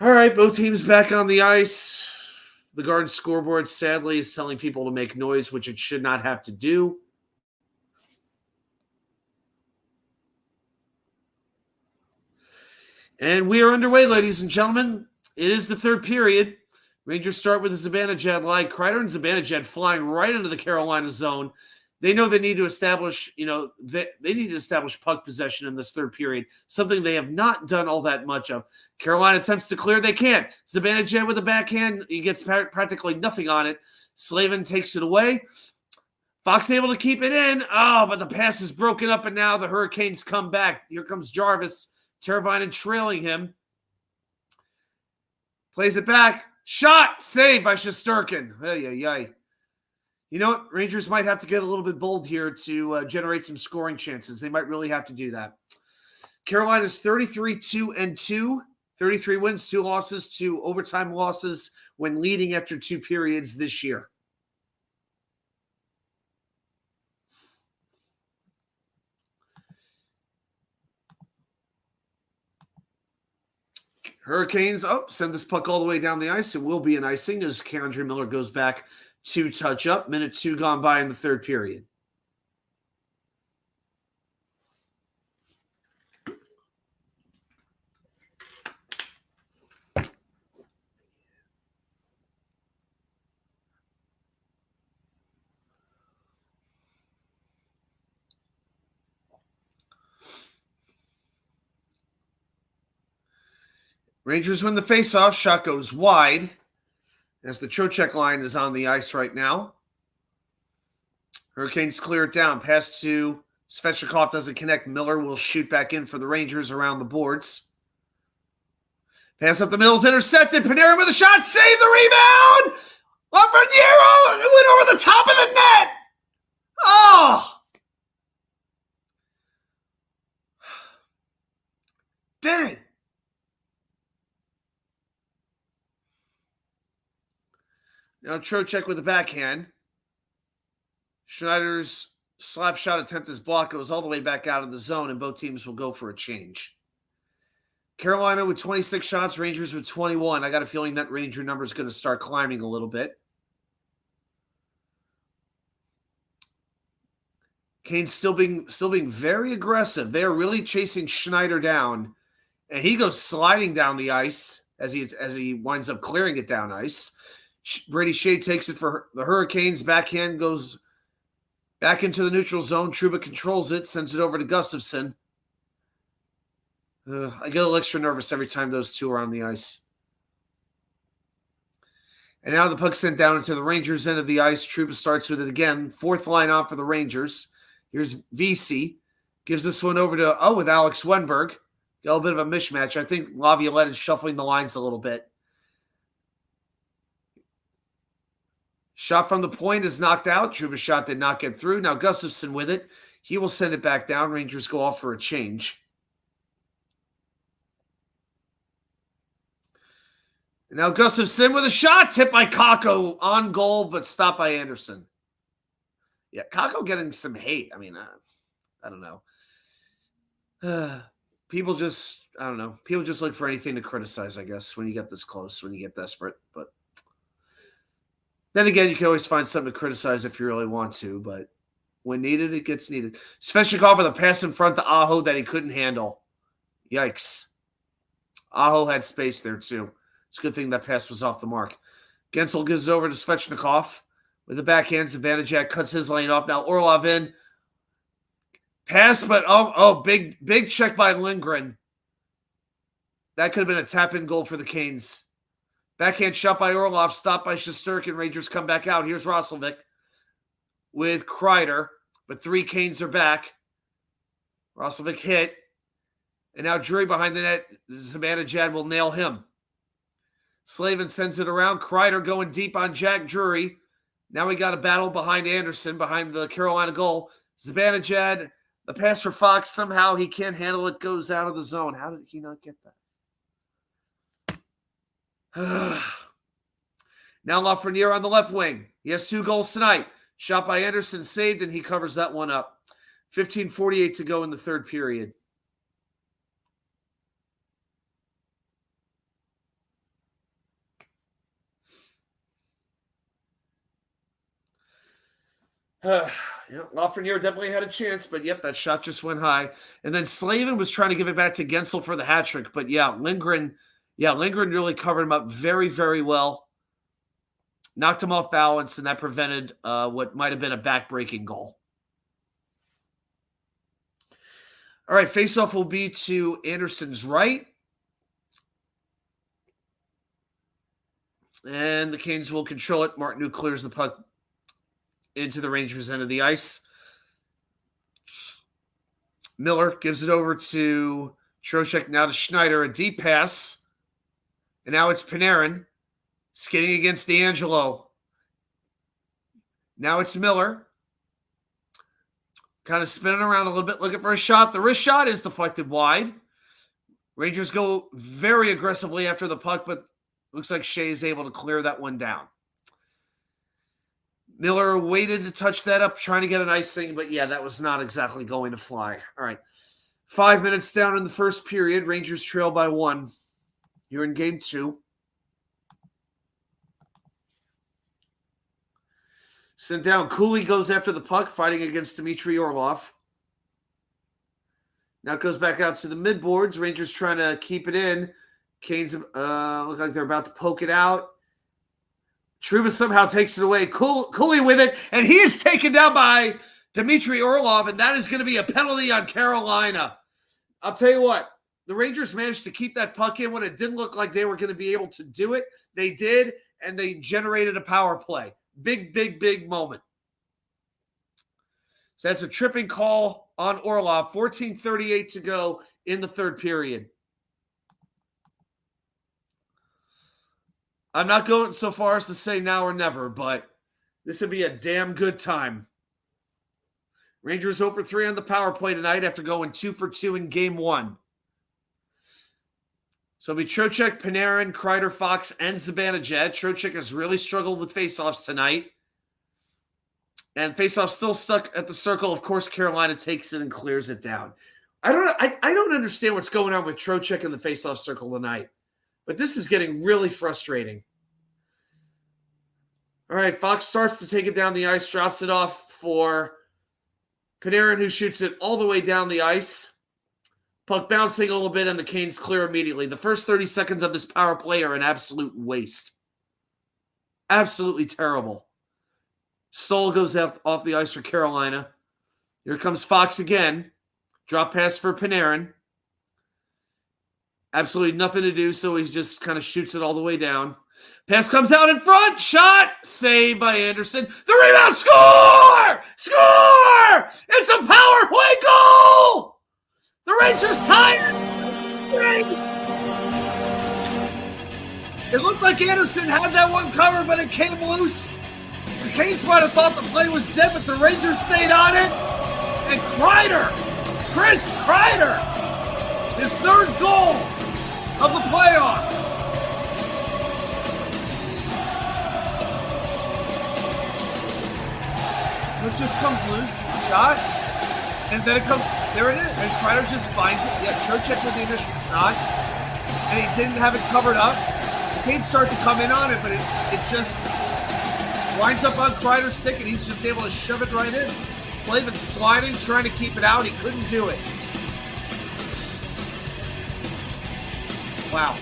All right, both teams back on the ice. The Garden scoreboard, sadly, is telling people to make noise, which it should not have to do. And we are underway, ladies and gentlemen. It is the third period. Rangers start with a Zibanejad line. Kreider and Zibanejad flying right into the Carolina zone. They know they need to establish, they need to establish puck possession in this third period, something they have not done all that much of. Carolina attempts to clear. They can't. Zibanejad with a backhand. He gets practically nothing on it. Slavin takes it away. Fox able to keep it in. Oh, but the pass is broken up, and now the Hurricanes come back. Here comes Jarvis. Turbine and trailing him. Plays it back. Shot. Saved by Shesterkin. Ay. You know what? Rangers might have to get a little bit bold here to generate some scoring chances. They might really have to do that. Carolina's 33-2-2. 33 wins, 2 losses, 2 overtime losses when leading after 2 periods this year. Hurricanes, send this puck all the way down the ice. It will be an icing as K'Andre Miller goes back to touch up. Minute 2 gone by in the third period. Rangers win the faceoff. Shot goes wide as the Trocheck line is on the ice right now. Hurricanes clear it down. Pass to Svechnikov doesn't connect. Miller will shoot back in for the Rangers around the boards. Pass up the middle, intercepted. Panarin with a shot. Save the rebound. Lafreniere went over the top of the net. Oh! Dang. Now Trocheck with the backhand. Schneider's slap shot attempt is blocked. Goes all the way back out of the zone, and both teams will go for a change. Carolina with 26 shots, Rangers with 21. I got a feeling that Ranger number is going to start climbing a little bit. Kane's still being very aggressive. They are really chasing Schneider down, and he goes sliding down the ice as he winds up clearing it down ice. Brady Shea takes it for the Hurricanes. Backhand goes back into the neutral zone. Trouba controls it, sends it over to Gustafsson. I get a little extra nervous every time those two are on the ice. And now the puck sent down into the Rangers' end of the ice. Trouba starts with it again. 4th line out for the Rangers. Here's VC. Gives this one over to, with Alex Wenberg. Got a little bit of a mismatch. I think Laviolette is shuffling the lines a little bit. Shot from the point is knocked out. Trouba's shot did not get through. Now Gustafsson with it. He will send it back down. Rangers go off for a change. And now Gustafsson with a shot. Tipped by Kakko on goal, but stopped by Anderson. Yeah, Kakko getting some hate. I mean, I don't know. People just look for anything to criticize, I guess, when you get this close, when you get desperate. But then again, you can always find something to criticize if you really want to, but when needed, it gets needed. Svechnikov with a pass in front to Aho that he couldn't handle. Yikes. Aho had space there, too. It's a good thing that pass was off the mark. Gensel gives it over to Svechnikov with the backhand. Zibanejad cuts his lane off. Now Orlov in. Pass, but big check by Lindgren. That could have been a tap-in goal for the Canes. Backhand shot by Orlov, stopped by Shesterkin. Rangers come back out. Here's Roslovic with Kreider, but 3 Canes are back. Roslovic hit, and now Drury behind the net. Zibanejad will nail him. Slavin sends it around. Kreider going deep on Jack Drury. Now we got a battle behind Anderson, behind the Carolina goal. Zibanejad, the pass for Fox, somehow he can't handle it, goes out of the zone. How did he not get that? Now Lafreniere on the left wing. He has 2 goals tonight. Shot by Anderson, saved, and he covers that one up. 15:48 to go in the third period. Lafreniere definitely had a chance, but yep, that shot just went high. And then Slavin was trying to give it back to Gensel for the hat trick, but Lindgren really covered him up very, very well. Knocked him off balance, and that prevented what might have been a back-breaking goal. All right, faceoff will be to Anderson's right. And the Canes will control it. Martin, who clears the puck into the Rangers' end of the ice. Miller gives it over to Trocheck, now to Schneider. A deep pass. And now it's Panarin skating against D'Angelo. Now it's Miller. Kind of spinning around a little bit, looking for a shot. The wrist shot is deflected wide. Rangers go very aggressively after the puck, but looks like Shea is able to clear that one down. Miller waited to touch that up, trying to get an icing, but yeah, that was not exactly going to fly. All right. 5 minutes down in the first period. Rangers trail by 1. You're in game 2. Sent down. Cooley goes after the puck, fighting against Dmitry Orlov. Now it goes back out to the midboards. Rangers trying to keep it in. Canes look like they're about to poke it out. Trouba somehow takes it away. Cooley with it, and he is taken down by Dmitry Orlov, and that is going to be a penalty on Carolina. I'll tell you what, the Rangers managed to keep that puck in when it didn't look like they were going to be able to do it. They did, and they generated a power play. Big, big, big moment. So that's a tripping call on Orlov. 14:38 to go in the third period. I'm not going so far as to say now or never, but this would be a damn good time. Rangers 0 for 3 on the power play tonight after going 2 for 2 in game 1. So it'll be Trocheck, Panarin, Kreider, Fox, and Zibanejad. Trocheck has really struggled with faceoffs tonight. And faceoff still stuck at the circle. Of course, Carolina takes it and clears it down. I don't understand what's going on with Trocheck in the faceoff circle tonight. But this is getting really frustrating. All right, Fox starts to take it down the ice, drops it off for Panarin, who shoots it all the way down the ice. Puck bouncing a little bit, and the Canes clear immediately. The first 30 seconds of this power play are an absolute waste. Absolutely terrible. Stoll goes off the ice for Carolina. Here comes Fox again. Drop pass for Panarin. Absolutely nothing to do, so he just kind of shoots it all the way down. Pass comes out in front. Shot. Saved by Anderson. The rebound. Score! Score! It's a power play goal! The Rangers tie it. It looked like Anderson had that one covered, but it came loose. The Canes might have thought the play was dead, but the Rangers stayed on it. And Chris Kreider, his third goal of the playoffs. It just comes loose, shot, and then it comes, there it is, and Kreider just finds it. Yeah, Trocheck with the initial shot, and he didn't have it covered up. The Canes start to come in on it, but it just winds up on Kreider's stick, and he's just able to shove it right in. Slavin sliding, trying to keep it out. He couldn't do it. Wow.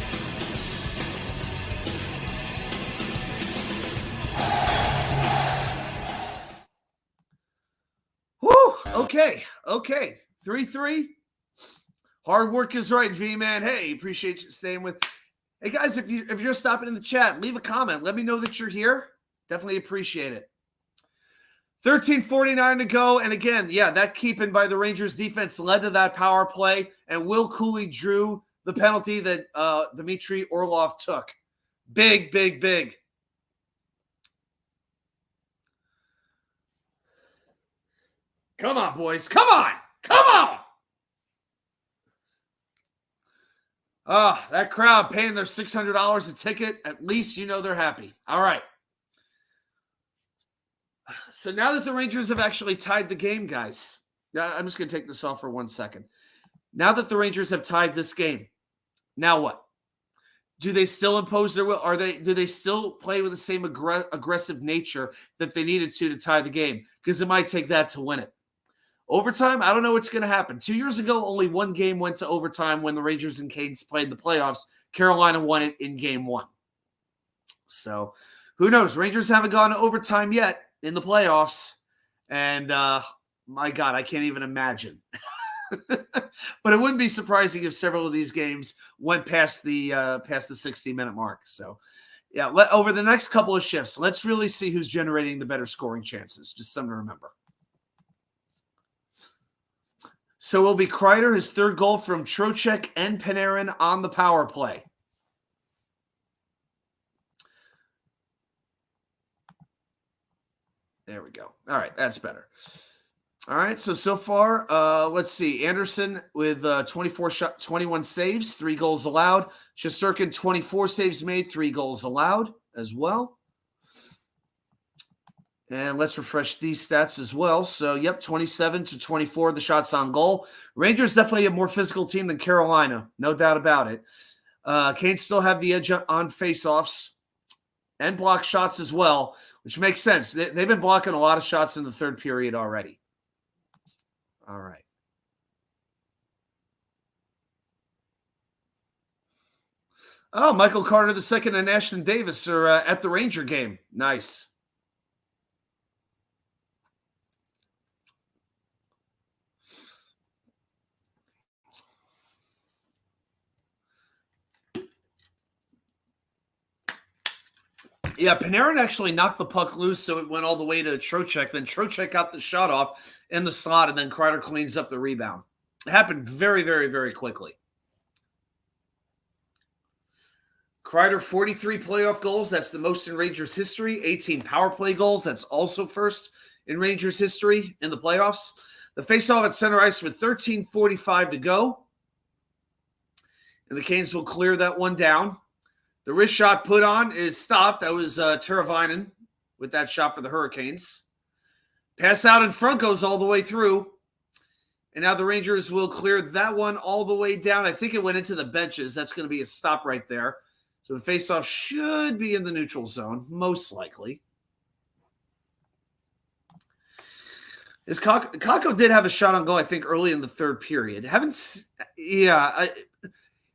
Whew. Okay. 3-3. Hard work is right, V-Man. Hey, appreciate you staying with. Hey, guys, if you're stopping in the chat, leave a comment. Let me know that you're here. Definitely appreciate it. 13:49 to go. And again, yeah, that keeping by the Rangers defense led to that power play. And Will Cooley drew the penalty that Dmitry Orlov took. Big, big, big. Come on, boys. Come on. Come on. Oh, that crowd paying their $600 a ticket, at least you know they're happy. All right. So now that the Rangers have actually tied the game, guys, I'm just going to take this off for 1 second. Now that the Rangers have tied this game, now what? Do they still impose their will? Do they still play with the same aggressive nature that they needed to tie the game? Because it might take that to win it. Overtime, I don't know what's going to happen. 2 years ago, only one game went to overtime when the Rangers and Canes played the playoffs. Carolina won it in game 1. So who knows? Rangers haven't gone to overtime yet in the playoffs. And my God, I can't even imagine. But it wouldn't be surprising if several of these games went past the 60-minute mark. So yeah, over the next couple of shifts, let's really see who's generating the better scoring chances. Just something to remember. So it will be Kreider, his third goal from Trocheck and Panarin on the power play. There we go. All right, that's better. All right, so far, let's see. Anderson with 21 saves, 3 goals allowed. Shesterkin, 24 saves made, 3 goals allowed as well. And let's refresh these stats as well. So, yep, 27-24, the shots on goal. Rangers definitely a more physical team than Carolina, no doubt about it. Canes still have the edge on faceoffs and block shots as well, which makes sense. They've been blocking a lot of shots in the third period already. All right. Oh, Michael Carter II and Ashton Davis are at the Ranger game. Nice. Yeah, Panarin actually knocked the puck loose, so it went all the way to Trocheck. Then Trocheck got the shot off in the slot, and then Kreider cleans up the rebound. It happened very, very, very quickly. Kreider, 43 playoff goals. That's the most in Rangers history. 18 power play goals. That's also first in Rangers history in the playoffs. The faceoff at center ice with 13:45 to go. And the Canes will clear that one down. The wrist shot put on is stopped. That was Teravainen with that shot for the Hurricanes. Pass out in front goes all the way through. And now the Rangers will clear that one all the way down. I think it went into the benches. That's going to be a stop right there. So the faceoff should be in the neutral zone, most likely. Kakko did have a shot on goal, I think, early in the third period.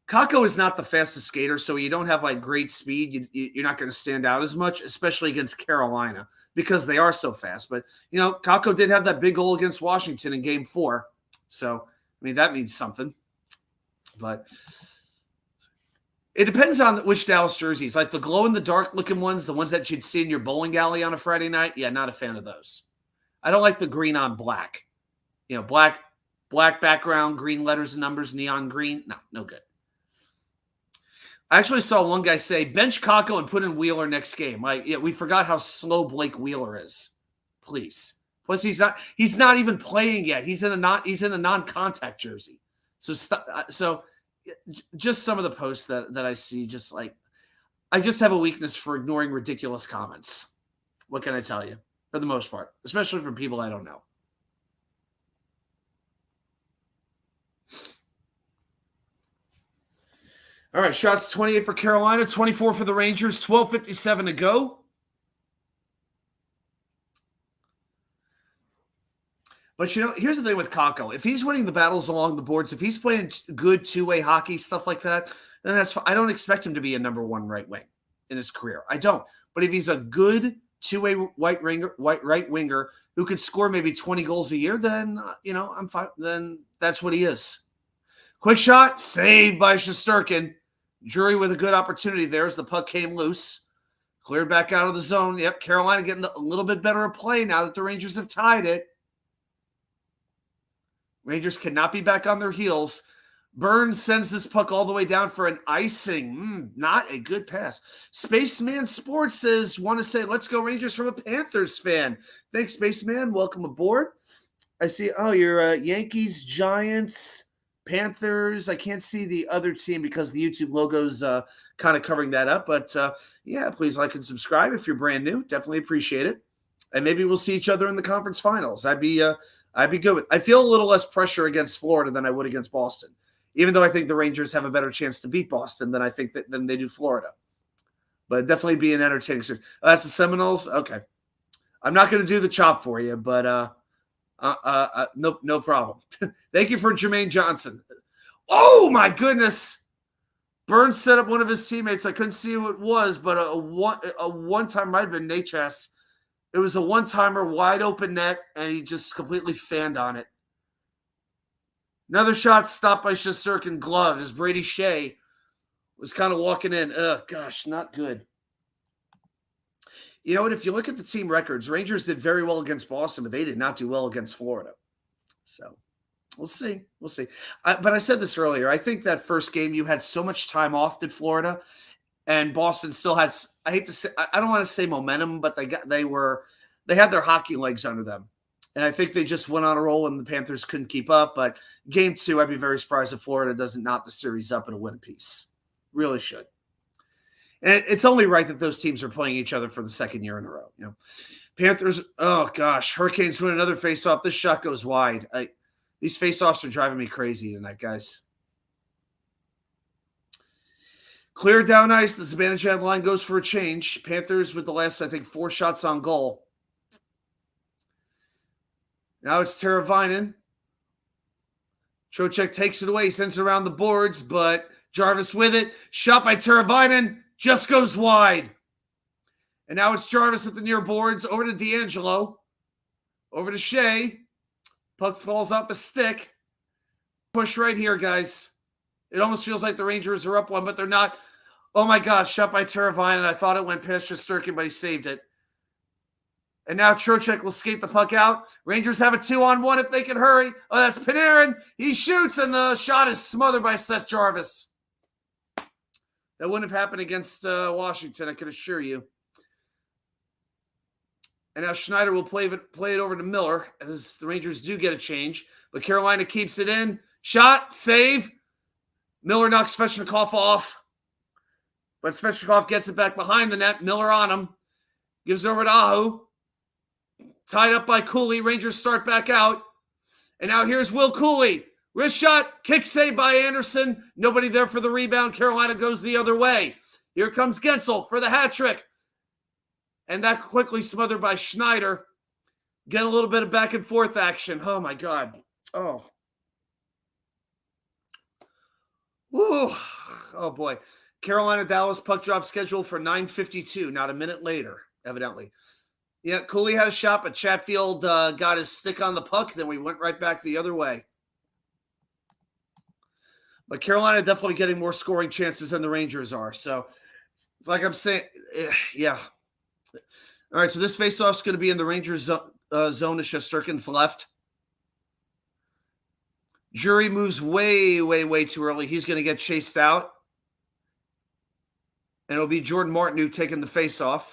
Kakko is not the fastest skater, so you don't have like great speed. You're not going to stand out as much, especially against Carolina, because they are so fast. But, you know, Kakko did have that big goal against Washington in Game 4. So, I mean, that means something. But it depends on which Dallas jerseys. Like the glow-in-the-dark looking ones, the ones that you'd see in your bowling alley on a Friday night. Yeah, not a fan of those. I don't like the green on black. You know, black background, green letters and numbers, neon green. No good. I actually saw one guy say, bench Kakko and put in Wheeler next game. Like, yeah, we forgot how slow Blake Wheeler is. Please. Plus, he's not even playing yet. He's in a non-contact jersey. So just some of the posts that I see, just like, I just have a weakness for ignoring ridiculous comments. What can I tell you? For the most part, especially from people I don't know. All right, shots 28 for Carolina, 24 for the Rangers, 12:57 to go. But, you know, here's the thing with Kakko. If he's winning the battles along the boards, if he's playing good two-way hockey, stuff like that, then that's fine. I don't expect him to be a number one right wing in his career. I don't. But if he's a good two-way right winger who could score maybe 20 goals a year, then, you know, I'm fine. Then that's what he is. Quick shot, saved by Shesterkin. Drury with a good opportunity there as the puck came loose. Cleared back out of the zone. Yep, Carolina getting a little bit better at play now that the Rangers have tied it. Rangers cannot be back on their heels. Burns sends this puck all the way down for an icing. Not a good pass. Spaceman Sports says, want to say, let's go Rangers from a Panthers fan. Thanks, Spaceman. Welcome aboard. I see, you're Yankees, Giants, Panthers. I can't see the other team because the YouTube logo's kind of covering that up. But, yeah, please like and subscribe if you're brand new. Definitely appreciate it. And maybe we'll see each other in the conference finals. I'd be good with. I feel a little less pressure against Florida than I would against Boston, even though I think the Rangers have a better chance to beat Boston than than they do Florida. But it'd definitely be an entertaining series. That's the Seminoles. Okay, I'm not going to do the chop for you, but no problem. Thank you for Jermaine Johnson. Oh my goodness! Burns set up one of his teammates. I couldn't see who it was, but a one-time might have been Natchez. It was a one-timer, wide open net, and he just completely fanned on it. Another shot stopped by Shesterkin glove as Brady Shea was kind of walking in. Gosh, not good. You know what? If you look at the team records, Rangers did very well against Boston, but they did not do well against Florida. So we'll see. We'll see. But I said this earlier. I think that first game you had so much time off did Florida, and Boston still had. I hate to say. I don't want to say momentum, but they had their hockey legs under them. And I think they just went on a roll and the Panthers couldn't keep up. But game 2, I'd be very surprised if Florida doesn't knock the series up in a win piece. Really should. And it's only right that those teams are playing each other for the second year in a row. You know, Panthers, oh gosh, Hurricanes win another faceoff. This shot goes wide. These faceoffs are driving me crazy tonight, guys. Clear down ice. The Zibanejad line goes for a change. Panthers with the last, I think, 4 shots on goal. Now it's Teravainen. Trocheck takes it away, sends it around the boards, but Jarvis with it. Shot by Teravainen, just goes wide. And now it's Jarvis at the near boards, over to D'Angelo. Over to Shea. Puck falls off a stick. Push right here, guys. It almost feels like the Rangers are up 1, but they're not. Oh my God, shot by Teravainen. I thought it went past Shesterkin, but he saved it. And now Trocheck will skate the puck out. Rangers have a 2-on-1 if they can hurry. Oh, that's Panarin. He shoots, and the shot is smothered by Seth Jarvis. That wouldn't have happened against Washington, I can assure you. And now Schneider will play it over to Miller as the Rangers do get a change. But Carolina keeps it in. Shot, save. Miller knocks Svechnikov off. But Svechnikov gets it back behind the net. Miller on him. Gives it over to Aho. Tied up by Cooley. Rangers start back out. And now here's Will Cooley. Wrist shot. Kick save by Anderson. Nobody there for the rebound. Carolina goes the other way. Here comes Gensel for the hat trick. And that quickly smothered by Schneider. Get a little bit of back and forth action. Oh, my God. Oh. Ooh. Oh, boy. Carolina-Dallas puck drop scheduled for 9:52. Not a minute later, evidently. Yeah, Cooley had a shot, but Chatfield got his stick on the puck. Then we went right back the other way. But Carolina definitely getting more scoring chances than the Rangers are. So it's like I'm saying, yeah. All right, so this faceoff is going to be in the Rangers zone to Shesterkin's left. Jury moves way, way, way too early. He's going to get chased out. And it'll be Jordan Martinook taking the faceoff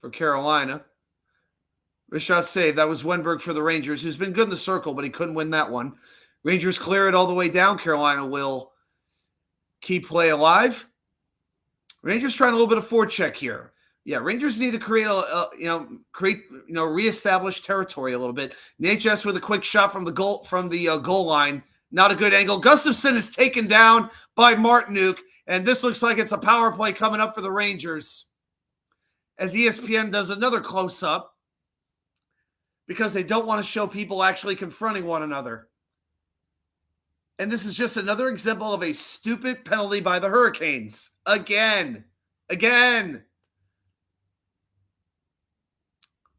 for Carolina. Wrist shot save. That was Wenberg for the Rangers, who's been good in the circle, but he couldn't win that one. Rangers clear it all the way down. Carolina will keep play alive. Rangers trying a little bit of forecheck here. Yeah, Rangers need to create reestablish territory a little bit. Natchez with a quick shot from the goal line. Not a good angle. Gustafsson is taken down by Martinook, and this looks like it's a power play coming up for the Rangers. As ESPN does another close-up because they don't want to show people actually confronting one another. And this is just another example of a stupid penalty by the Hurricanes. Again.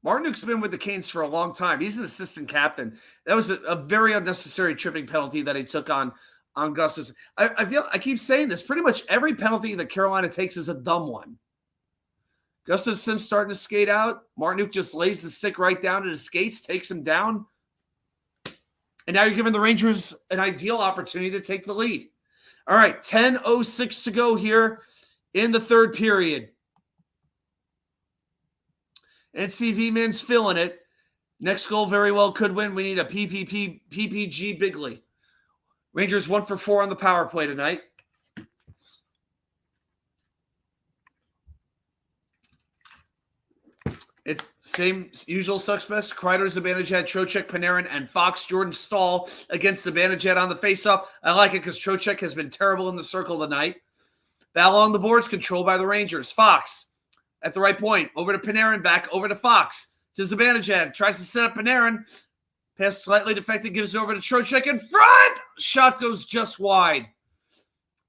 Martinook's been with the Canes for a long time. He's an assistant captain. That was a very unnecessary tripping penalty that he took on Gustafsson. I keep saying this. Pretty much every penalty that Carolina takes is a dumb one. Gustafsson's starting to skate out. Martinook just lays the stick right down at his skates, takes him down. And now you're giving the Rangers an ideal opportunity to take the lead. All right, 10:06 to go here in the third period. NCV Man's feeling it. Next goal very well could win. We need a PPG Bigley. Rangers 1 for 4 on the power play tonight. It's same usual suspects. Kreider, Zibanejad, Trocheck, Panarin, and Fox. Jordan Stahl against Zibanejad on the faceoff. I like it because Trocheck has been terrible in the circle tonight. Battle on the boards controlled by the Rangers. Fox at the right point. Over to Panarin, back over to Fox. To Zibanejad. Tries to set up Panarin. Pass slightly defected. Gives it over to Trocheck in front. Shot goes just wide.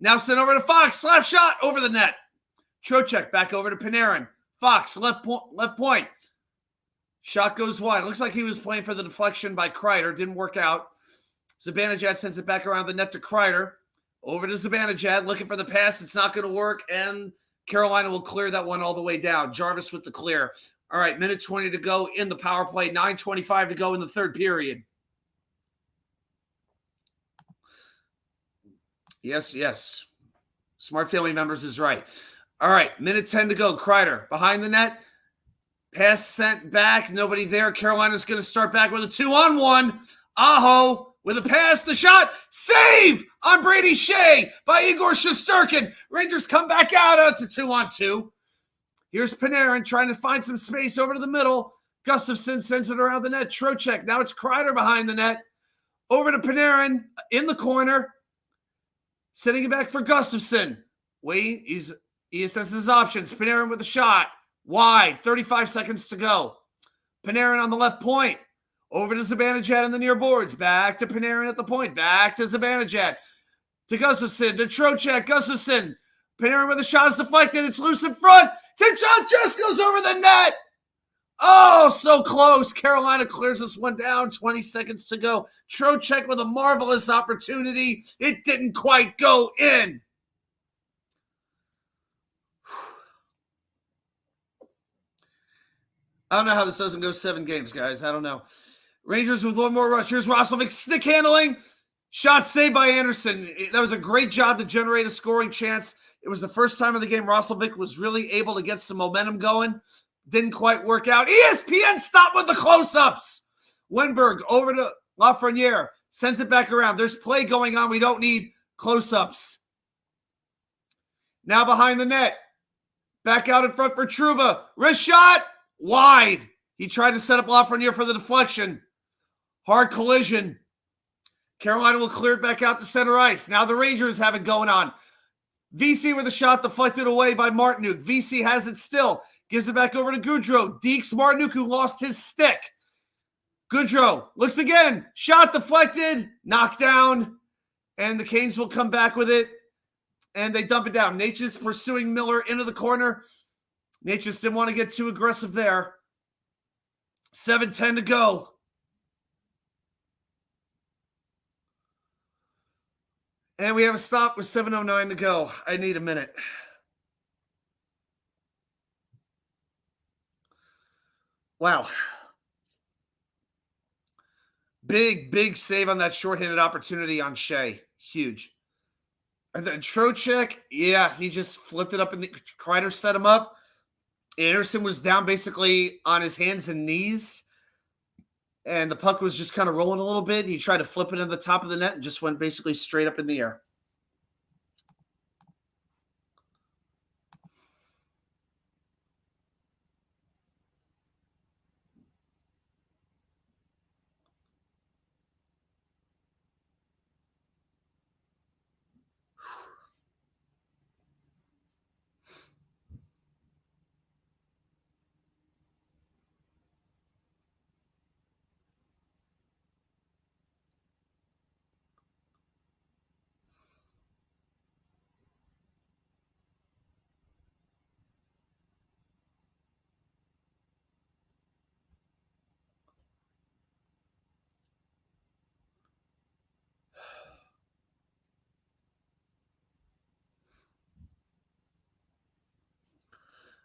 Now sent over to Fox. Slap shot over the net. Trocheck back over to Panarin. Fox, left point. Shot goes wide. Looks like he was playing for the deflection by Kreider. Didn't work out. Zibanejad sends it back around the net to Kreider. Over to Zibanejad, looking for the pass. It's not going to work, and Carolina will clear that one all the way down. Jarvis with the clear. All right, minute 20 to go in the power play. 9:25 to go in the third period. Yes. Smart family members is right. All right, minute 10 to go. Kreider behind the net. Pass sent back. Nobody there. Carolina's going to start back with a 2-on-1. Aho with a pass. The shot. Save on Brady Shea by Igor Shesterkin. Rangers come back out to 2-on-2. Here's Panarin trying to find some space over to the middle. Gustafsson sends it around the net. Trocheck. Now it's Kreider behind the net. Over to Panarin in the corner. Sending it back for Gustafsson. Wait, he assesses his options. Panarin with a shot. Wide. 35 seconds to go. Panarin on the left point. Over to Zibanejad in the near boards. Back to Panarin at the point. Back to Zibanejad. To Gustafsson. To Trocheck. Gustafsson. Panarin with a shot is deflected. It's loose in front. Tip shot just goes over the net. Oh, so close. Carolina clears this one down. 20 seconds to go. Trocheck with a marvelous opportunity. It didn't quite go in. I don't know how this doesn't go 7 games, guys. I don't know. Rangers with one more rush. Here's Roslovic stick handling. Shot saved by Anderson. That was a great job to generate a scoring chance. It was the first time in the game Roslovic was really able to get some momentum going. Didn't quite work out. ESPN stopped with the close-ups. Wenberg over to Lafreniere. Sends it back around. There's play going on. We don't need close-ups. Now behind the net. Back out in front for Trouba. Wrist shot. Wide. He tried to set up Lafreniere for the deflection. Hard collision. Carolina will clear it back out to center ice. Now the Rangers have it going on. VC with a shot deflected away by Martinuk. VC has it still. Gives it back over to Goudreau. Dekes Martinuk, who lost his stick. Goudreau looks again. Shot deflected. Knocked down. And the Canes will come back with it. And they dump it down. Natchez pursuing Miller into the corner. Natchez didn't want to get too aggressive there. 7:10 to go. And we have a stop with 7:09 to go. I need a minute. Wow. Big save on that shorthanded opportunity on Shea. Huge. And then Trocheck, yeah, he just flipped it up and Kreider set him up. Anderson was down basically on his hands and knees. And the puck was just kind of rolling a little bit. He tried to flip it in the top of the net and just went basically straight up in the air.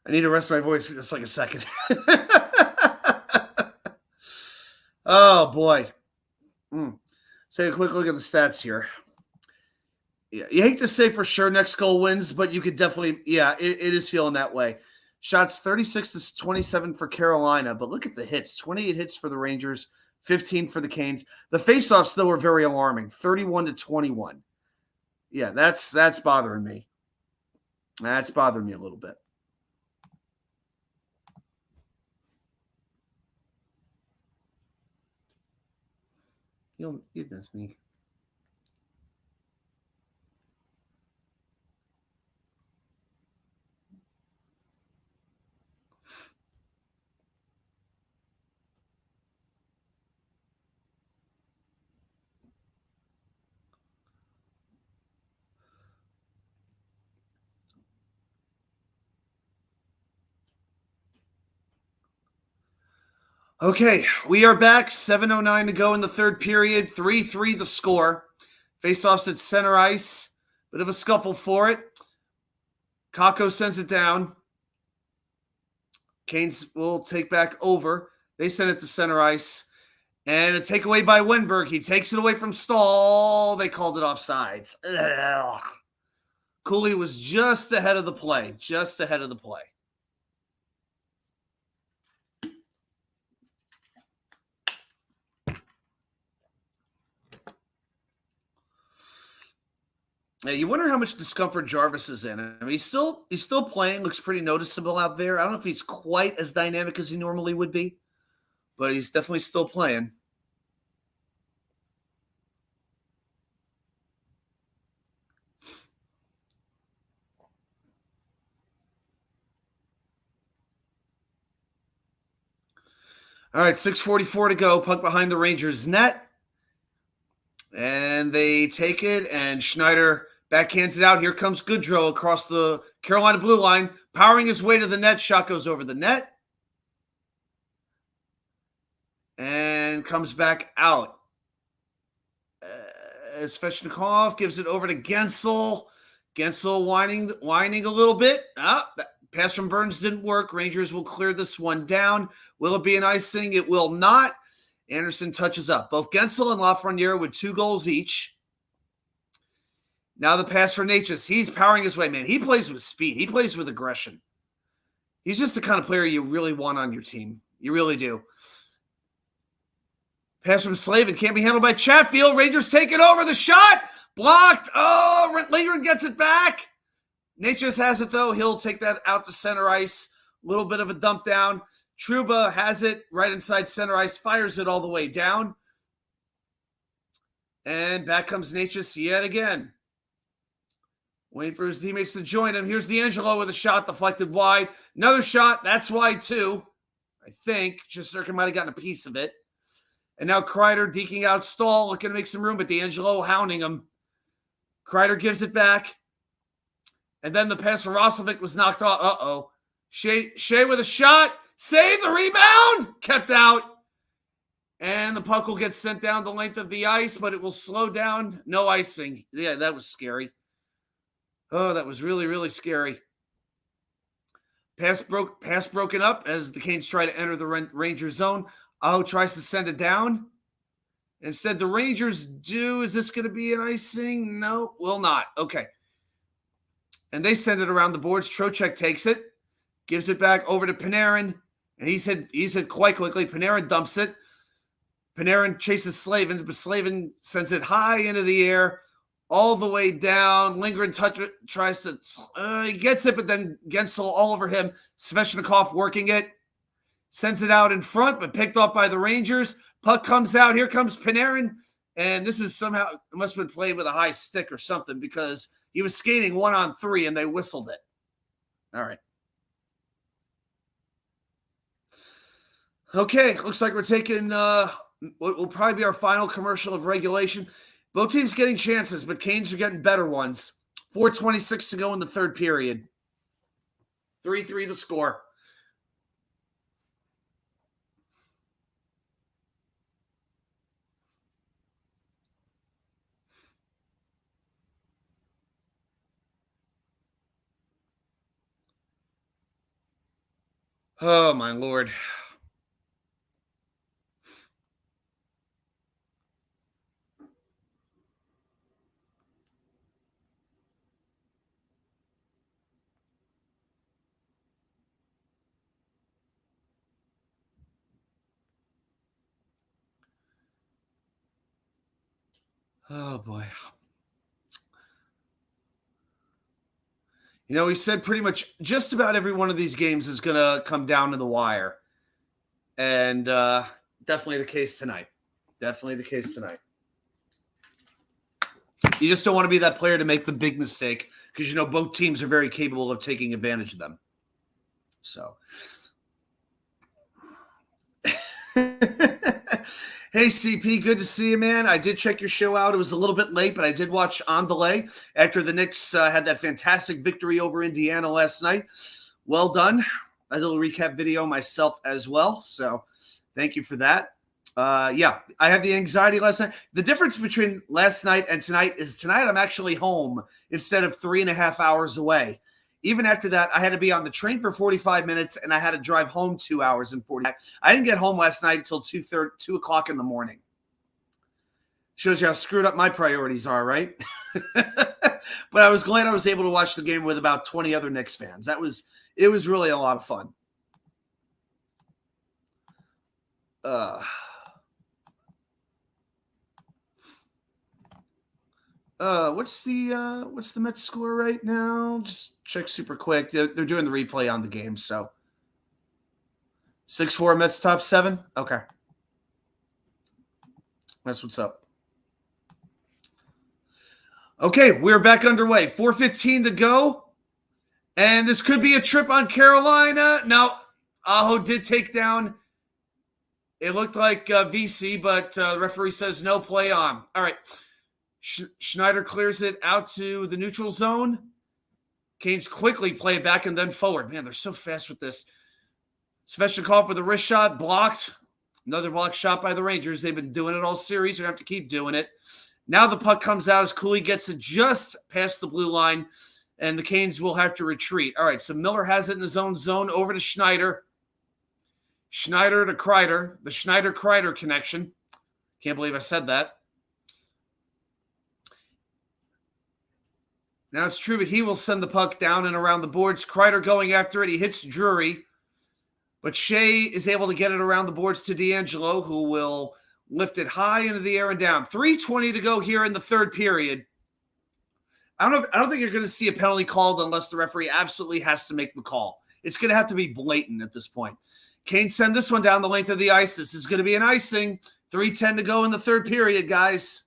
I need to rest my voice for just like a second. Oh, boy. take a quick look at the stats here. Yeah, you hate to say for sure next goal wins, but you could definitely, it is feeling that way. Shots 36 to 27 for Carolina, but look at the hits. 28 hits for the Rangers, 15 for the Canes. The faceoffs, though, were very alarming. 31 to 21. Yeah, that's bothering me. That's bothering me a little bit. You'd miss me. Okay, we are back. 7:09 to go in the third period. 3-3 the score. Faceoffs at center ice. Bit of a scuffle for it. Kakko sends it down. Canes will take back over. They send it to center ice. And a takeaway by Wenberg. He takes it away from Stahl. They called it offsides. Ugh. Cooley was just ahead of the play. Just ahead of the play. You wonder how much discomfort Jarvis is in. I mean, he's still playing. Looks pretty noticeable out there. I don't know if he's quite as dynamic as he normally would be, but he's definitely still playing. All right, 6:44 to go. Puck behind the Rangers' net. And they take it, and Schneider backhands it out. Here comes Goodrow across the Carolina blue line, powering his way to the net. Shot goes over the net and comes back out. Svechnikov gives it over to Gensel. Gensel whining a little bit. Pass from Burns didn't work. Rangers will clear this one down. Will it be an icing? It will not. Anderson touches up. Both Gensel and Lafreniere with 2 goals each. Now the pass for Natchez. He's powering his way, man. He plays with speed. He plays with aggression. He's just the kind of player you really want on your team. You really do. Pass from Slavin. Can't be handled by Chatfield. Rangers take it over. The shot. Blocked. Oh, Lindgren gets it back. Natchez has it, though. He'll take that out to center ice. A little bit of a dump down. Trouba has it right inside center ice, fires it all the way down. And back comes Natchez yet again. Waiting for his teammates to join him. Here's D'Angelo with a shot deflected wide. Another shot. That's wide, too. I think. Shesterkin might have gotten a piece of it. And now Kreider deking out Stahl, looking to make some room, but D'Angelo hounding him. Kreider gives it back. And then the pass for Roslovic was knocked off. Uh-oh. Shea with a shot. Save the rebound. Kept out. And the puck will get sent down the length of the ice, but it will slow down. No icing. Yeah, that was scary. Oh, that was really, really scary. Pass broken up as the Canes try to enter the Ranger zone. Aho tries to send it down. Instead, the Rangers do. Is this going to be an icing? No, will not. Okay. And they send it around the boards. Trocheck takes it, gives it back over to Panarin, and he's hit quite quickly. Panarin dumps it. Panarin chases Slavin, but Slavin sends it high into the air, all the way down. Lindgren tries to, he gets it, but then Gensel all over him. Svechnikov working it, sends it out in front, but picked off by the Rangers. Puck comes out. Here comes Panarin, and this is somehow, it must have been played with a high stick or something because he was skating 1-on-3 and they whistled it. All right. Okay, looks like we're taking what will probably be our final commercial of regulation. Both teams getting chances, but Canes are getting better ones. 4:26 to go in the third period. 3-3 the score. Oh, my Lord. Oh, boy. You know, we said pretty much just about every one of these games is going to come down to the wire. And definitely the case tonight. Definitely the case tonight. You just don't want to be that player to make the big mistake because, you know, both teams are very capable of taking advantage of them. So. Hey, CP, good to see you, man. I did check your show out. It was a little bit late, but I did watch on delay after the Knicks had that fantastic victory over Indiana last night. Well done. I did a recap video myself as well, so thank you for that. Yeah, I had the anxiety last night. The difference between last night and tonight is tonight I'm actually home instead of 3.5 hours away. Even after that, I had to be on the train for 45 minutes, and I had to drive home 2 hours and 40 minutes. I didn't get home last night until 2 o'clock in the morning. Shows you how screwed up my priorities are, right? But I was glad I was able to watch the game with about 20 other Knicks fans. It was really a lot of fun. What's the Mets score right now? Just check super quick. They're doing the replay on the game, so 6-4 Mets top 7. Okay, that's what's up. Okay, we're back underway. 4:15 to go, and this could be a trip on Carolina. No, Aho did take down. It looked like VC, but the referee says no, play on. All right. Schneider clears it out to the neutral zone. Canes quickly play it back and then forward. Man, they're so fast with this. Svechnikov with a wrist shot, blocked. Another block shot by the Rangers. They've been doing it all series. They're going to have to keep doing it. Now the puck comes out as Cooley gets it just past the blue line, and the Canes will have to retreat. All right, so Miller has it in his own zone over to Schneider. Schneider to Kreider. The Schneider-Kreider connection. Can't believe I said that. Now it's true, but he will send the puck down and around the boards. Kreider going after it. He hits Drury. But Shea is able to get it around the boards to D'Angelo, who will lift it high into the air and down. 3:20 to go here in the third period. I don't think you're going to see a penalty called unless the referee absolutely has to make the call. It's going to have to be blatant at this point. Canes send this one down the length of the ice. This is going to be an icing. 3:10 to go in the third period, guys.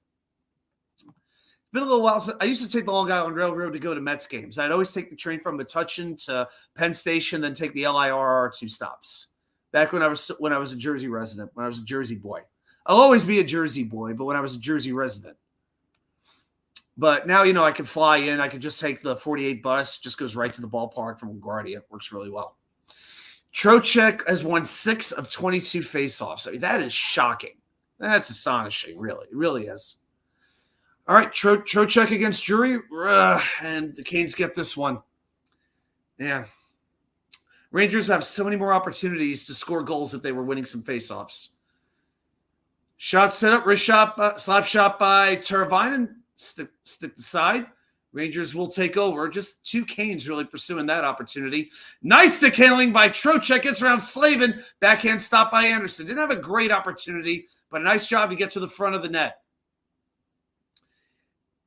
It's been a little while since I used to take the Long Island Railroad to go to Mets games. I'd always take the train from Metuchen to Penn Station, then take the LIRR 2 stops. Back when I was a Jersey resident, when I was a Jersey boy. I'll always be a Jersey boy, but when I was a Jersey resident. But now, you know, I can fly in. I could just take the 48 bus. Just goes right to the ballpark from LaGuardia. It works really well. Trocheck has won 6 of 22 faceoffs. I mean, that is shocking. That's astonishing, really. It really is. All right, Trocheck against Drury, and the Canes get this one. Yeah. Rangers have so many more opportunities to score goals if they were winning some faceoffs. Shot set up, wrist shot, slap shot by Teravainen, stick the side. Rangers will take over. Just 2 Canes really pursuing that opportunity. Nice stick handling by Trocheck. Gets around Slavin. Backhand stop by Anderson. Didn't have a great opportunity, but a nice job to get to the front of the net.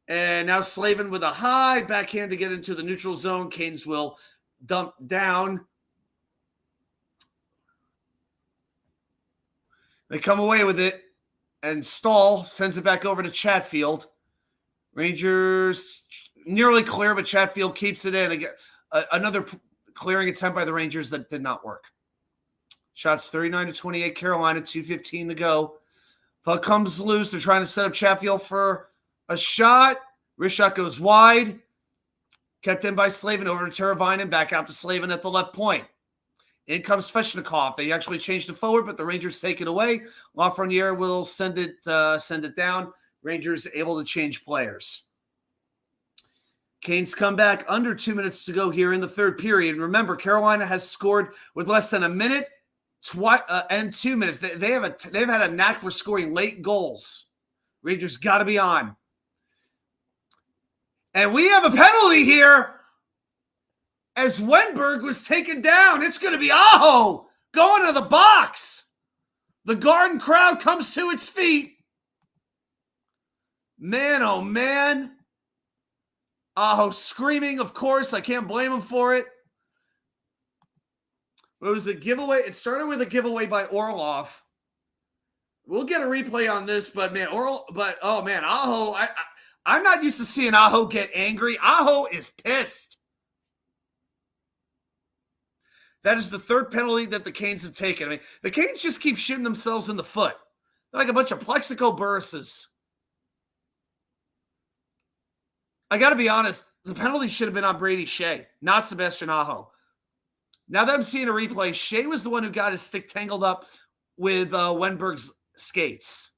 And now Slavin with a high backhand to get into the neutral zone. Canes will dump down. They come away with it. And Stahl sends it back over to Chatfield. Rangers nearly clear, but Chatfield keeps it in. Again, another clearing attempt by the Rangers that did not work. Shots 39-28, Carolina, 2:15 to go. Puck comes loose. They're trying to set up Chatfield for a shot. Wrist shot goes wide. Kept in by Slavin over to Teravainen. Back out to Slavin at the left point. In comes Svechnikov. They actually changed it forward, but the Rangers take it away. Lafreniere will send it down. Rangers able to change players. Canes come back under 2 minutes to go here in the third period. Remember, Carolina has scored with less than a minute and 2 minutes. They've had a knack for scoring late goals. Rangers got to be on. And we have a penalty here as Wenberg was taken down. It's going to be Aho going to the box. The Garden crowd comes to its feet. Man, oh man. Aho screaming, of course. I can't blame him for it. It was a giveaway. It started with a giveaway by Orlov. We'll get a replay on this, but man, oh man, Aho, I'm not used to seeing Aho get angry. Aho is pissed. That is the third penalty that the Canes have taken. I mean, the Canes just keep shooting themselves in the foot. They're like a bunch of Plexico Burruses. I got to be honest, the penalty should have been on Brady Shea, not Sebastian Aho. Now that I'm seeing a replay, Shea was the one who got his stick tangled up with Wenberg's skates.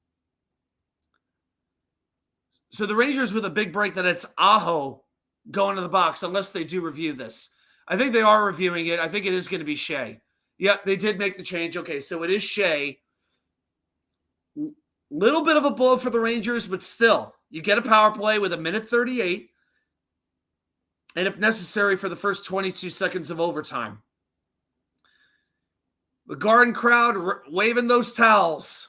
So the Rangers with a big break that it's Aho going to the box, unless they do review this. I think they are reviewing it. I think it is going to be Shea. Yep, they did make the change. Okay, so it is Shea. Little bit of a blow for the Rangers, but still, you get a power play with 1:38, and if necessary, for the first 22 seconds of overtime. The Garden crowd waving those towels.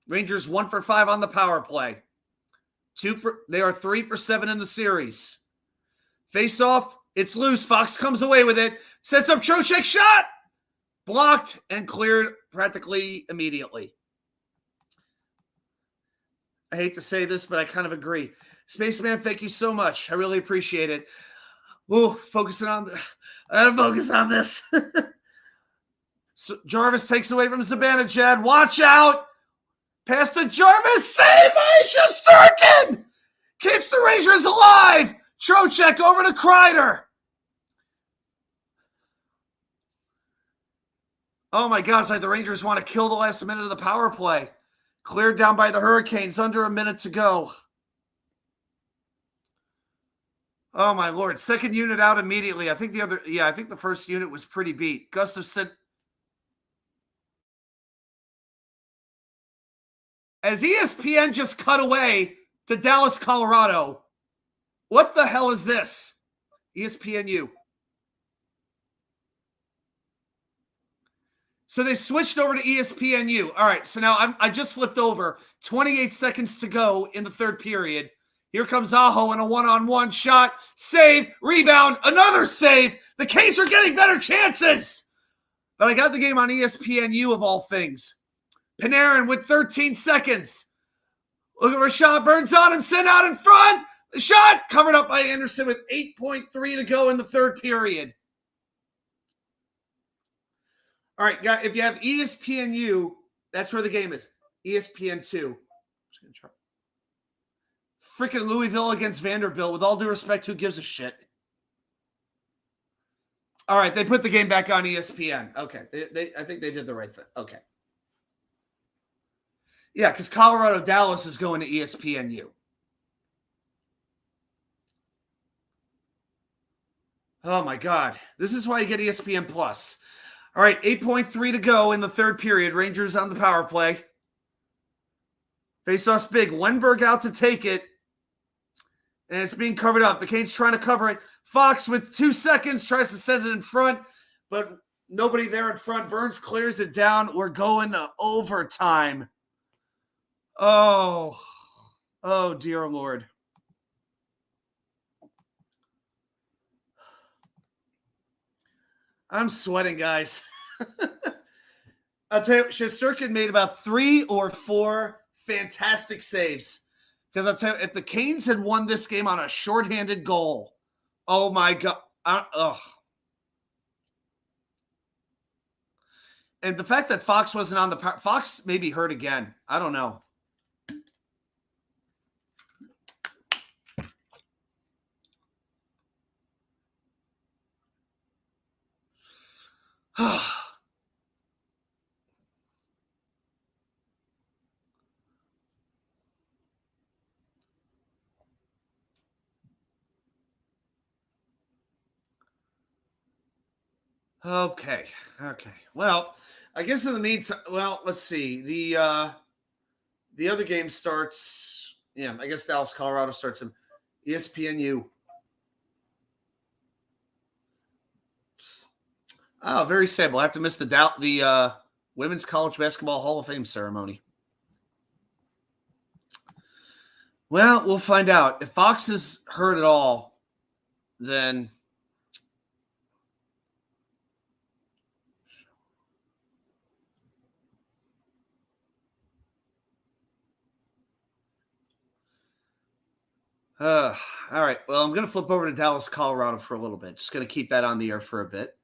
Rangers 1 for 5 on the power play. They are 3 for 7 in the series. Face off. It's loose. Fox comes away with it. Sets up Trocheck shot. Blocked and cleared practically immediately. I hate to say this, but I kind of agree. Spaceman, thank you so much. I really appreciate it. Ooh, I gotta focus on this. So Jarvis takes away from Zibanejad. Watch out. Pass to Jarvis. Save by Shesterkin. Keeps the Rangers alive. Trocheck over to Kreider. Oh my God, it's like the Rangers want to kill the last minute of the power play. Cleared down by the Hurricanes, under a minute to go. Oh my Lord, second unit out immediately. I think the first unit was pretty beat. Gustafsson. As ESPN just cut away to Dallas, Colorado. What the hell is this? ESPNU. So they switched over to ESPNU. All right, so now I just flipped over. 28 seconds to go in the third period. Here comes Aho in a one-on-one shot. Save, rebound, another save. The Canes are getting better chances. But I got the game on ESPNU of all things. Panarin with 13 seconds. Look at Rashad Burns on him, sent out in front. The shot covered up by Anderson with 8.3 to go in the third period. All right, guys, if you have ESPNU, that's where the game is. ESPN2. Freaking Louisville against Vanderbilt. With all due respect, who gives a shit? All right, they put the game back on ESPN. Okay, I think they did the right thing. Okay. Yeah, because Colorado Dallas is going to ESPNU. Oh my God. This is why you get ESPN Plus. All right, 8.3 to go in the third period. Rangers on the power play. Face-off's big. Wenberg out to take it. And it's being covered up. The Canes trying to cover it. Fox with 2 seconds tries to send it in front, but nobody there in front. Burns clears it down. We're going to overtime. Oh dear Lord. I'm sweating, guys. I'll tell you, Shesterkin made about 3 or 4 fantastic saves. Because I'll tell you, if the Canes had won this game on a shorthanded goal, oh my God. And the fact that Fox wasn't on the power, Fox may be hurt again. I don't know. Okay. Well, I guess in the meantime, let's see. The other game starts. Yeah, I guess Dallas, Colorado starts in ESPNU. Oh, very sad. We'll have to miss the Women's College Basketball Hall of Fame ceremony. Well, we'll find out. If Fox is hurt at all, then all right. Well, I'm going to flip over to Dallas, Colorado for a little bit. Just going to keep that on the air for a bit.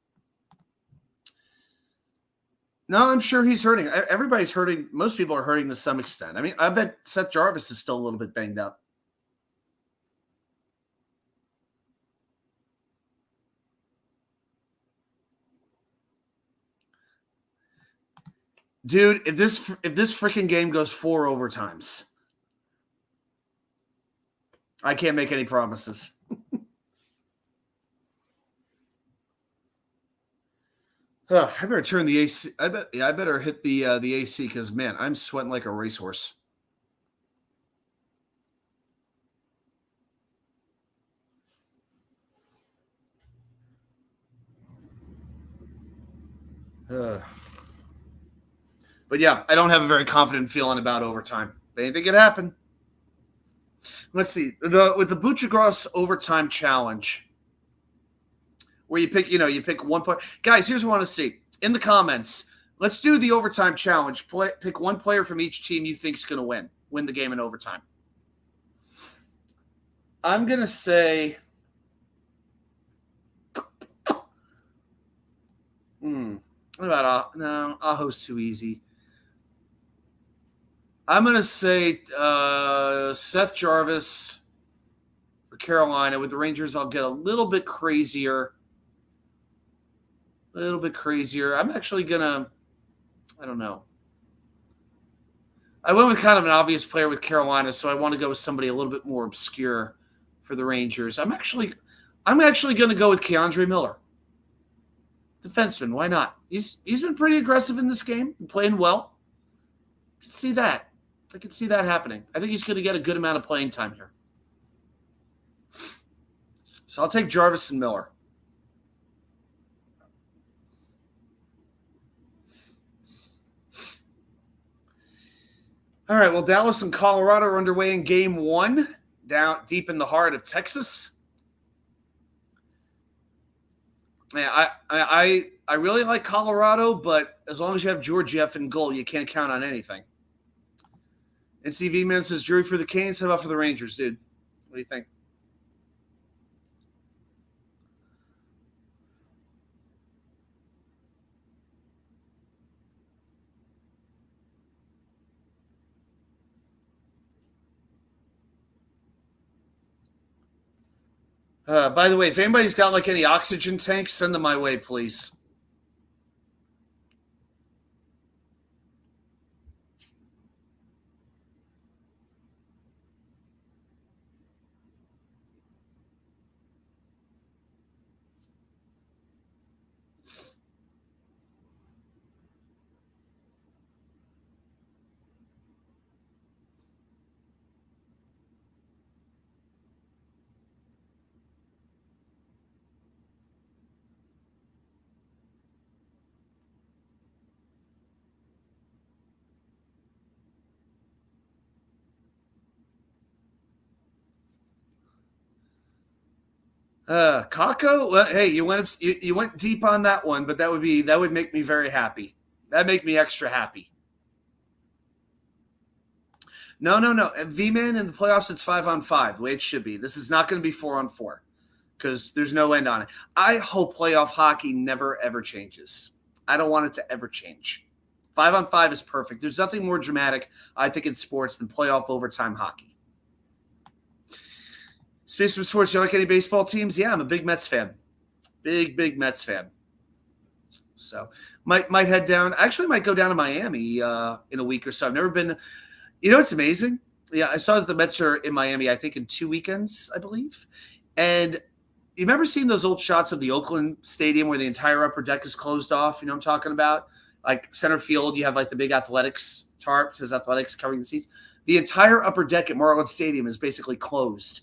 No, I'm sure he's hurting. Everybody's hurting. Most people are hurting to some extent. I mean, I bet Seth Jarvis is still a little bit banged up. Dude, if this freaking game goes 4 overtimes, I can't make any promises. I better turn the AC. I better hit the AC because man, I'm sweating like a racehorse. But yeah, I don't have a very confident feeling about overtime. But anything could happen. Let's see. With the Buccigross overtime challenge, where you pick 1 point. Guys, here's what I want to see in the comments. Let's do the overtime challenge. Pick one player from each team you think is going to win the game in overtime. I'm going to say what about no, Aho's too easy. I'm going to say Seth Jarvis for Carolina. With the Rangers, I'll get a little bit crazier. I'm actually going to, I don't know. I went with kind of an obvious player with Carolina, so I want to go with somebody a little bit more obscure for the Rangers. I'm actually going to go with Keandre Miller, defenseman. Why not? He's been pretty aggressive in this game, playing well. I can see that. I can see that happening. I think he's going to get a good amount of playing time here. So I'll take Jarvis and Miller. All right, well, Dallas and Colorado are underway in game 1, down deep in the heart of Texas. Yeah, I really like Colorado, but as long as you have Georgiev in goal, you can't count on anything. And CV Man says, Drury for the Canes. How about for the Rangers, dude? What do you think? By the way, if anybody's got like any oxygen tanks, send them my way, please. Kako? Well, hey, you went deep on that one, but that would make me very happy. That'd make me extra happy. No. V-Man in the playoffs, it's 5-on-5, the way it should be. This is not going to be 4-on-4 because there's no end on it. I hope playoff hockey never, ever changes. I don't want it to ever change. 5-on-5 is perfect. There's nothing more dramatic, I think, in sports than playoff overtime hockey. Space from sports, you like any baseball teams? Yeah, I'm a big Mets fan. Big Mets fan. So might head down. Actually, might go down to Miami in a week or so. I've never been. You know, it's amazing. Yeah, I saw that the Mets are in Miami, I think, in 2 weekends, I believe. And you remember seeing those old shots of the Oakland Stadium where the entire upper deck is closed off? You know what I'm talking about? Like center field, you have like the big athletics tarp, says athletics covering the seats. The entire upper deck at Marlins Stadium is basically closed.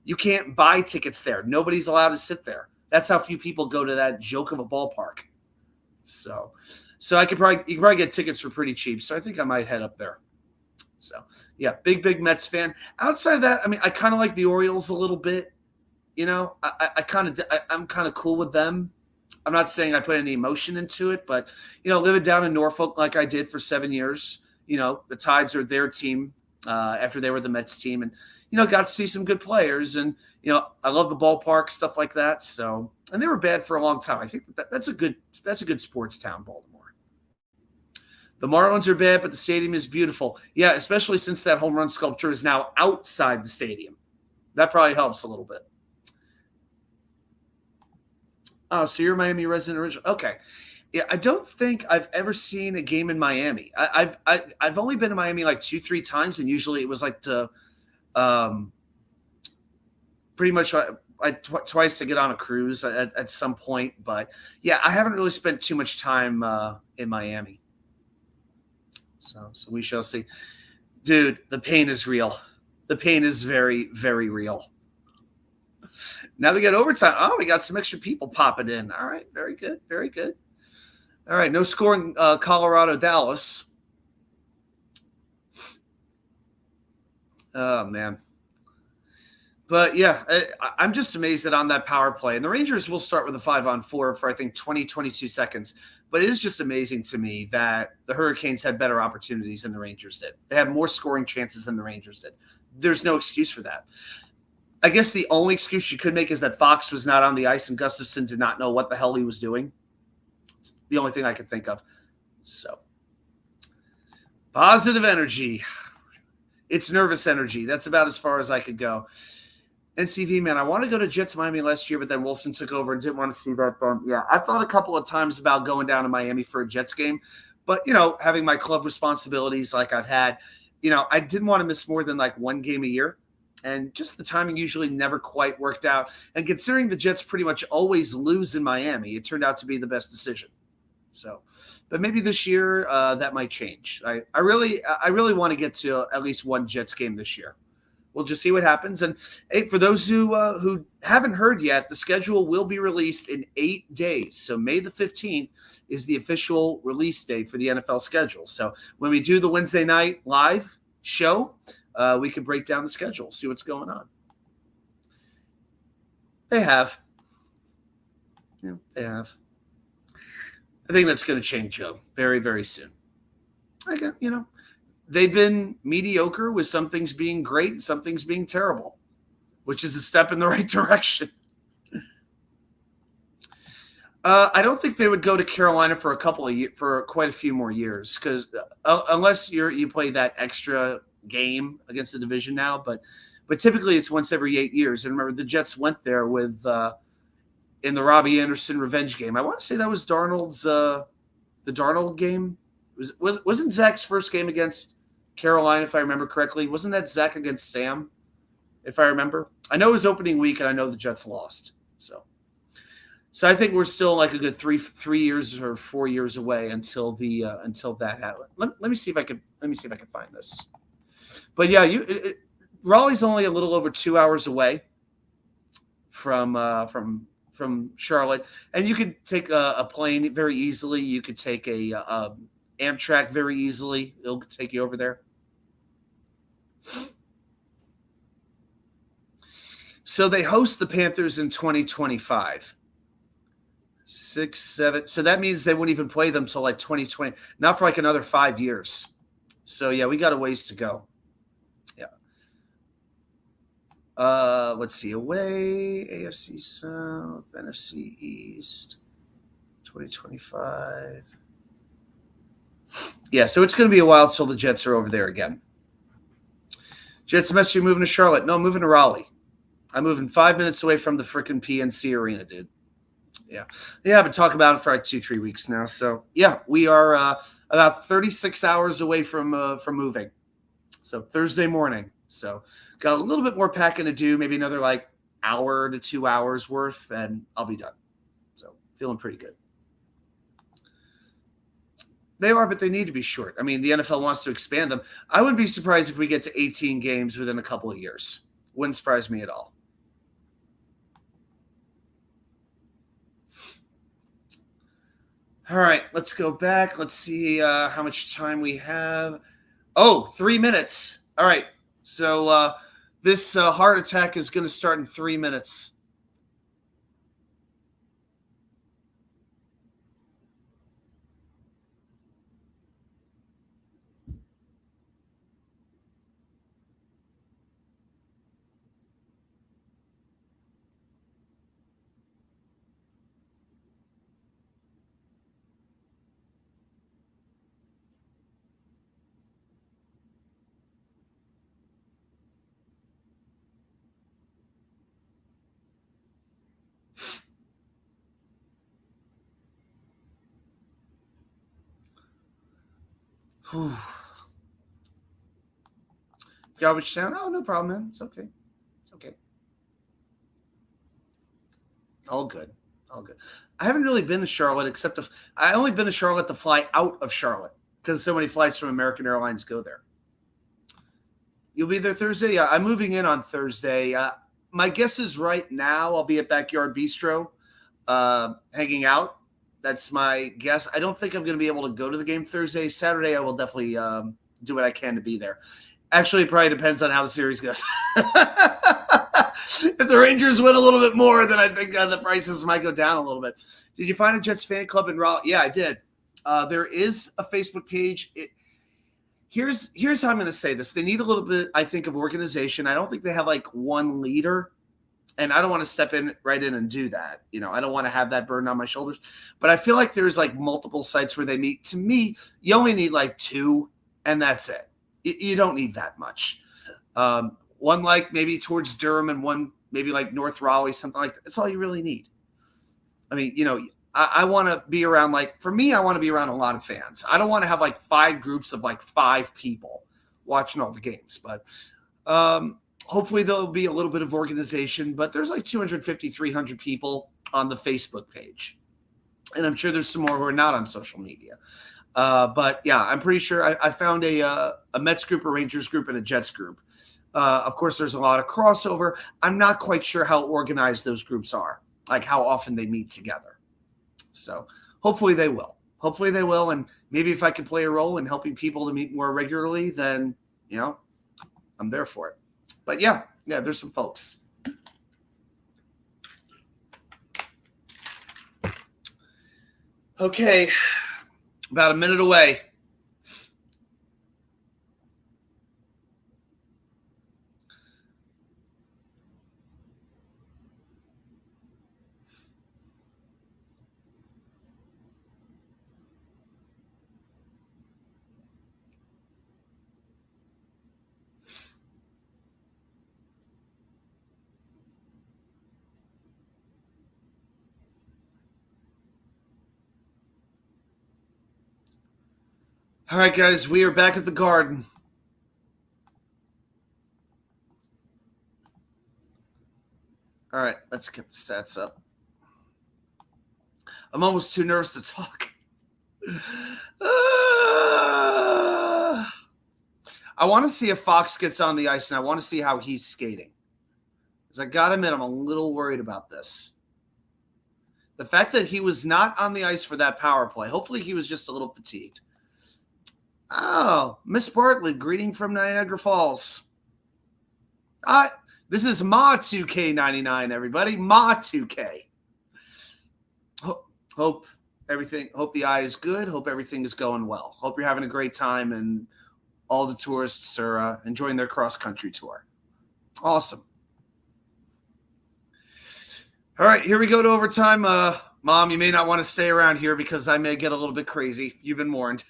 You can't buy tickets there. Nobody's allowed to sit there. That's how few people go to that joke of a ballpark. So you can probably get tickets for pretty cheap. So I think I might head up there. So, yeah, big Mets fan. Outside of that, I mean, I kind of like the Orioles a little bit. You know, I'm kind of cool with them. I'm not saying I put any emotion into it, but, living down in Norfolk like I did for 7 years, the Tides are their team after they were the Mets team. And, got to see some good players. And, I love the ballpark, stuff like that. So, and they were bad for a long time. I think that's a good sports town, Baltimore. The Marlins are bad, but the stadium is beautiful. Yeah, especially since that home run sculpture is now outside the stadium. That probably helps a little bit. Oh, so you're a Miami resident original. Okay. Yeah, I don't think I've ever seen a game in Miami. I've only been to Miami like 2-3 times, and usually it was like to pretty much twice to get on a cruise at some point. But yeah, I haven't really spent too much time in Miami. So we shall see. Dude, the pain is real. The pain is very, very real. Now we got overtime. Oh, we got some extra people popping in. All right, very good, very good. All right, no scoring Colorado, Dallas. Oh, man. But, yeah, I'm just amazed that on that power play. And the Rangers will start with a 5-on-4 for, I think, 22 seconds. But it is just amazing to me that the Hurricanes had better opportunities than the Rangers did. They had more scoring chances than the Rangers did. There's no excuse for that. I guess the only excuse you could make is that Fox was not on the ice and Gustafsson did not know what the hell he was doing. It's the only thing I can think of. So, positive energy. It's nervous energy. That's about as far as I could go. NCV, man, I want to go to Jets Miami last year, but then Wilson took over and didn't want to see that bump. Yeah, I thought a couple of times about going down to Miami for a Jets game, but, having my club responsibilities like I've had, I didn't want to miss more than like one game a year. And just the timing usually never quite worked out. And considering the Jets pretty much always lose in Miami, it turned out to be the best decision. So, but maybe this year that might change. I really want to get to at least one Jets game this year. We'll just see what happens. And hey, for those who haven't heard yet, the schedule will be released in 8 days. So May the 15th is the official release date for the NFL schedule. So when we do the Wednesday night live show, we can break down the schedule, see what's going on. They have. Yeah, they have. I think that's going to change, Joe, very, very soon. Again, they've been mediocre with some things being great and some things being terrible, which is a step in the right direction. I don't think they would go to Carolina for for quite a few more years, because unless you play that extra game against the division now, but typically it's once every 8 years. And remember, the Jets went there with in the Robbie Anderson revenge game. I want to say that was Darnold's the Darnold game. Wasn't Zach's first game against Carolina, if I remember correctly? Wasn't that Zach against Sam, if I remember? I know it was opening week, and I know the Jets lost. So I think we're still like a good 3 years or 4 years away until that happens. Let me see if I can find this. But yeah, Raleigh's only a little over 2 hours away from Charlotte, and you could take a plane very easily. You could take a Amtrak very easily. It'll take you over there. So they host the Panthers in 2025. 6, 7. So that means they wouldn't even play them till like 2020, not for like another 5 years. So yeah, we got a ways to go. Yeah. Let's see. Away, AFC South, NFC East, 2025. Yeah, so it's going to be a while till the Jets are over there again. Jets mess, you're moving to Charlotte. No, I'm moving to Raleigh. I'm moving 5 minutes away from the frickin' PNC Arena, dude. Yeah. I've been talking about it for like 2-3 weeks now. So yeah, we are about 36 hours away from moving. So Thursday morning. So got a little bit more packing to do, maybe another like hour to 2 hours worth, and I'll be done. So feeling pretty good. They are, but they need to be short. I mean, the NFL wants to expand them. I wouldn't be surprised if we get to 18 games within a couple of years. Wouldn't surprise me at all. All right, let's go back. Let's see how much time we have. Oh, 3 minutes. All right. So this heart attack is going to start in 3 minutes. Whew. Garbage down. Oh, no problem, man. It's okay. It's okay. All good. All good. I haven't really been to Charlotte except I only been to Charlotte to fly out of Charlotte because so many flights from American Airlines go there. You'll be there Thursday? Yeah, I'm moving in on Thursday. My guess is right now I'll be at Backyard Bistro hanging out. That's my guess. I don't think I'm going to be able to go to the game Thursday. Saturday, I will definitely do what I can to be there. Actually, it probably depends on how the series goes. If the Rangers win a little bit more, then I think the prices might go down a little bit. Did you find a Jets fan club in Raleigh? Yeah, I did. There is a Facebook page. Here's how I'm going to say this. They need a little bit, I think, of organization. I don't think they have like one leader, and I don't want to step in right in and do that. I don't want to have that burden on my shoulders. But I feel like there's like multiple sites where they meet. To me, you only need like 2, and that's it. You don't need that much. One like maybe towards Durham and one maybe like North Raleigh, something like that. That's all you really need. I mean, I want to be around, like, for me, I want to be around a lot of fans. I don't want to have like 5 groups of like 5 people watching all the games, but hopefully there'll be a little bit of organization. But there's like 250, 300 people on the Facebook page. And I'm sure there's some more who are not on social media. But yeah, I'm pretty sure I found a Mets group, a Rangers group, and a Jets group. Of course, there's a lot of crossover. I'm not quite sure how organized those groups are, like how often they meet together. So hopefully they will. Hopefully they will. And maybe if I can play a role in helping people to meet more regularly, then, I'm there for it. But yeah, there's some folks. Okay, about a minute away. All right, guys, we are back at the Garden. All right, let's get the stats up. I'm almost too nervous to talk. I want to see if Fox gets on the ice, and I want to see how he's skating. Because I got to admit, I'm a little worried about this. The fact that he was not on the ice for that power play, hopefully he was just a little fatigued. Oh, Miss Bartlett, greeting from Niagara Falls. This is Ma 2K99, everybody. Ma 2K. Hope the eye is good. Hope everything is going well. Hope you're having a great time and all the tourists are enjoying their cross-country tour. Awesome. All right, here we go to overtime. Mom, you may not want to stay around here because I may get a little bit crazy. You've been warned.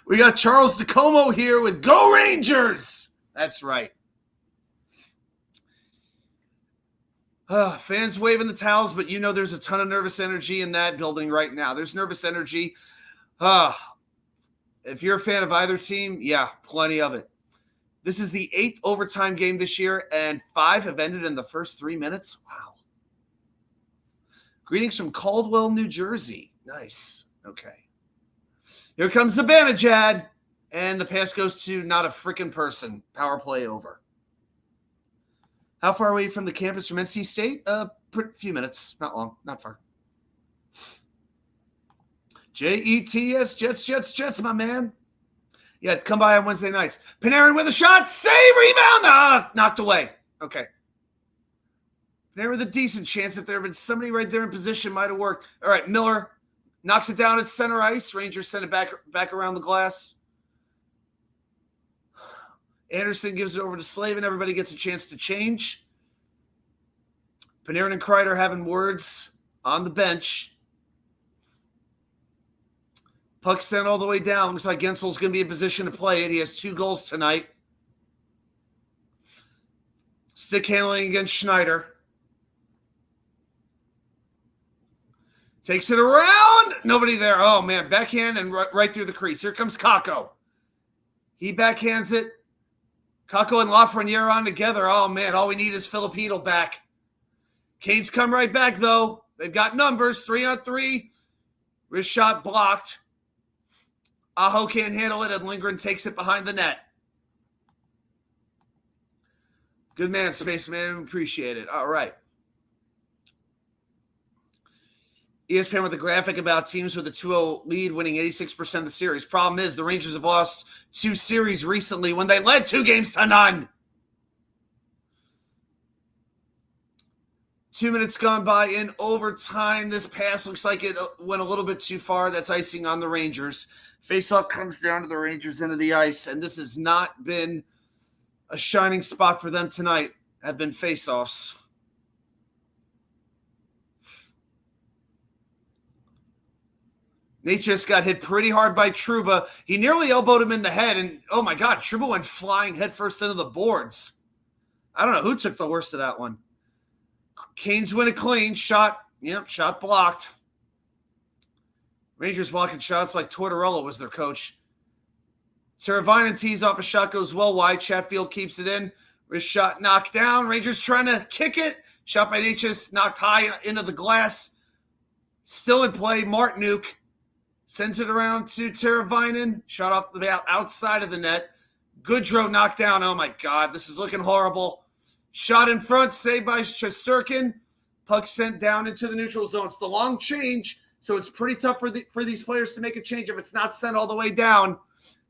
We got Charles DeComo here with Go Rangers. That's right. Fans waving the towels, but there's a ton of nervous energy in that building right now. There's nervous energy. If you're a fan of either team, yeah, plenty of it. This is the 8th overtime game this year, and 5 have ended in the first 3 minutes. Wow. Greetings from Caldwell, New Jersey. Nice. Okay. Here comes the Banajad, and the pass goes to not a freaking person. Power play over. How far away from the campus from NC State? A few minutes. Not long. Not far. Jets, Jets, my man. Yeah, come by on Wednesday nights. Panarin with a shot. Save, rebound. Knocked away. Okay. Panarin with a decent chance. If there had been somebody right there in position, might have worked. All right, Miller knocks it down at center ice. Rangers send it back around the glass. Anderson gives it over to Slavin. Everybody gets a chance to change. Panarin and Kreider having words on the bench. Puck sent all the way down. Looks like Gensel's going to be in position to play it. He has 2 goals tonight. Stick handling against Schneider. Takes it around. Nobody there. Oh, man. Backhand and right through the crease. Here comes Kakko. He backhands it. Kakko and Lafreniere on together. Oh, man. All we need is Filipino back. Canes come right back, though. They've got numbers. 3-on-3. Wrist shot blocked. Aho can't handle it, and Lindgren takes it behind the net. Good man, Spaceman. Appreciate it. All right. ESPN with a graphic about teams with a 2-0 lead winning 86% of the series. Problem is, the Rangers have lost 2 series recently when they led 2-0. 2 minutes gone by in overtime. This pass looks like it went a little bit too far. That's icing on the Rangers. Faceoff comes down to the Rangers end of the ice, and this has not been a shining spot for them tonight. Have been faceoffs. Nate just got hit pretty hard by Trouba. He nearly elbowed him in the head, and oh my God, Trouba went flying headfirst into the boards. I don't know who took the worst of that one. Canes win it clean. Shot blocked. Rangers blocking shots like Tortorella was their coach. Teravainen tees off a shot, goes well wide. Chatfield keeps it in. Wrist shot knocked down. Rangers trying to kick it. Shot by Natchez, knocked high into the glass. Still in play. Martinuk sends it around to Teravainen. Shot off the outside of the net. Goodrow knocked down. Oh my God, this is looking horrible. Shot in front, saved by Shesterkin. Puck sent down into the neutral zone. It's the long change, so it's pretty tough for these players to make a change if it's not sent all the way down.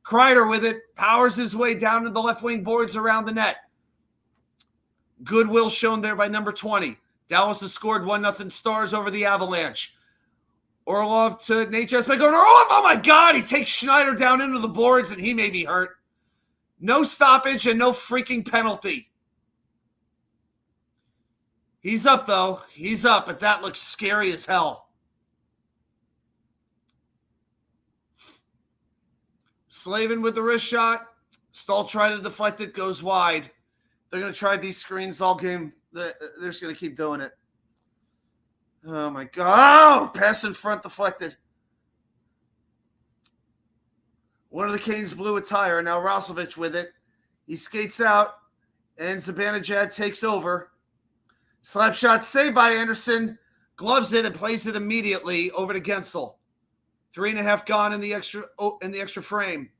Kreider with it, powers his way down to the left wing boards around the net. Goodwill shown there by number 20. Dallas has scored 1-0 Stars over the Avalanche. Orlov to Nate Jesbeck. Orlov, oh my God, he takes Schneider down into the boards and he may be hurt. No stoppage and no freaking penalty. He's up, though. He's up, but that looks scary as hell. Slavin with the wrist shot. Stahl tried to deflect it, goes wide. They're going to try these screens all game. They're just going to keep doing it. Oh, my God. Oh, pass in front, deflected. One of the Canes blew a tire. Now Roslovic with it. He skates out, and Zibanejad takes over. Slap shot saved by Anderson. Gloves it and plays it immediately over to Gensel. 3.5 gone in the extra frame.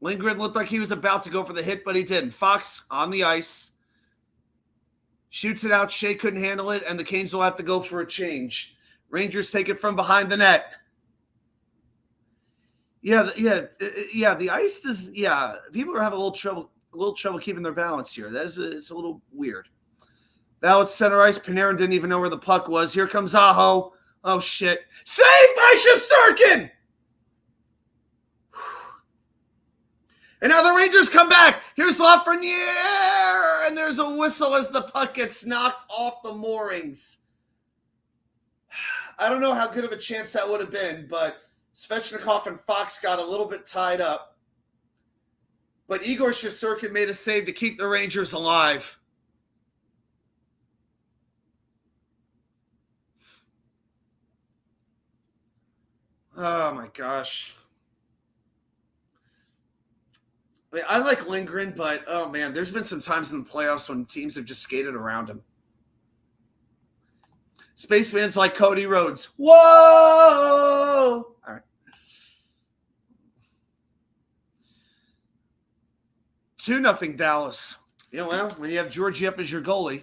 Lindgren looked like he was about to go for the hit, but he didn't. Fox on the ice. Shoots it out. Shea couldn't handle it, and the Canes will have to go for a change. Rangers take it from behind the net. The ice does. Yeah, people are having a little trouble keeping their balance here. It's a little weird. Now it's center ice. Panarin didn't even know where the puck was. Here comes Aho. Oh shit! Saved by Shesterkin. And now the Rangers come back. Here's Lafreniere, and there's a whistle as the puck gets knocked off the moorings. I don't know how good of a chance that would have been, but Svechnikov and Fox got a little bit tied up. But Igor Shesterkin made a save to keep the Rangers alive. Oh, my gosh. I like Lindgren, but, oh, man, there's been some times in the playoffs when teams have just skated around him. Spaceman's like Cody Rhodes. Whoa! All right. 2-0 Dallas. Yeah, well, when you have Georgiev as your goalie.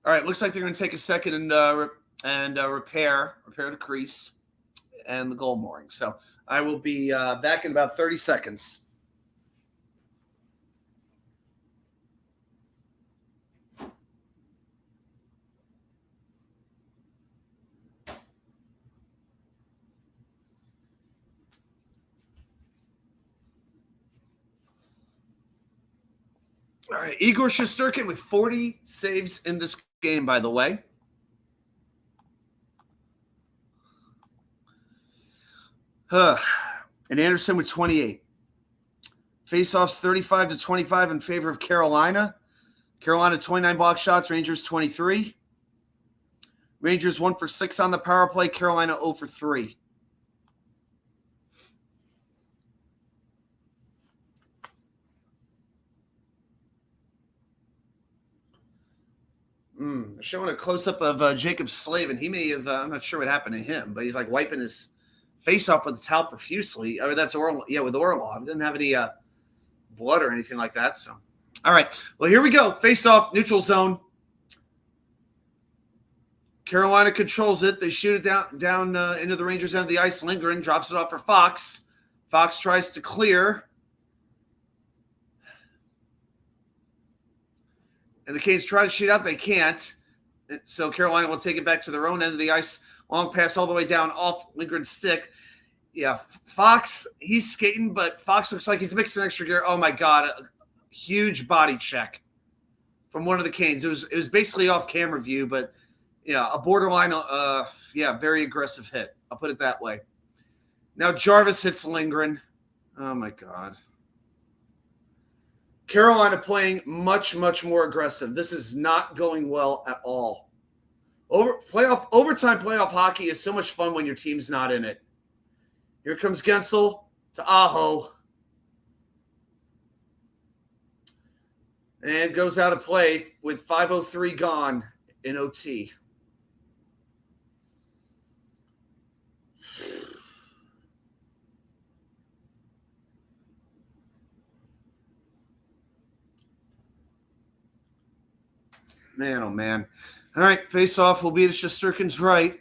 All right, looks like they're going to take a second and repair the crease and the goal mooring. So I will be back in about 30 seconds. All right, Igor Shesterkin with 40 saves in this game, by the way. And Anderson with 28. Faceoffs 35-25 in favor of Carolina. Carolina 29 block shots, Rangers 23. Rangers 1 for 6 on the power play, Carolina 0 for 3. Showing a close-up of Jacob Slavin. He may have, I'm not sure what happened to him, but he's like wiping his face off with a towel profusely. I mean, that's Orlov. Yeah, with Orlov. He didn't have any blood or anything like that. So, all right. Well, here we go. Face-off, neutral zone. Carolina controls it. They shoot it down into the Rangers' end of the ice. Lindgren drops it off for Fox. Fox tries to clear. And the Canes try to shoot out. They can't. So Carolina will take it back to their own end of the ice. Long pass all the way down off Lindgren's stick. Yeah, Fox, he's skating, but Fox looks like he's mixing extra gear. Oh, my God. A huge body check from one of the Canes. It was basically off-camera view, but, yeah, a borderline, very aggressive hit. I'll put it that way. Now Jarvis hits Lindgren. Oh, my God. Carolina playing much, much more aggressive. This is not going well at all. Overtime playoff hockey is so much fun when your team's not in it. Here comes Gensel to Aho. And goes out of play with 5:03 gone in OT. Man, oh, man. All right, face-off will be to Shesterkin's right.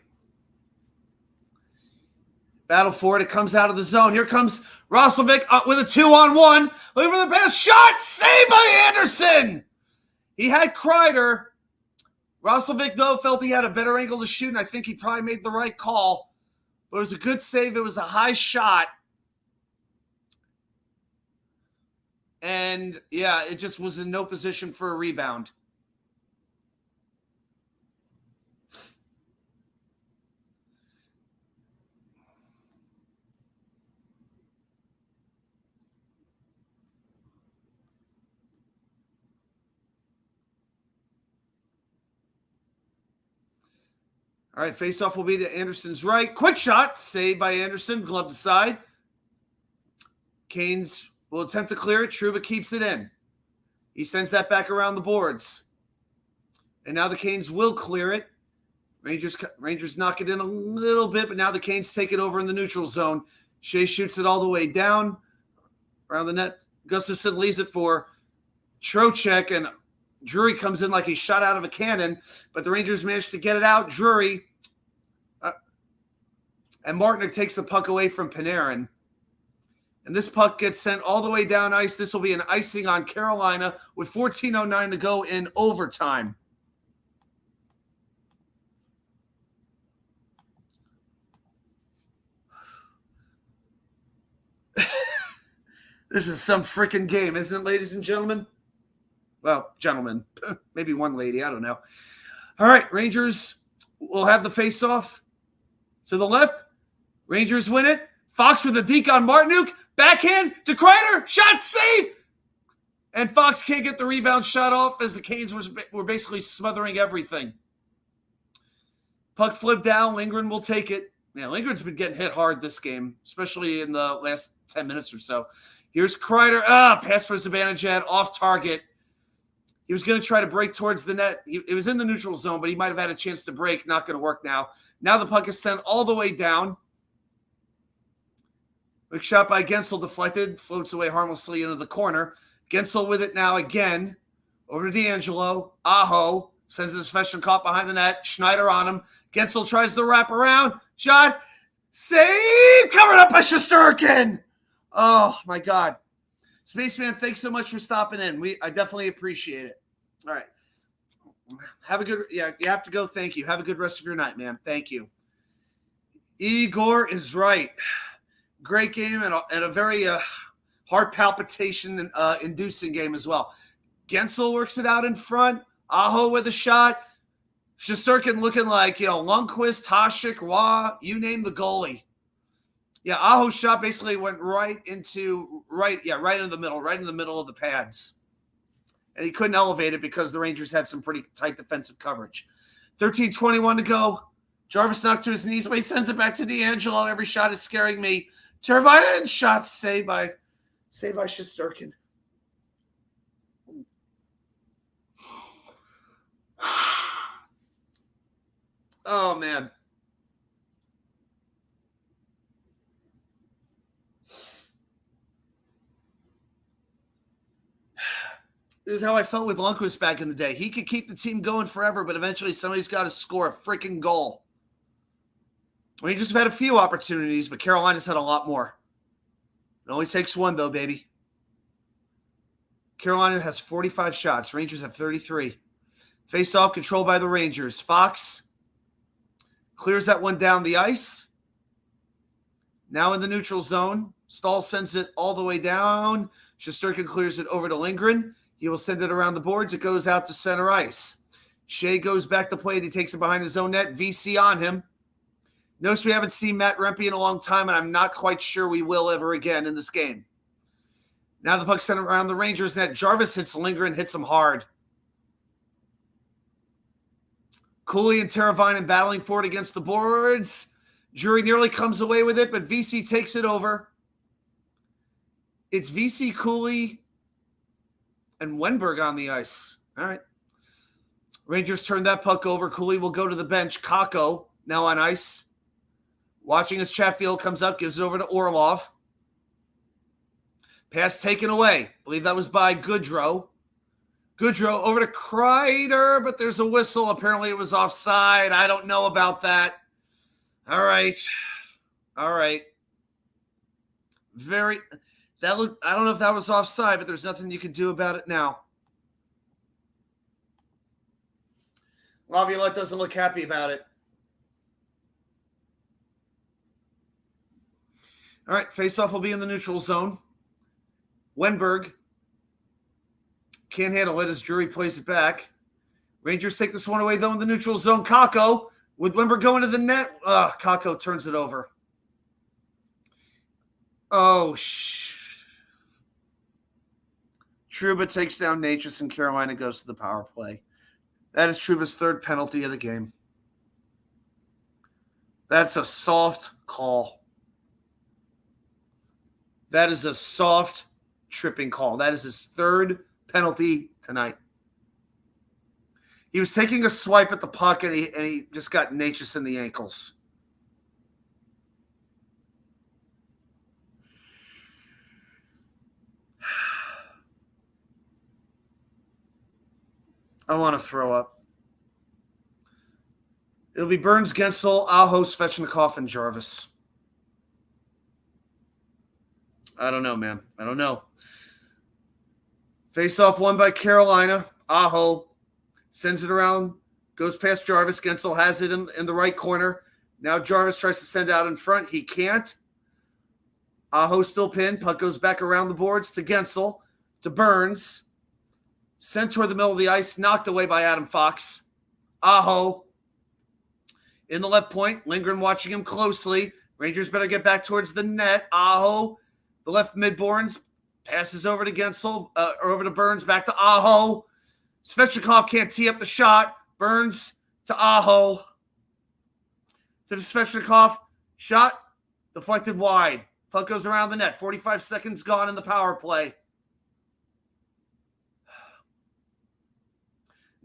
Battle for it. It comes out of the zone. Here comes Roslovic with a 2-on-1. Looking for the pass. Shot! Saved by Anderson! He had Kreider. Roslovic, though, felt he had a better angle to shoot, and I think he probably made the right call. But it was a good save. It was a high shot. And, yeah, it just was in no position for a rebound. All right, faceoff will be to Anderson's right. Quick shot, saved by Anderson, glove to side. Canes will attempt to clear it. Trouba keeps it in. He sends that back around the boards. And now the Canes will clear it. Rangers knock it in a little bit, but now the Canes take it over in the neutral zone. Shea shoots it all the way down around the net. Gustafsson leaves it for Trocheck, and Drury comes in like he shot out of a cannon, but the Rangers managed to get it out. Drury and Martinick takes the puck away from Panarin. And this puck gets sent all the way down ice. This will be an icing on Carolina with 14:09 to go in overtime. This is some freaking game, isn't it, ladies and gentlemen? Well, gentlemen, maybe one lady, I don't know. All right, Rangers will have the face-off. To the left, Rangers win it. Fox with a deke on Martinuk. Backhand to Kreider. Shot safe. And Fox can't get the rebound shot off as the Canes were basically smothering everything. Puck flipped down. Lindgren will take it. Yeah, Lindgren's been getting hit hard this game, especially in the last 10 minutes or so. Here's Kreider. Pass for Zibanejad off target. He was going to try to break towards the net. It was in the neutral zone, but he might have had a chance to break. Not going to work now. Now the puck is sent all the way down. Quick shot by Gensel, deflected. Floats away harmlessly into the corner. Gensel with it now again. Over to D'Angelo. Aho. Sends it to Svechnikov behind the net. Schneider on him. Gensel tries the wrap around. Shot. Save. Covered up by Shesterkin. Oh, my God. Spaceman, thanks so much for stopping in. I definitely appreciate it. All right. Have a good, you have to go. Thank you. Have a good rest of your night, man. Thank you. Igor is right. Great game and a very heart palpitation inducing game as well. Gensel works it out in front. Aho with a shot. Shesterkin looking like, Lundqvist, Hasek, Roy, you name the goalie. Yeah, Aho's shot basically went right into the middle of the pads. And he couldn't elevate it because the Rangers had some pretty tight defensive coverage. 13:21 to go. Jarvis knocked to his knees, but he sends it back to D'Angelo. Every shot is scaring me. Teravainen shot saved by Shesterkin. Oh, man. This is how I felt with Lundqvist back in the day. He could keep the team going forever, but eventually somebody's got to score a freaking goal. We just have had a few opportunities, but Carolina's had a lot more. It only takes one, though, baby. Carolina has 45 shots. Rangers have 33. Face-off controlled by the Rangers. Fox clears that one down the ice. Now in the neutral zone. Stahl sends it all the way down. Shesterkin clears it over to Lindgren. He will send it around the boards. It goes out to center ice. Shea goes back to play. He takes it behind his own net. VC on him. Notice we haven't seen Matt Rempe in a long time, and I'm not quite sure we will ever again in this game. Now the puck sent around the Rangers net. Jarvis hits Lindgren, hits him hard. Cooley and Teravainen battling for it against the boards. Drury nearly comes away with it, but VC takes it over. It's VC, Cooley, and Wenberg on the ice. All right. Rangers turn that puck over. Cooley will go to the bench. Kakko now on ice. Watching as Chatfield comes up, gives it over to Orlov. Pass taken away. I believe that was by Goodrow. Goodrow over to Kreider, but there's a whistle. Apparently it was offside. I don't know about that. All right. I don't know if that was offside, but there's nothing you can do about it now. Laviolette doesn't look happy about it. All right, faceoff will be in the neutral zone. Wenberg can't handle it as Drury plays it back. Rangers take this one away, though, in the neutral zone. Kakko with Wenberg going to the net. Kakko turns it over. Oh, Trouba takes down Natchez and Carolina goes to the power play. That is Trouba's third penalty of the game. That's a soft call. That is a soft tripping call. That is his third penalty tonight. He was taking a swipe at the puck and he just got Natchez in the ankles. I want to throw up. It'll be Burns, Gensel, Aho, Svechnikov, and Jarvis. I don't know, man. I don't know. Face-off won by Carolina. Aho sends it around, goes past Jarvis. Gensel has it in the right corner. Now Jarvis tries to send it out in front. He can't. Aho still pinned. Puck goes back around the boards to Gensel, to Burns. Sent toward the middle of the ice, knocked away by Adam Fox. Aho in the left point. Lindgren watching him closely. Rangers better get back towards the net. Aho, the left midboards, passes over to Gensel, or over to Burns, back to Aho. Svechnikov can't tee up the shot. Burns to Aho. To the Svechnikov. Shot deflected wide. Puck goes around the net. 45 seconds gone in the power play.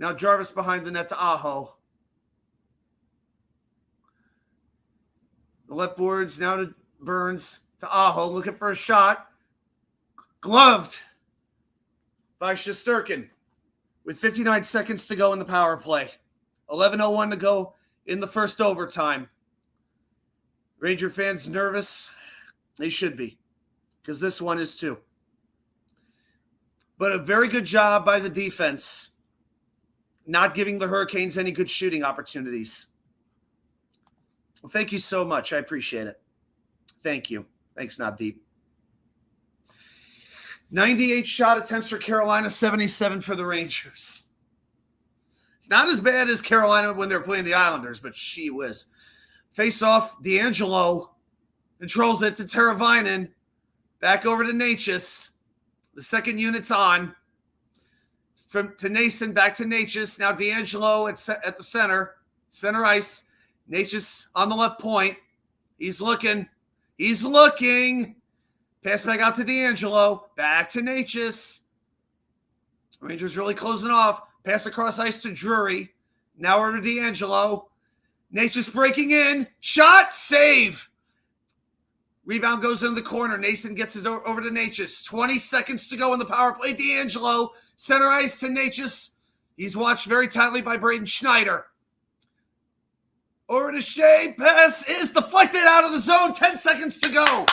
Now Jarvis behind the net to Aho. The left boards now to Burns to Aho. Looking for a shot. Gloved by Shesterkin. with 59 seconds to go in the power play. 11:01 to go in the first overtime. Ranger fans nervous? They should be, because this one is too. But a very good job by the defense, not giving the Hurricanes any good shooting opportunities. Well, thank you so much. I appreciate it. Thank you. Thanks, Not Deep. 98 shot attempts for Carolina, 77 for the Rangers. It's not as bad as Carolina when they're playing the Islanders, but she whiz. Face off, D'Angelo controls it to Teravainen. Back over to Natchez. The second unit's on. To Nason, back to Natchez. Now D'Angelo at the center ice. Natchez on the left point. He's looking. Pass back out to D'Angelo. Back to Natchez. Rangers really closing off. Pass across ice to Drury. Now over to D'Angelo. Natchez breaking in. Shot. Save. Rebound goes into the corner. Nason gets his over to Natchez. 20 seconds to go in the power play. D'Angelo. Center ice to Natchez. He's watched very tightly by Braden Schneider. Over to Shea. Pass is deflected out of the zone. 10 seconds to go.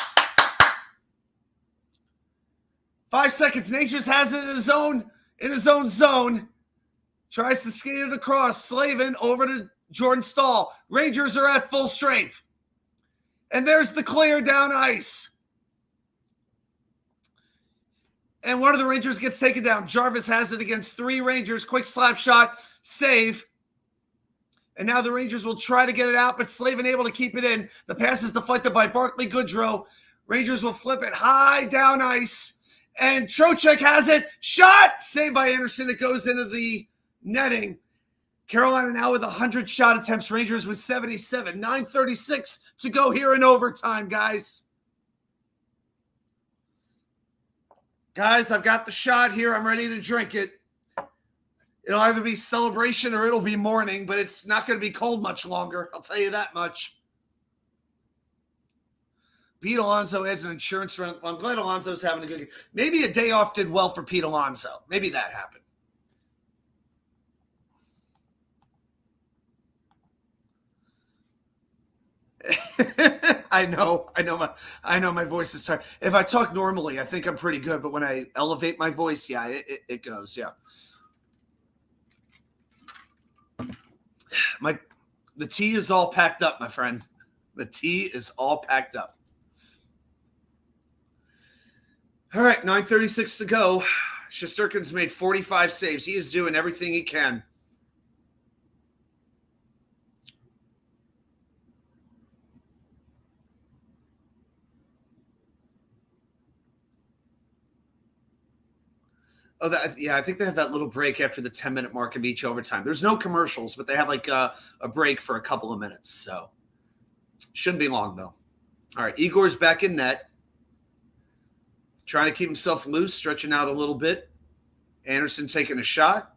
5 seconds. Natchez has it in his own zone. Tries to skate it across. Slavin over to Jordan Stahl. Rangers are at full strength. And there's the clear down ice. And one of the Rangers gets taken down. Jarvis has it against 3 Rangers. Quick slap shot. Save. And now the Rangers will try to get it out, but Slavin able to keep it in. The pass is deflected by Barclay Goodrow. Rangers will flip it high down ice. And Trocheck has it. Shot! Saved by Anderson. It goes into the netting. Carolina now with 100 shot attempts. Rangers with 77. 9:36 to go here in overtime, guys. Guys, I've got the shot here. I'm ready to drink it. It'll either be celebration or it'll be mourning, but it's not going to be cold much longer. I'll tell you that much. Pete Alonso adds an insurance run. Well, I'm glad Alonso's having a good game. Maybe a day off did well for Pete Alonso. Maybe that happened. I know my voice is tired. If I talk normally, I think I'm pretty good, but when I elevate my voice, yeah, it goes, yeah. The tea is all packed up, my friend. The tea is all packed up. All right, 9:36 to go. Shesterkin's made 45 saves. He is doing everything he can. Oh, I think they have that little break after the 10-minute mark of each overtime. There's no commercials, but they have like a break for a couple of minutes. So shouldn't be long, though. All right, Igor's back in net. Trying to keep himself loose, stretching out a little bit. Anderson taking a shot.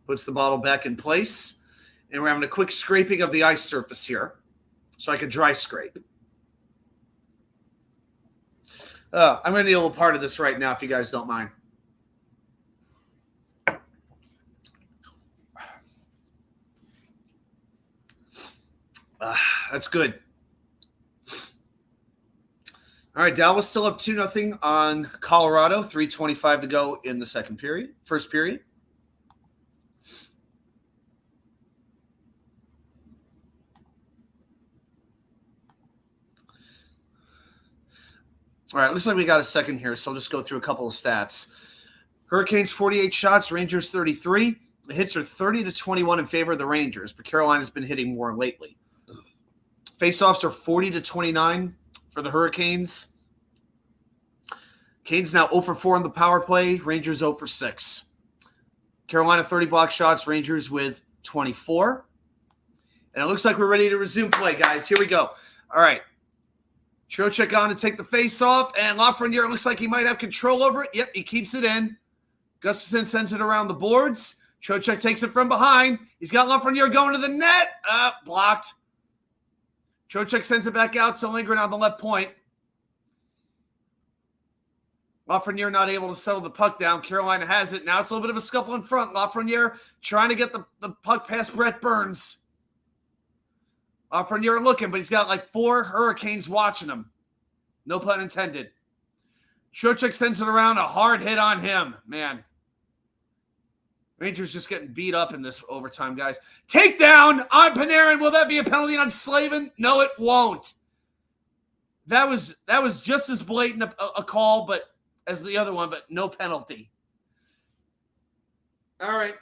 Puts the bottle back in place. And we're having a quick scraping of the ice surface here. So I could dry scrape. I'm going to need a little part of this right now if you guys don't mind. That's good. All right, Dallas still up 2-0 on Colorado. 3:25 to go in the first period. All right, looks like we got a second here, so I'll just go through a couple of stats. Hurricanes 48 shots, Rangers 33. The hits are 30-21 in favor of the Rangers, but Carolina's been hitting more lately. Faceoffs are 40-29 for the Hurricanes. Canes now 0 for 4 on the power play. Rangers 0 for 6. Carolina 30 block shots. Rangers with 24. And it looks like we're ready to resume play, guys. Here we go. All right. Trocheck on to take the face off. And Lafreniere looks like he might have control over it. Yep, he keeps it in. Gustafsson sends it around the boards. Trocheck takes it from behind. He's got Lafreniere going to the net. Blocked. Trocheck sends it back out to Lindgren on the left point. Lafreniere not able to settle the puck down. Carolina has it. Now it's a little bit of a scuffle in front. Lafreniere trying to get the puck past Brett Burns. Lafreniere looking, but he's got like 4 Hurricanes watching him. No pun intended. Trocheck sends it around. A hard hit on him. Man. Rangers just getting beat up in this overtime, guys. Takedown on Panarin. Will that be a penalty on Slavin? No, it won't. That was just as blatant a call, but as the other one, but no penalty. All right.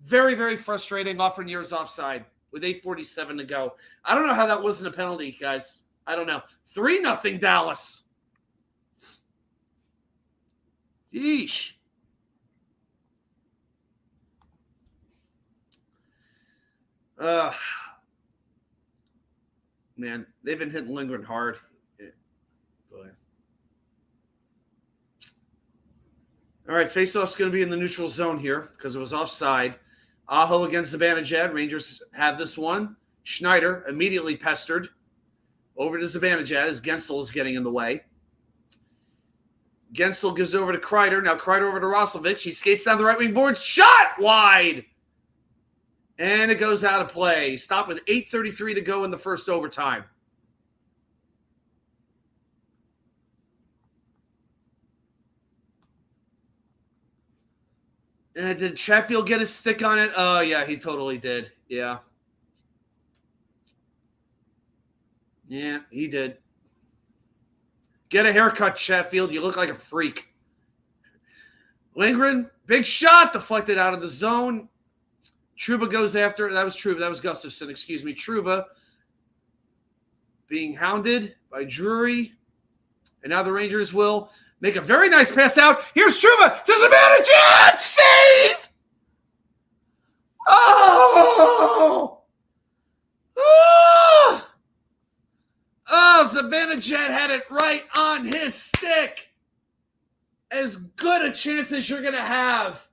Very, very frustrating. Lafreniere's offside with 8:47 to go. I don't know how that wasn't a penalty, guys. I don't know. 3-0 Dallas. Yeesh. Man, they've been hitting Lindgren hard. Boy. All right, faceoff's going to be in the neutral zone here because it was offside. Aho against Zibanejad. Rangers have this one. Schneider immediately pestered over to Zibanejad as Gensel is getting in the way. Gensel gives over to Kreider. Now Kreider over to Roslovic. He skates down the right wing boards. Shot wide! And it goes out of play. Stopped with 8:33 to go in the first overtime. Did Chatfield get his stick on it? Oh, yeah, he totally did. Yeah. Yeah, he did. Get a haircut, Chatfield. You look like a freak. Lindgren, big shot, deflected out of the zone. Trouba goes after. That was Trouba. That was Gustafsson. Excuse me. Trouba being hounded by Drury. And now the Rangers will make a very nice pass out. Here's Trouba to Zibanejad. Save! Oh! Oh! Oh, Zibanejad had it right on his stick. As good a chance as you're going to have.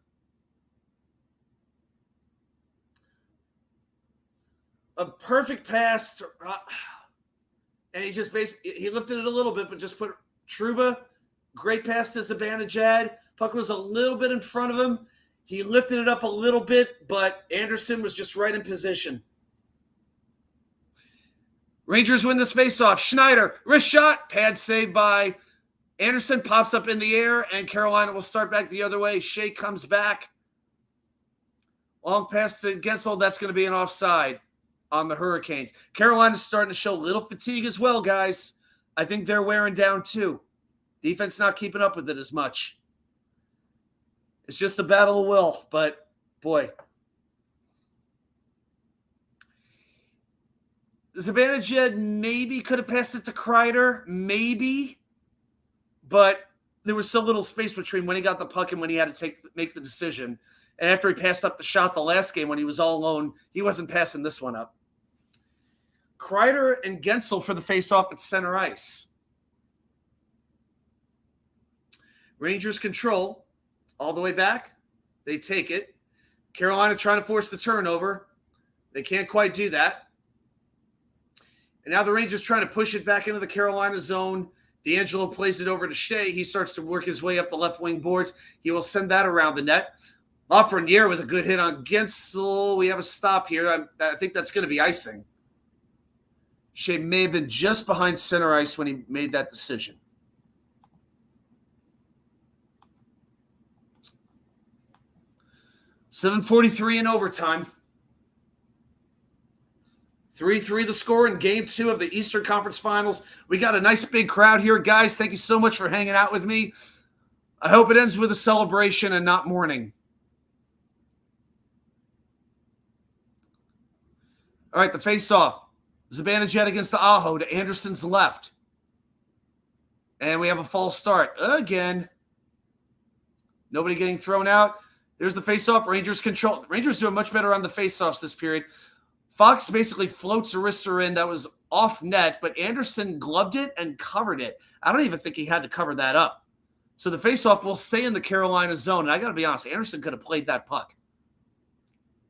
A perfect pass. And he just he lifted it a little bit, but just put Trouba. Great pass to Zibanejad. Puck was a little bit in front of him. He lifted it up a little bit, but Anderson was just right in position. Rangers win this faceoff. Schneider, wrist shot, pad saved by Anderson, pops up in the air, and Carolina will start back the other way. Shea comes back. Long pass to Gensel. That's going to be an offside on the Hurricanes. Carolina's starting to show a little fatigue as well, guys. I think they're wearing down too. Defense not keeping up with it as much. It's just a battle of will, but boy. Zibanejad maybe could have passed it to Kreider, maybe, but there was so little space between when he got the puck and when he had to make the decision. And after he passed up the shot the last game when he was all alone, he wasn't passing this one up. Kreider and Gensel for the faceoff at center ice. Rangers control all the way back. They take it. Carolina trying to force the turnover. They can't quite do that. And now the Rangers trying to push it back into the Carolina zone. D'Angelo plays it over to Shea. He starts to work his way up the left wing boards. He will send that around the net. Lafreniere with a good hit on Gensel. We have a stop here. I think that's going to be icing. Shea may have been just behind center ice when he made that decision. .7:43 in overtime. 3-3 the score in Game 2 of the Eastern Conference Finals. We got a nice big crowd here, guys. Thank you so much for hanging out with me. I hope it ends with a celebration and not mourning. All right, the face-off. Zibanejad against the Aho to Anderson's left. And we have a false start again. Nobody getting thrown out. There's the face-off. Rangers control. Rangers doing much better on the face-offs this period. Fox basically floats a wrister in that was off net, but Anderson gloved it and covered it. I don't even think he had to cover that up. So the face-off will stay in the Carolina zone. And I got to be honest, Anderson could have played that puck.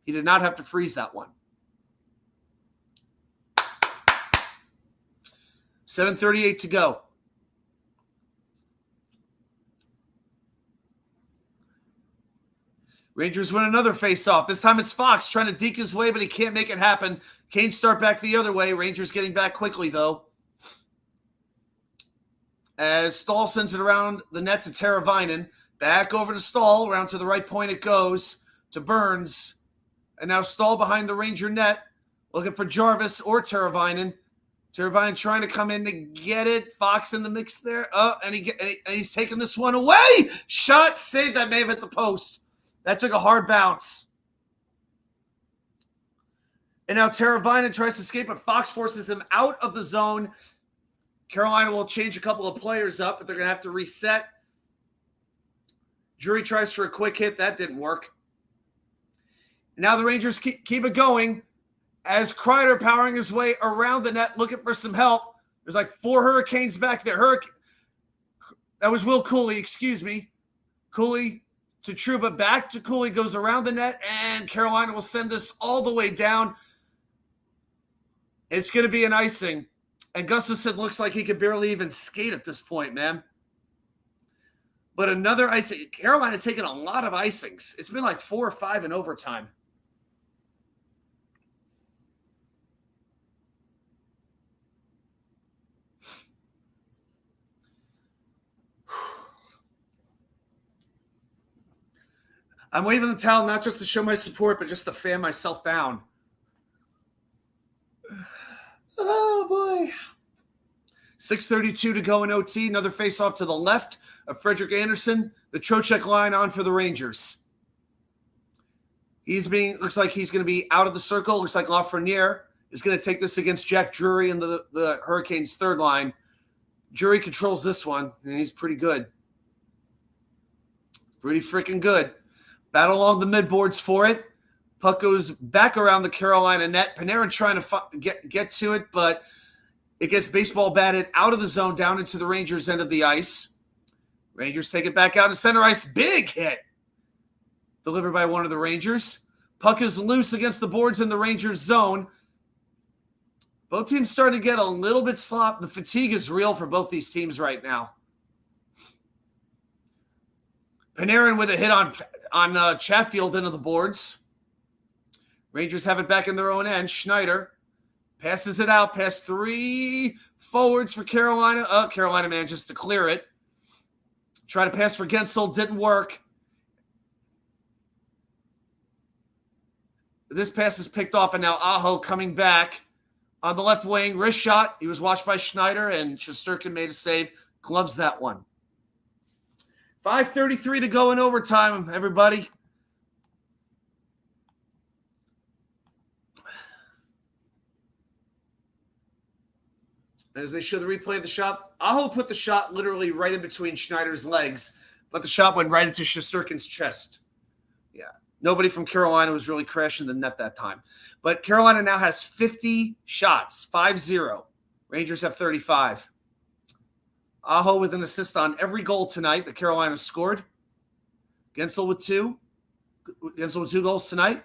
He did not have to freeze that one. 7:38 to go. Rangers win another face-off. This time it's Fox trying to deke his way, but he can't make it happen. Canes start back the other way. Rangers getting back quickly, though. As Stahl sends it around the net to Teravainen. Back over to Stahl. Around to the right point it goes to Burns. And now Stahl behind the Ranger net. Looking for Jarvis or Teravainen. Teravainen trying to come in to get it. Fox in the mix there. And he's taking this one away. Shot. Save that may have hit the post. That took a hard bounce. And now Teravainen tries to escape, but Fox forces him out of the zone. Carolina will change a couple of players up, but they're going to have to reset. Drury tries for a quick hit. That didn't work. Now the Rangers keep it going as Kreider powering his way around the net looking for some help. There's like 4 Hurricanes back there. That was Will Cooley, excuse me. Cooley to Trouba, back to Cooley, goes around the net, and Carolina will send this all the way down. It's going to be an icing. And Gustafsson looks like he could barely even skate at this point, man. But another icing. Carolina taking a lot of icings. It's been like 4 or 5 in overtime. I'm waving the towel not just to show my support, but just to fan myself down. Oh, boy. 6:32 to go in OT. Another face-off to the left of Frederick Anderson. The Trocheck line on for the Rangers. Looks like he's going to be out of the circle. Looks like Lafreniere is going to take this against Jack Drury and the Hurricanes' third line. Drury controls this one, and he's pretty good. Pretty freaking good. Battle along the midboards for it. Puck goes back around the Carolina net. Panarin trying to get to it, but it gets baseball batted out of the zone down into the Rangers' end of the ice. Rangers take it back out to center ice. Big hit. Delivered by one of the Rangers. Puck is loose against the boards in the Rangers' zone. Both teams starting to get a little bit sloppy. The fatigue is real for both these teams right now. Panarin with a hit on Chatfield into the boards. Rangers have it back in their own end. Schneider passes it out past 3 forwards for Carolina. Carolina manages to clear it. Try to pass for Gensel. Didn't work. This pass is picked off, and now Aho coming back on the left wing. Wrist shot. He was watched by Schneider, and Shesterkin made a save. Gloves that one. 5:33 to go in overtime, everybody. As they show the replay of the shot, Aho put the shot literally right in between Schneider's legs, but the shot went right into Shesterkin's chest. Yeah, nobody from Carolina was really crashing the net that time. But Carolina now has 50 shots, 5-0. Rangers have 35. Aho with an assist on every goal tonight that Carolina scored. Gensel with 2. Gensel with 2 goals tonight.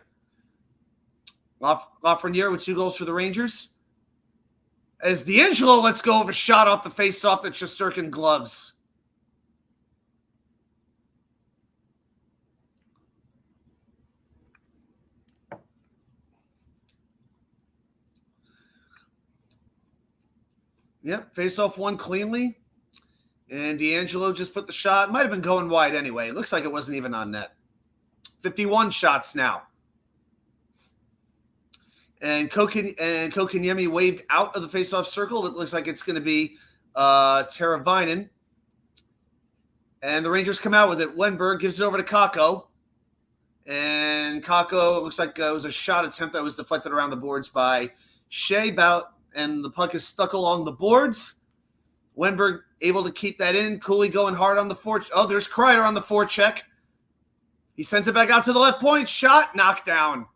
Lafreniere with 2 goals for the Rangers. As D'Angelo lets go of a shot off the face-off that Shesterkin gloves. Yep, face-off won cleanly. And D'Angelo just put the shot. Might have been going wide anyway. It looks like it wasn't even on net. 51 shots now. And Kokiniemi waved out of the face-off circle. It looks like it's going to be Teravainen. And the Rangers come out with it. Wenberg gives it over to Kakko. And Kakko, looks like it was a shot attempt that was deflected around the boards by Shea. And the puck is stuck along the boards. Wenberg able to keep that in. Cooley going hard on the forecheck. Oh, there's Kreider on the forecheck. He sends it back out to the left point. Shot, knockdown.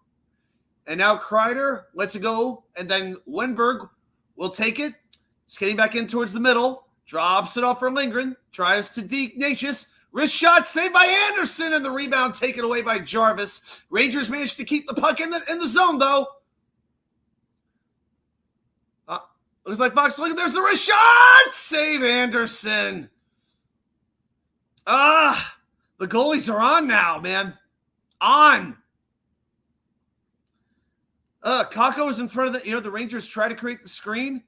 And now Kreider lets it go. And then Wenberg will take it. Skating back in towards the middle. Drops it off for Lindgren. Tries to deke Natchez. Wrist shot saved by Anderson. And the rebound taken away by Jarvis. Rangers managed to keep the puck in the zone, though. Looks like Fox looking. There's the wrist shot. Save Anderson. The goalies are on now, man. on. Kakko is in front of the Rangers try to create the screen.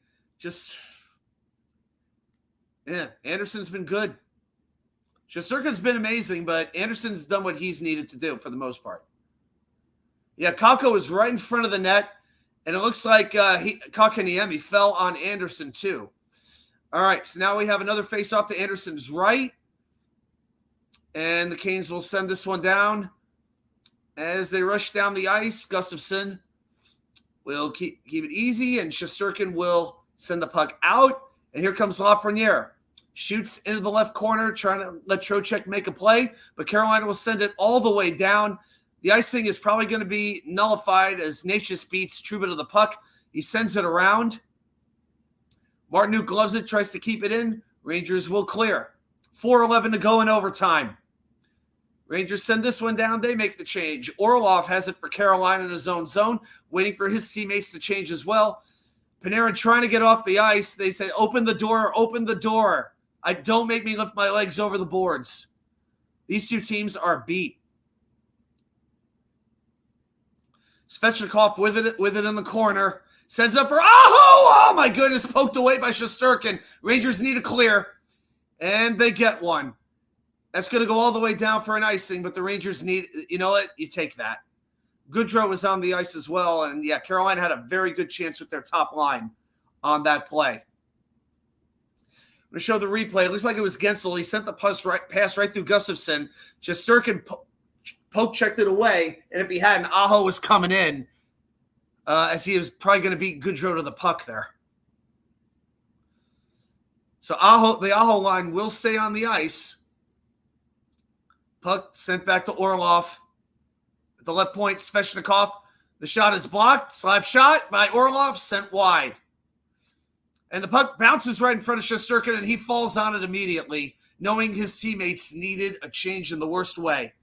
Anderson's been good. Shesterkin's been amazing, but Anderson's done what he's needed to do for the most part. Yeah, Kakko is right in front of the net, and it looks like Kakaniemi fell on Anderson too. All right, so now we have another face-off to Anderson's right, and the Canes will send this one down. As they rush down the ice, Gustafsson will keep it easy, and Shesterkin will send the puck out. And here comes Lafreniere. Shoots into the left corner, trying to let Trocheck make a play, but Carolina will send it all the way down. The icing is probably going to be nullified as Natchez beats Trouba to the puck. He sends it around. Martinook gloves it, tries to keep it in. Rangers will clear. 4:11 to go in overtime. Rangers send this one down. They make the change. Orlov has it for Carolina in his own zone, waiting for his teammates to change as well. Panarin trying to get off the ice. They say, open the door, open the door. Don't make me lift my legs over the boards. These two teams are beat. Svechnikov with it in the corner. Sends it up for oh my goodness, poked away by Shesterkin. Rangers need a clear, and they get one. That's going to go all the way down for an icing, but the Rangers need, you know what? You take that. Goodrow was on the ice as well, and yeah, Carolina had a very good chance with their top line on that play. I'm going to show the replay. It looks like it was Gensel. He sent the pass right through Gustafsson. Shesterkin poke-checked it away, and if he hadn't, Aho was coming in as he was probably going to beat Goodrow to the puck there. So the Aho line will stay on the ice. Puck sent back to Orlov. At the left point, Svechnikov. The shot is blocked. Slap shot by Orlov, sent wide. And the puck bounces right in front of Shesterkin, and he falls on it immediately, knowing his teammates needed a change in the worst way.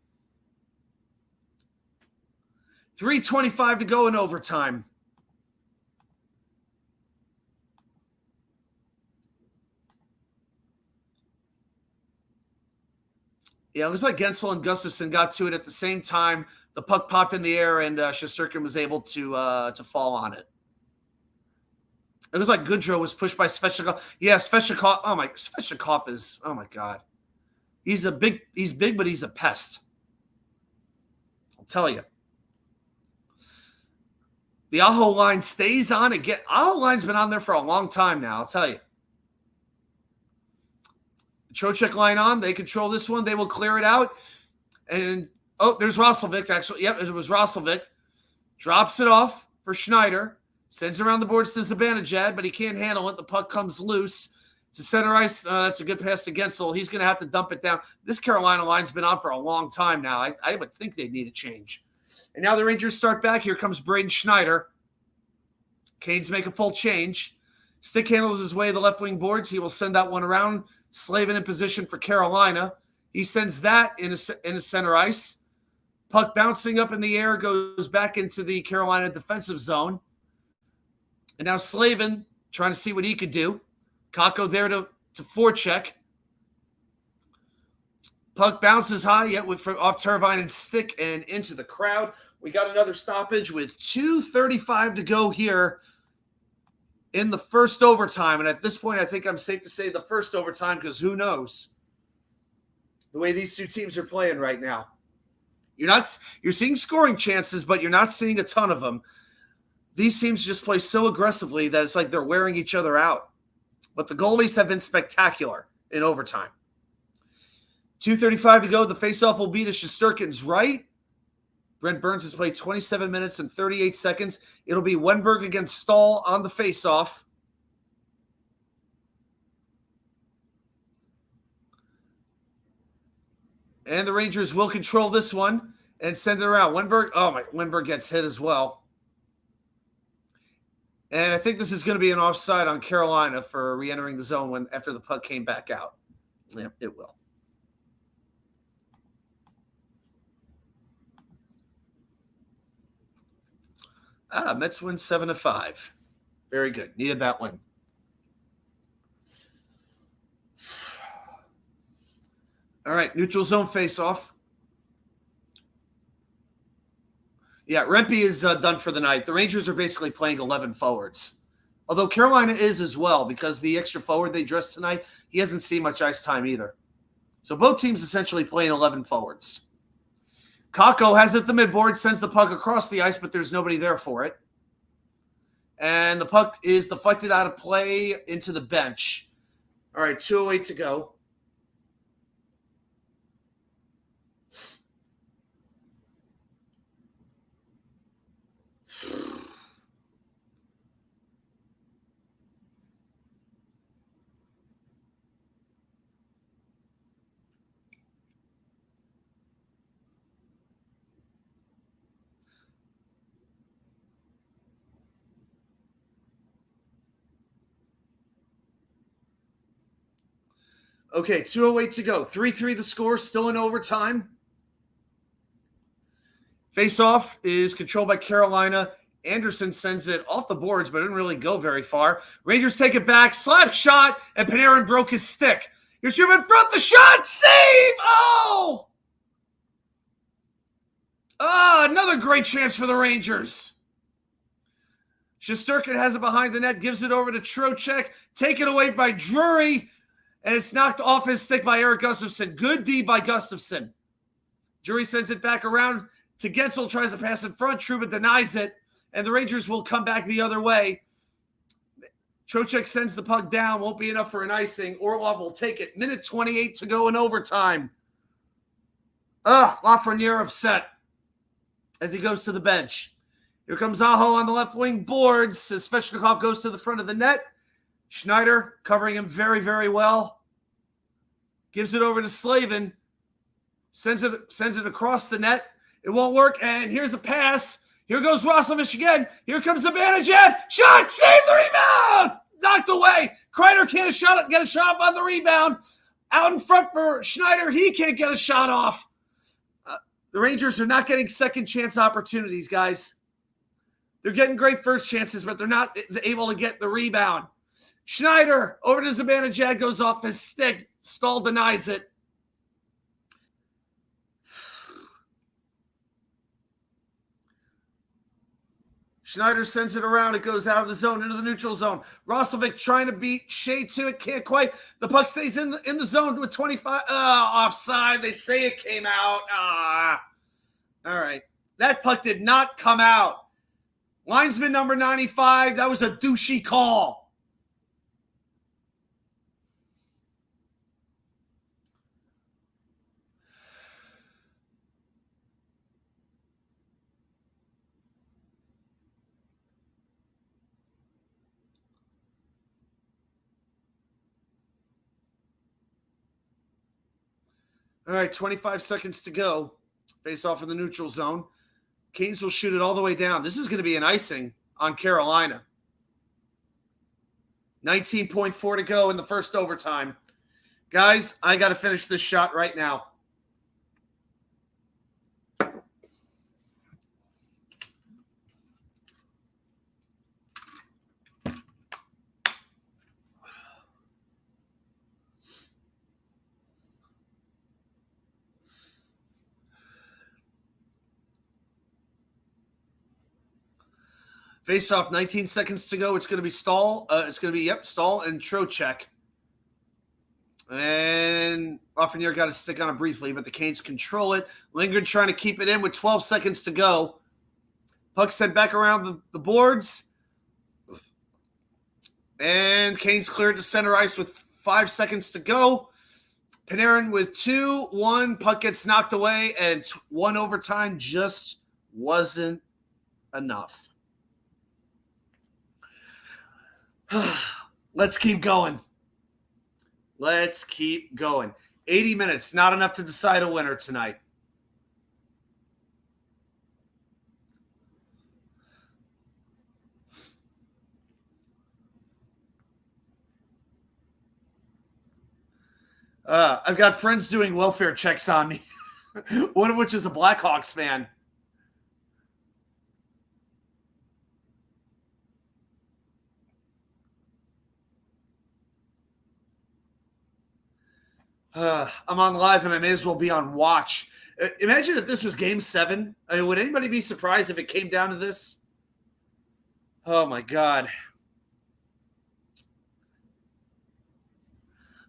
3:25 to go in overtime. Yeah, it looks like Gensel and Gustafsson got to it at the same time. The puck popped in the air, and Shesterkin was able to fall on it. It was like Goodrow was pushed by Svechnikov. Yeah, Svechnikov. Svechnikov is, oh my God. He's big, but he's a pest. I'll tell you. The Aho line stays on again. Aho line's been on there for a long time now, I'll tell you. Trocheck line on. They control this one. They will clear it out. And, there's Roslovic, actually. Yep, it was Roslovic. Drops it off for Schneider. Sends around the boards to Zibanejad, but he can't handle it. The puck comes loose. To center ice. That's a good pass to Gensel. He's going to have to dump it down. This Carolina line's been on for a long time now. I would think they'd need a change. And now the Rangers start back. Here comes Braden Schneider. Canes make a full change. Stick handles his way to the left wing boards. He will send that one around. Slavin in position for Carolina. He sends that in a center ice. Puck bouncing up in the air goes back into the Carolina defensive zone. And now Slavin trying to see what he could do. Kakko there to forecheck. Puck bounces high, yet off Teravainen and stick and into the crowd. We got another stoppage with 2:35 to go here in the first overtime. And at this point, I think I'm safe to say the first overtime, because who knows the way these two teams are playing right now. You're seeing scoring chances, but you're not seeing a ton of them. These teams just play so aggressively that it's like they're wearing each other out. But the goalies have been spectacular in overtime. 2:35 to go. The faceoff will be to Shesterkin's right. Brent Burns has played 27 minutes and 38 seconds. It'll be Wenberg against Stahl on the faceoff. And the Rangers will control this one and send it around. Wenberg gets hit as well. And I think this is going to be an offside on Carolina for re-entering the zone after the puck came back out. Yeah, it will. Mets win 7-5. Very good. Needed that win. All right, neutral zone face-off. Yeah, Rempe is done for the night. The Rangers are basically playing 11 forwards. Although Carolina is as well, because the extra forward they dressed tonight, he hasn't seen much ice time either. So both teams essentially playing 11 forwards. Kakko has it at the midboard, sends the puck across the ice, but there's nobody there for it. And the puck is deflected out of play into the bench. All right, 2:08 to go. Okay, 2:08 to go. 3-3 the score, still in overtime. Face-off is controlled by Carolina. Anderson sends it off the boards, but didn't really go very far. Rangers take it back, slap shot, and Panarin broke his stick. Here's Jim in front, the shot, save! Oh! Another great chance for the Rangers. Shesterkin has it behind the net, gives it over to Trocheck, taken away by Drury, and it's knocked off his stick by Erik Gustafsson. Good D by Gustafsson. Drury sends it back around to Gensel, tries to pass in front. Trouba denies it, and the Rangers will come back the other way. Trocheck sends the puck down. Won't be enough for an icing. Orlov will take it. Minute 28 to go in overtime. Lafreniere upset as he goes to the bench. Here comes Aho on the left wing boards as Svechnikov goes to the front of the net. Schneider covering him very, very well. Gives it over to Slavin. Sends it across the net. It won't work, and here's a pass. Here goes Roslovic again. Here comes the Zibanejad. Shot, save the rebound! Knocked away. Kreider can't get a shot on the rebound. Out in front for Schneider. He can't get a shot off. The Rangers are not getting second chance opportunities, guys. They're getting great first chances, but they're not able to get the rebound. Schneider over to Zibanejad, goes off his stick. Stahl denies it. Schneider sends it around. It goes out of the zone into the neutral zone. Roslovic trying to beat Shea to it. Can't quite. The puck stays in the zone with 25. Offside. They say it came out. All right. That puck did not come out. Linesman number 95. That was a douchey call. All right, 25 seconds to go. Face off in the neutral zone. Canes will shoot it all the way down. This is going to be an icing on Carolina. 19.4 to go in the first overtime. Guys, I got to finish this shot right now. Face off, 19 seconds to go. It's going to be Stahl. Stahl and Trocheck. And Lafreniere got a stick on it briefly, but the Canes control it. Lindgren trying to keep it in with 12 seconds to go. Puck sent back around the boards. And Canes cleared to center ice with 5 seconds to go. Panarin with 2-1. Puck gets knocked away, and one overtime just wasn't enough. Let's keep going. 80 minutes, not enough to decide a winner tonight. I've got friends doing welfare checks on me, one of which is a Blackhawks fan. I'm on live and I may as well be on watch. Imagine if this was Game 7. I mean, would anybody be surprised if it came down to this? Oh, my God.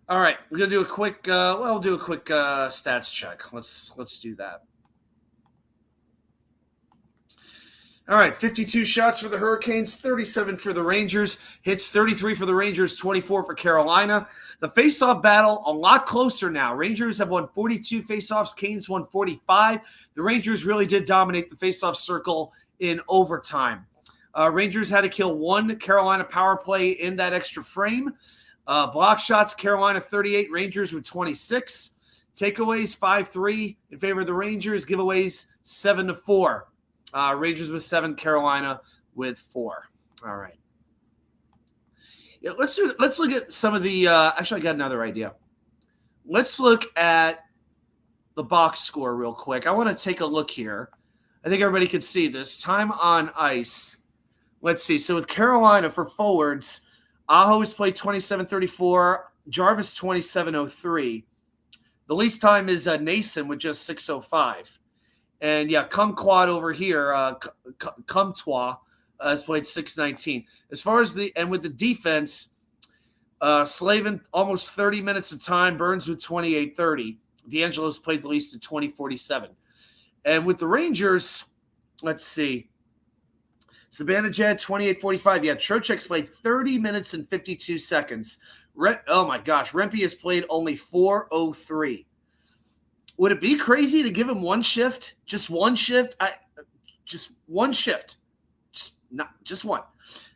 All right, we're gonna do a quick. We'll do a quick stats check. Let's do that. All right, 52 shots for the Hurricanes, 37 for the Rangers. Hits 33 for the Rangers, 24 for Carolina. The faceoff battle a lot closer now. Rangers have won 42 faceoffs. Canes won 45. The Rangers really did dominate the faceoff circle in overtime. Rangers had to kill one Carolina power play in that extra frame. Block shots, Carolina 38, Rangers with 26. Takeaways 5-3 in favor of the Rangers. Giveaways 7-4. Rangers with 7, Carolina with 4. All right. Yeah, let's look at some of the. Actually, I got another idea. Let's look at the box score real quick. I want to take a look here. I think everybody can see this. Time on ice. Let's see. So with Carolina for forwards, Aho has played 27:34. Jarvis 27:03. The least time is Nason with just 6:05. And yeah, Kumquat over here, Comtois has played 6:19. As far as with the defense, Slavin almost 30 minutes of time. Burns with 28:30. D'Angelo's played the least at 20:47. And with the Rangers, let's see. Zibanejad, 28:45. Yeah, Trocheck's played 30 minutes and 52 seconds. Oh, my gosh. Rempe has played only 4:03. Would it be crazy to give him one shift? Just one shift? Just one shift. Just one.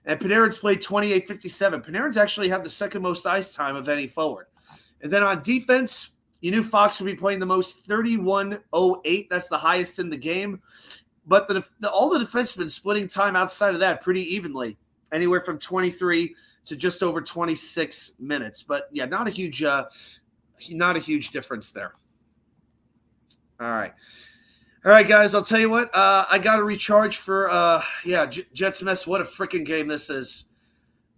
And Panarin's played 28:57. Panarin's actually have the second most ice time of any forward. And then on defense, you knew Fox would be playing the most, 31:08. That's the highest in the game. But all the defensemen splitting time outside of that pretty evenly, anywhere from 23 to just over 26 minutes. But yeah, not a huge difference there. All right, guys. I'll tell you what. I got to recharge for Jets mess. What a freaking game this is.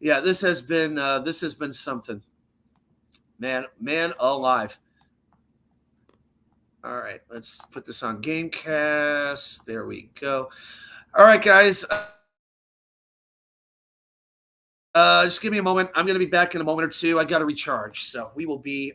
Yeah, this has been something. Man alive. All right, let's put this on Gamecast. There we go. All right, guys. Just give me a moment. I'm going to be back in a moment or two. I got to recharge, so we will be.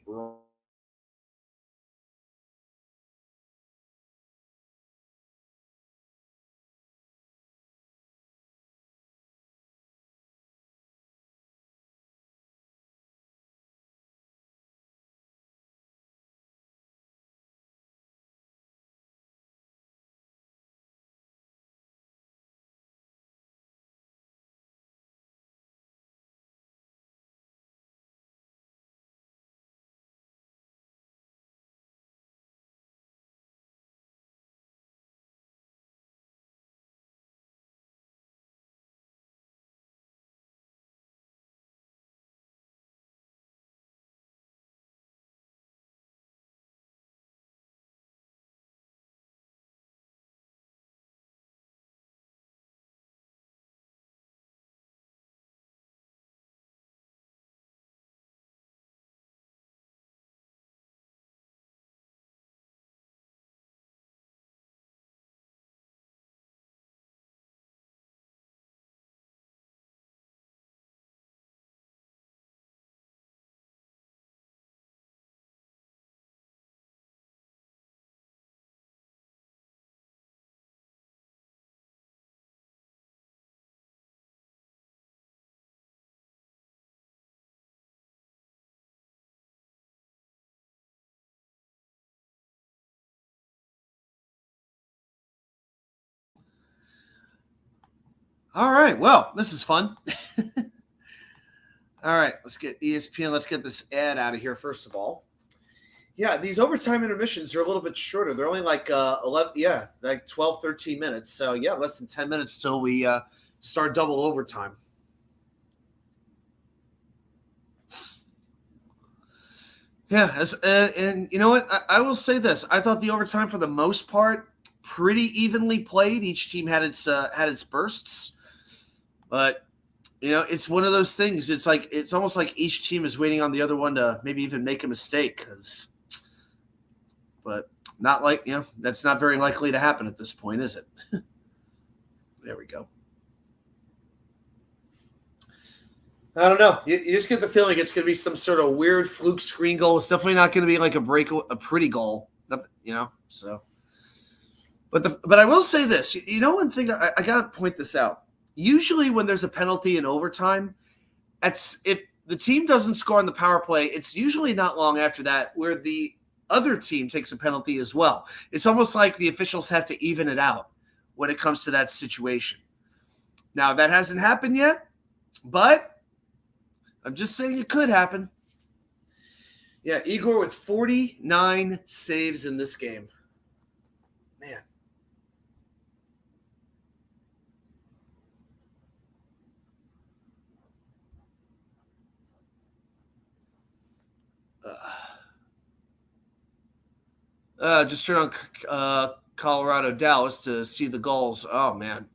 All right. Well, this is fun. All right. Let's get ESPN. Let's get this ad out of here, first of all. Yeah, these overtime intermissions are a little bit shorter. They're only like 12, 13 minutes. So, yeah, less than 10 minutes till we start double overtime. Yeah, and you know what? I will say this. I thought the overtime, for the most part, pretty evenly played. Each team had its bursts. But, it's one of those things. It's almost like each team is waiting on the other one to maybe even make a mistake. But Not like, that's not very likely to happen at this point, is it? There we go. I don't know. You just get the feeling it's going to be some sort of weird fluke screen goal. It's definitely not going to be like a pretty goal, so. But I will say this. One thing, I got to point this out. Usually when there's a penalty in overtime, if the team doesn't score on the power play, it's usually not long after that where the other team takes a penalty as well. It's almost like the officials have to even it out when it comes to that situation. Now, that hasn't happened yet, but I'm just saying it could happen. Yeah, Igor with 49 saves in this game. Man. Just turn on Colorado Dallas to see the goals. Oh, man.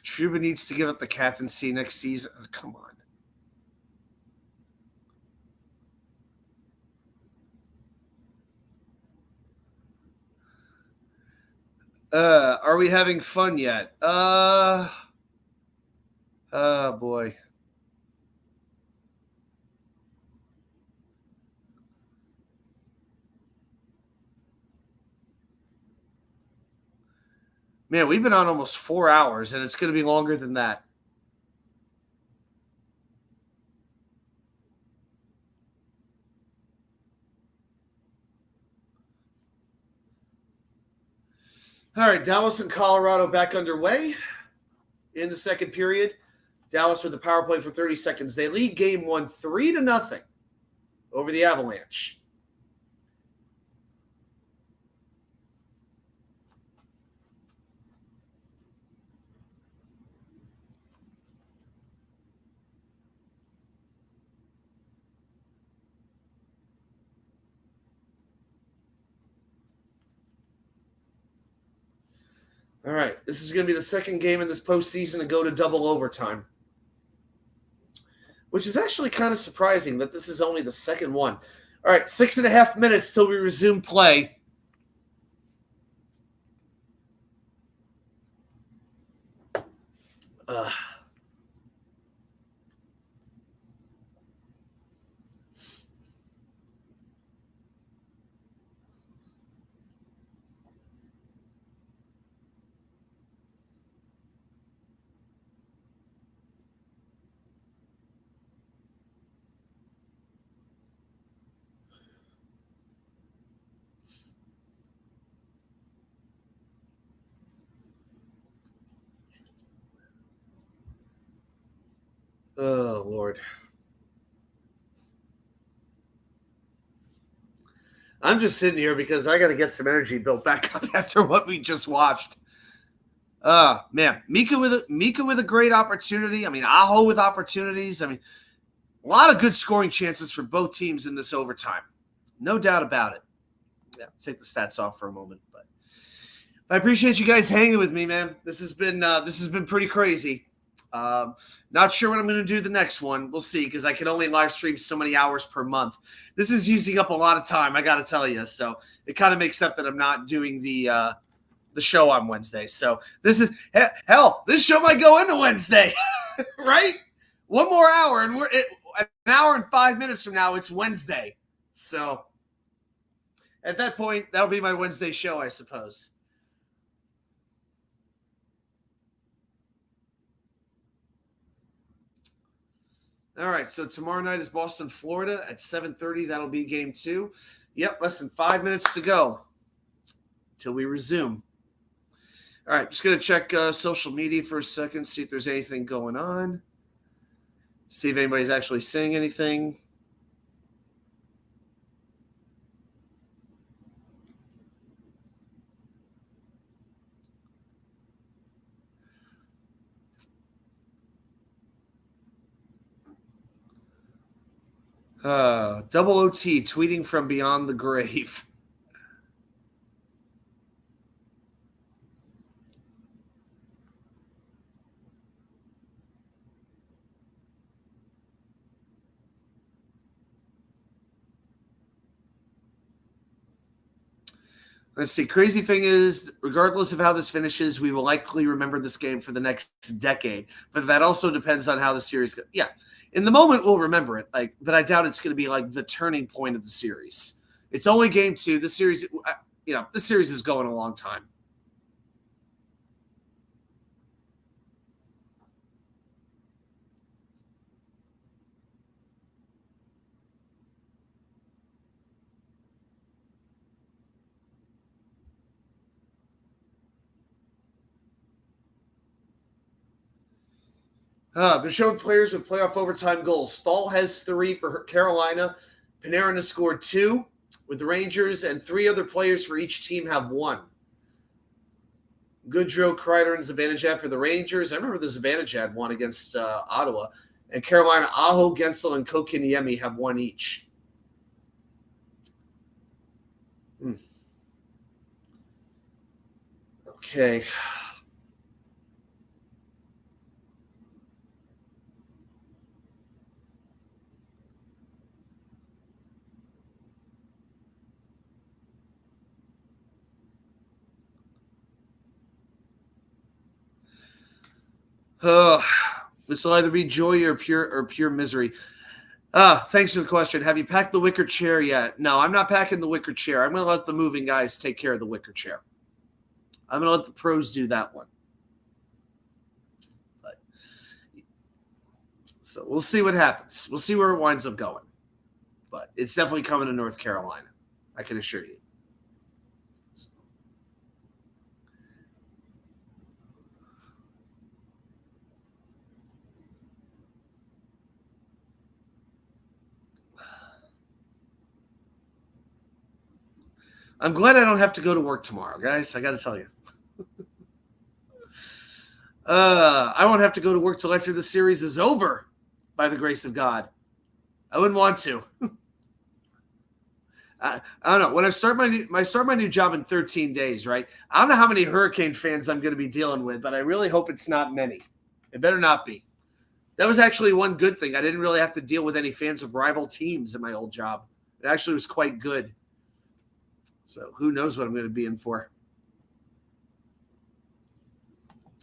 Truba needs to give up the captaincy next season. Oh, come on. Are we having fun yet? Oh boy. Man, we've been on almost 4 hours, and it's going to be longer than that. All right, Dallas and Colorado back underway in the second period. Dallas with the power play for 30 seconds. They lead game 1 3-0 over the Avalanche. All right, this is going to be the second game in this postseason to go to double overtime, which is actually kind of surprising that this is only the second one. All right, 6.5 minutes till we resume play. Oh, Lord. I'm just sitting here because I got to get some energy built back up after what we just watched. Man, Mika with a great opportunity. I mean, Aho with opportunities. I mean, a lot of good scoring chances for both teams in this overtime. No doubt about it. Yeah, take the stats off for a moment, but I appreciate you guys hanging with me, man. This has been pretty crazy. Not sure what I'm going to do the next one. We'll see, because I can only live stream so many hours per month. This is using up a lot of time, I got to tell you. So it kind of makes up that I'm not doing the show on Wednesday. So this is hell. This show might go into Wednesday, right? One more hour, and an hour and 5 minutes from now. It's Wednesday. So at that point, that'll be my Wednesday show, I suppose. All right, so tomorrow night is Boston, Florida at 7:30. That'll be game 2. Yep, less than 5 minutes to go till we resume. All right, just going to check social media for a second, see if there's anything going on, see if anybody's actually saying anything. Double OT tweeting from beyond the grave. Let's see. Crazy thing is, regardless of how this finishes, we will likely remember this game for the next decade. But that also depends on how the series goes. Yeah. In the moment, we'll remember it. But I doubt it's going to be like the turning point of the series. It's only game 2. This series, this series is going a long time. They're showing players with playoff overtime goals. Stahl has 3 for Carolina. Panarin has scored 2 with the Rangers, and 3 other players for each team have 1. Goodrow, Kreider, and Zibanejad for the Rangers. I remember the Zibanejad one against Ottawa. And Carolina, Aho, Gensel, and Kokiniemi have 1 each. Okay. This will either be joy or pure misery. Thanks for the question. Have you packed the wicker chair yet? No, I'm not packing the wicker chair. I'm going to let the moving guys take care of the wicker chair. I'm going to let the pros do that one. So we'll see what happens. We'll see where it winds up going. But it's definitely coming to North Carolina. I can assure you. I'm glad I don't have to go to work tomorrow, guys. I got to tell you. I won't have to go to work till after the series is over, by the grace of God. I wouldn't want to. I don't know. When I start my new job in 13 days, right? I don't know how many Hurricane fans I'm going to be dealing with, but I really hope it's not many. It better not be. That was actually one good thing. I didn't really have to deal with any fans of rival teams in my old job. It actually was quite good. So who knows what I'm going to be in for.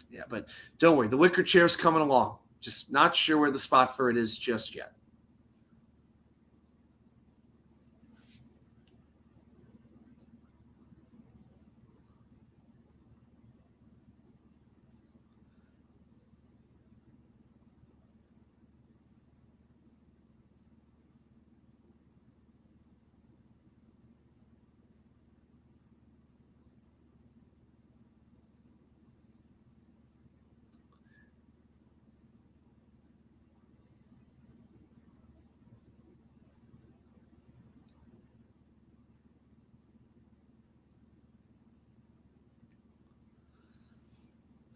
Yeah, but don't worry. The wicker chair's coming along. Just not sure where the spot for it is just yet.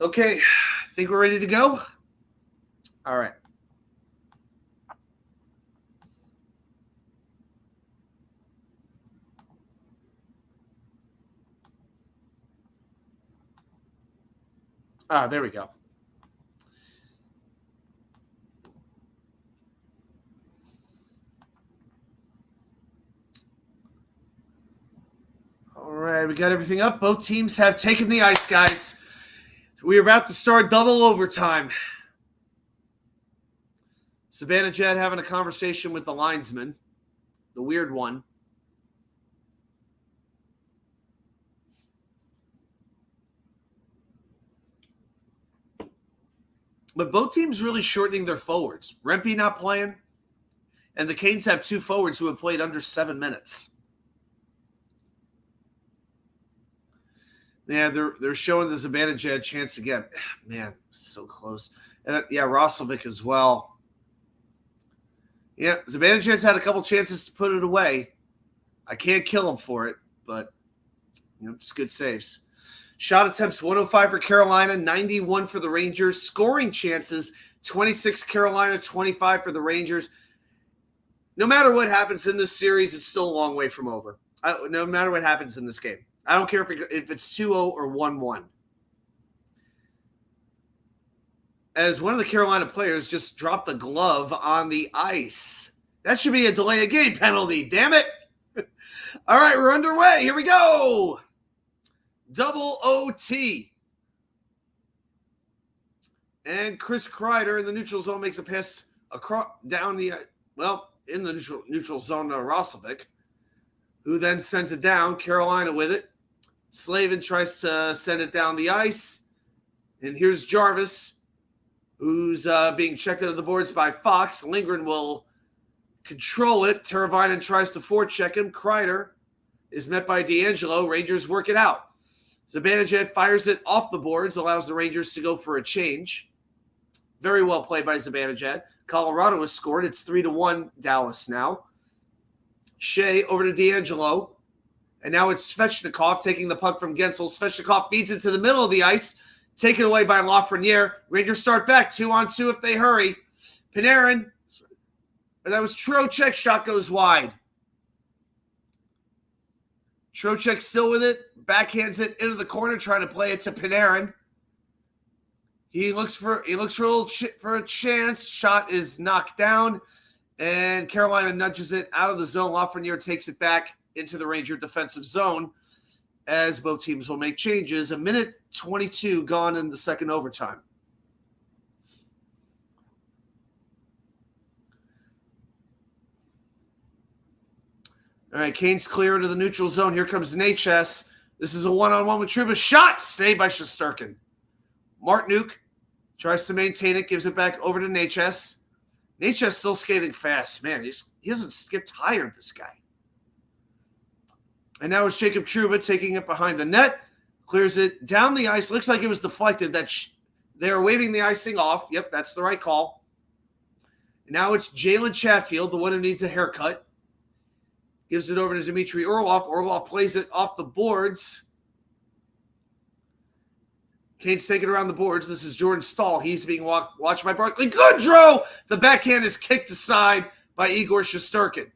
Okay, I think we're ready to go. All right. There we go. All right, we got everything up. Both teams have taken the ice, guys. We're about to start double overtime. Zibanejad having a conversation with the linesman, the weird one. But both teams really shortening their forwards. Rempe not playing, and the Canes have 2 forwards who have played under 7 minutes. Yeah, they're showing the Zibanejad chance again. Man, so close. And Roslovic as well. Yeah, Zibanejad's had a couple chances to put it away. I can't kill him for it, but it's good saves. Shot attempts 105 for Carolina, 91 for the Rangers. Scoring chances 26 Carolina, 25 for the Rangers. no matter what happens in this series, it's still a long way from over. No matter what happens in this game. I don't care if it's 2-0 or 1-1. As one of the Carolina players just dropped the glove on the ice. That should be a delay of game penalty, damn it. All right, we're underway. Here we go. Double OT. And Chris Kreider in the neutral zone makes a pass across down the, in the neutral zone to Roslovic, who then sends it down. Carolina with it. Slavin tries to send it down the ice. And here's Jarvis, who's being checked out of the boards by Fox. Lindgren will control it. Teravainen tries to forecheck him. Kreider is met by D'Angelo. Rangers work it out. Zibanejad fires it off the boards, allows the Rangers to go for a change. Very well played by Zibanejad. Colorado has scored. It's 3-1 Dallas now. Shea over to D'Angelo. And now it's Svechnikov taking the puck from Gensel. Svechnikov feeds it to the middle of the ice. Taken away by Lafreniere. Rangers start back 2-on-2 if they hurry. Panarin. That was Trocheck. Shot goes wide. Trocheck still with it. Backhands it into the corner, trying to play it to Panarin. He looks for a chance. Shot is knocked down. And Carolina nudges it out of the zone. Lafreniere takes it back into the Ranger defensive zone as both teams will make changes. 1:22 gone in the second overtime. All right, Kane's clear to the neutral zone. Here comes Natchez. This is a one-on-one with Trouba. Shot! Saved by Shesterkin. Martinook tries to maintain it, gives it back over to Natchez. Natchez still skating fast. Man, he doesn't get tired, this guy. And now it's Jacob Trouba taking it behind the net. Clears it down the ice. Looks like it was deflected. They're waving the icing off. Yep, that's the right call. And now it's Jalen Chatfield, the one who needs a haircut. Gives it over to Dmitry Orlov. Orlov plays it off the boards. Kane's taking around the boards. This is Jordan Stahl. He's being watched by Barkley Goodrow. The backhand is kicked aside by Igor Shesterkin.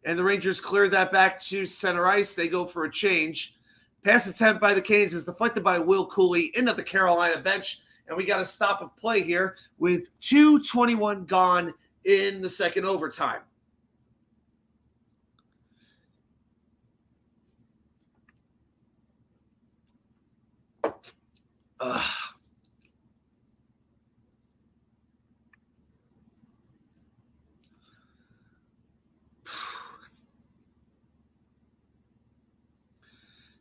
And the Rangers clear that back to center ice. They go for a change. Pass attempt by the Canes is deflected by Will Cooley into the Carolina bench. And we got to stop a play here with 2:21 gone in the second overtime.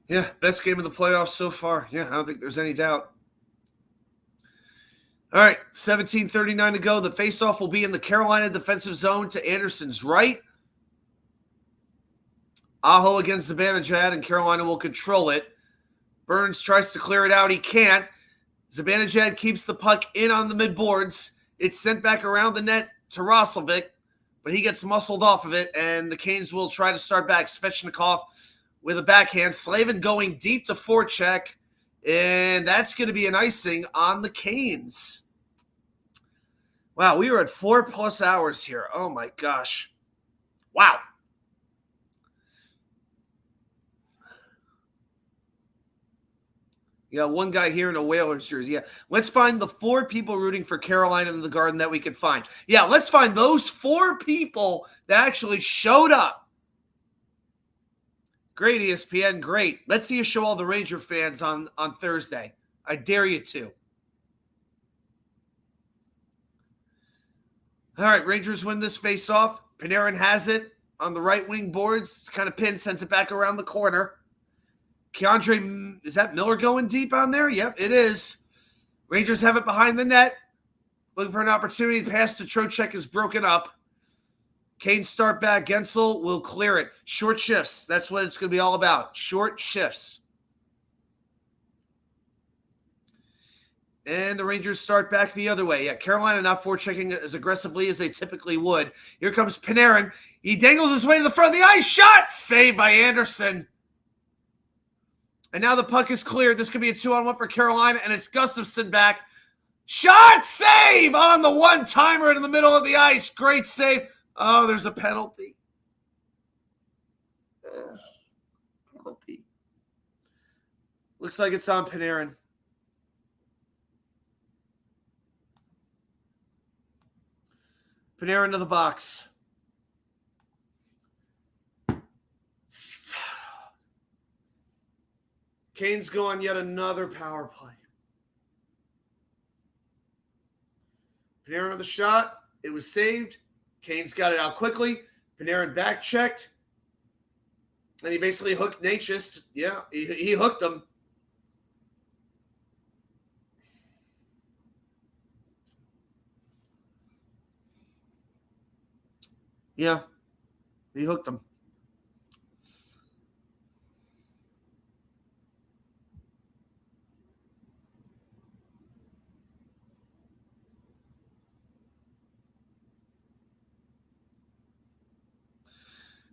Yeah, best game of the playoffs so far. Yeah, I don't think there's any doubt. All right, 17:39 to go. The faceoff will be in the Carolina defensive zone to Anderson's right. Aho against Zibanejad, and Carolina will control it. Burns tries to clear it out. He can't. Zibanejad keeps the puck in on the midboards. It's sent back around the net to Roslovic, but he gets muscled off of it, and the Canes will try to start back. Svechnikov with a backhand. Slavin going deep to forecheck, and that's going to be an icing on the Canes. Wow, we were at 4+ hours here. Oh, my gosh. Wow. Yeah, one guy here in a Whalers jersey. Yeah, let's find the 4 people rooting for Carolina in the Garden that we could find. Yeah, let's find those 4 people that actually showed up. Great, ESPN, great. Let's see you show all the Ranger fans on Thursday. I dare you to. All right, Rangers win this face-off. Panarin has it on the right wing boards. It's kind of pinned, sends it back around the corner. Keandre, is that Miller going deep on there? Yep, it is. Rangers have it behind the net. Looking for an opportunity. Pass to Trocheck is broken up. Canes start back. Gensel will clear it. Short shifts. That's what it's going to be all about. Short shifts. And the Rangers start back the other way. Yeah, Carolina not forechecking as aggressively as they typically would. Here comes Panarin. He dangles his way to the front of the ice. Shot! Saved by Anderson. And now the puck is cleared. This could be a 2-on-1 for Carolina, and it's Gustafsson back. Shot! Save on the one-timer in the middle of the ice. Great save Oh, there's a penalty. Penalty. Looks like it's on Panarin. Panarin to the box. Canes go on yet another power play. Panarin on the shot. It was saved. Canes got it out quickly. Panarin back checked. And he basically hooked Natchez. Yeah, he hooked him. Yeah, he hooked him.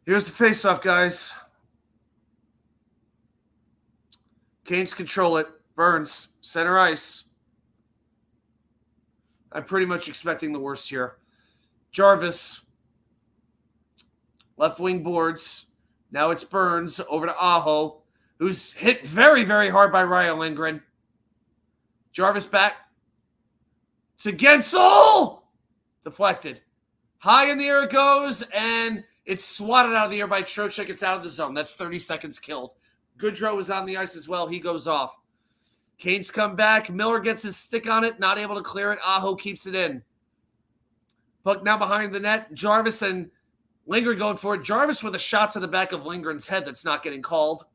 Here's the face-off, guys. Canes control it. Burns, center ice. I'm pretty much expecting the worst here. Jarvis, left wing boards. Now it's Burns over to Aho, who's hit very, very hard by Ryan Lindgren. Jarvis back to Gensel. Deflected. High in the air it goes, and it's swatted out of the air by Trocheck. It's out of the zone. That's 30 seconds killed. Goodrow was on the ice as well. He goes off. Canes come back. Miller gets his stick on it, not able to clear it. Aho keeps it in. Puck now behind the net. Jarvis and Lindgren going for it. Jarvis with a shot to the back of Lindgren's head that's not getting called.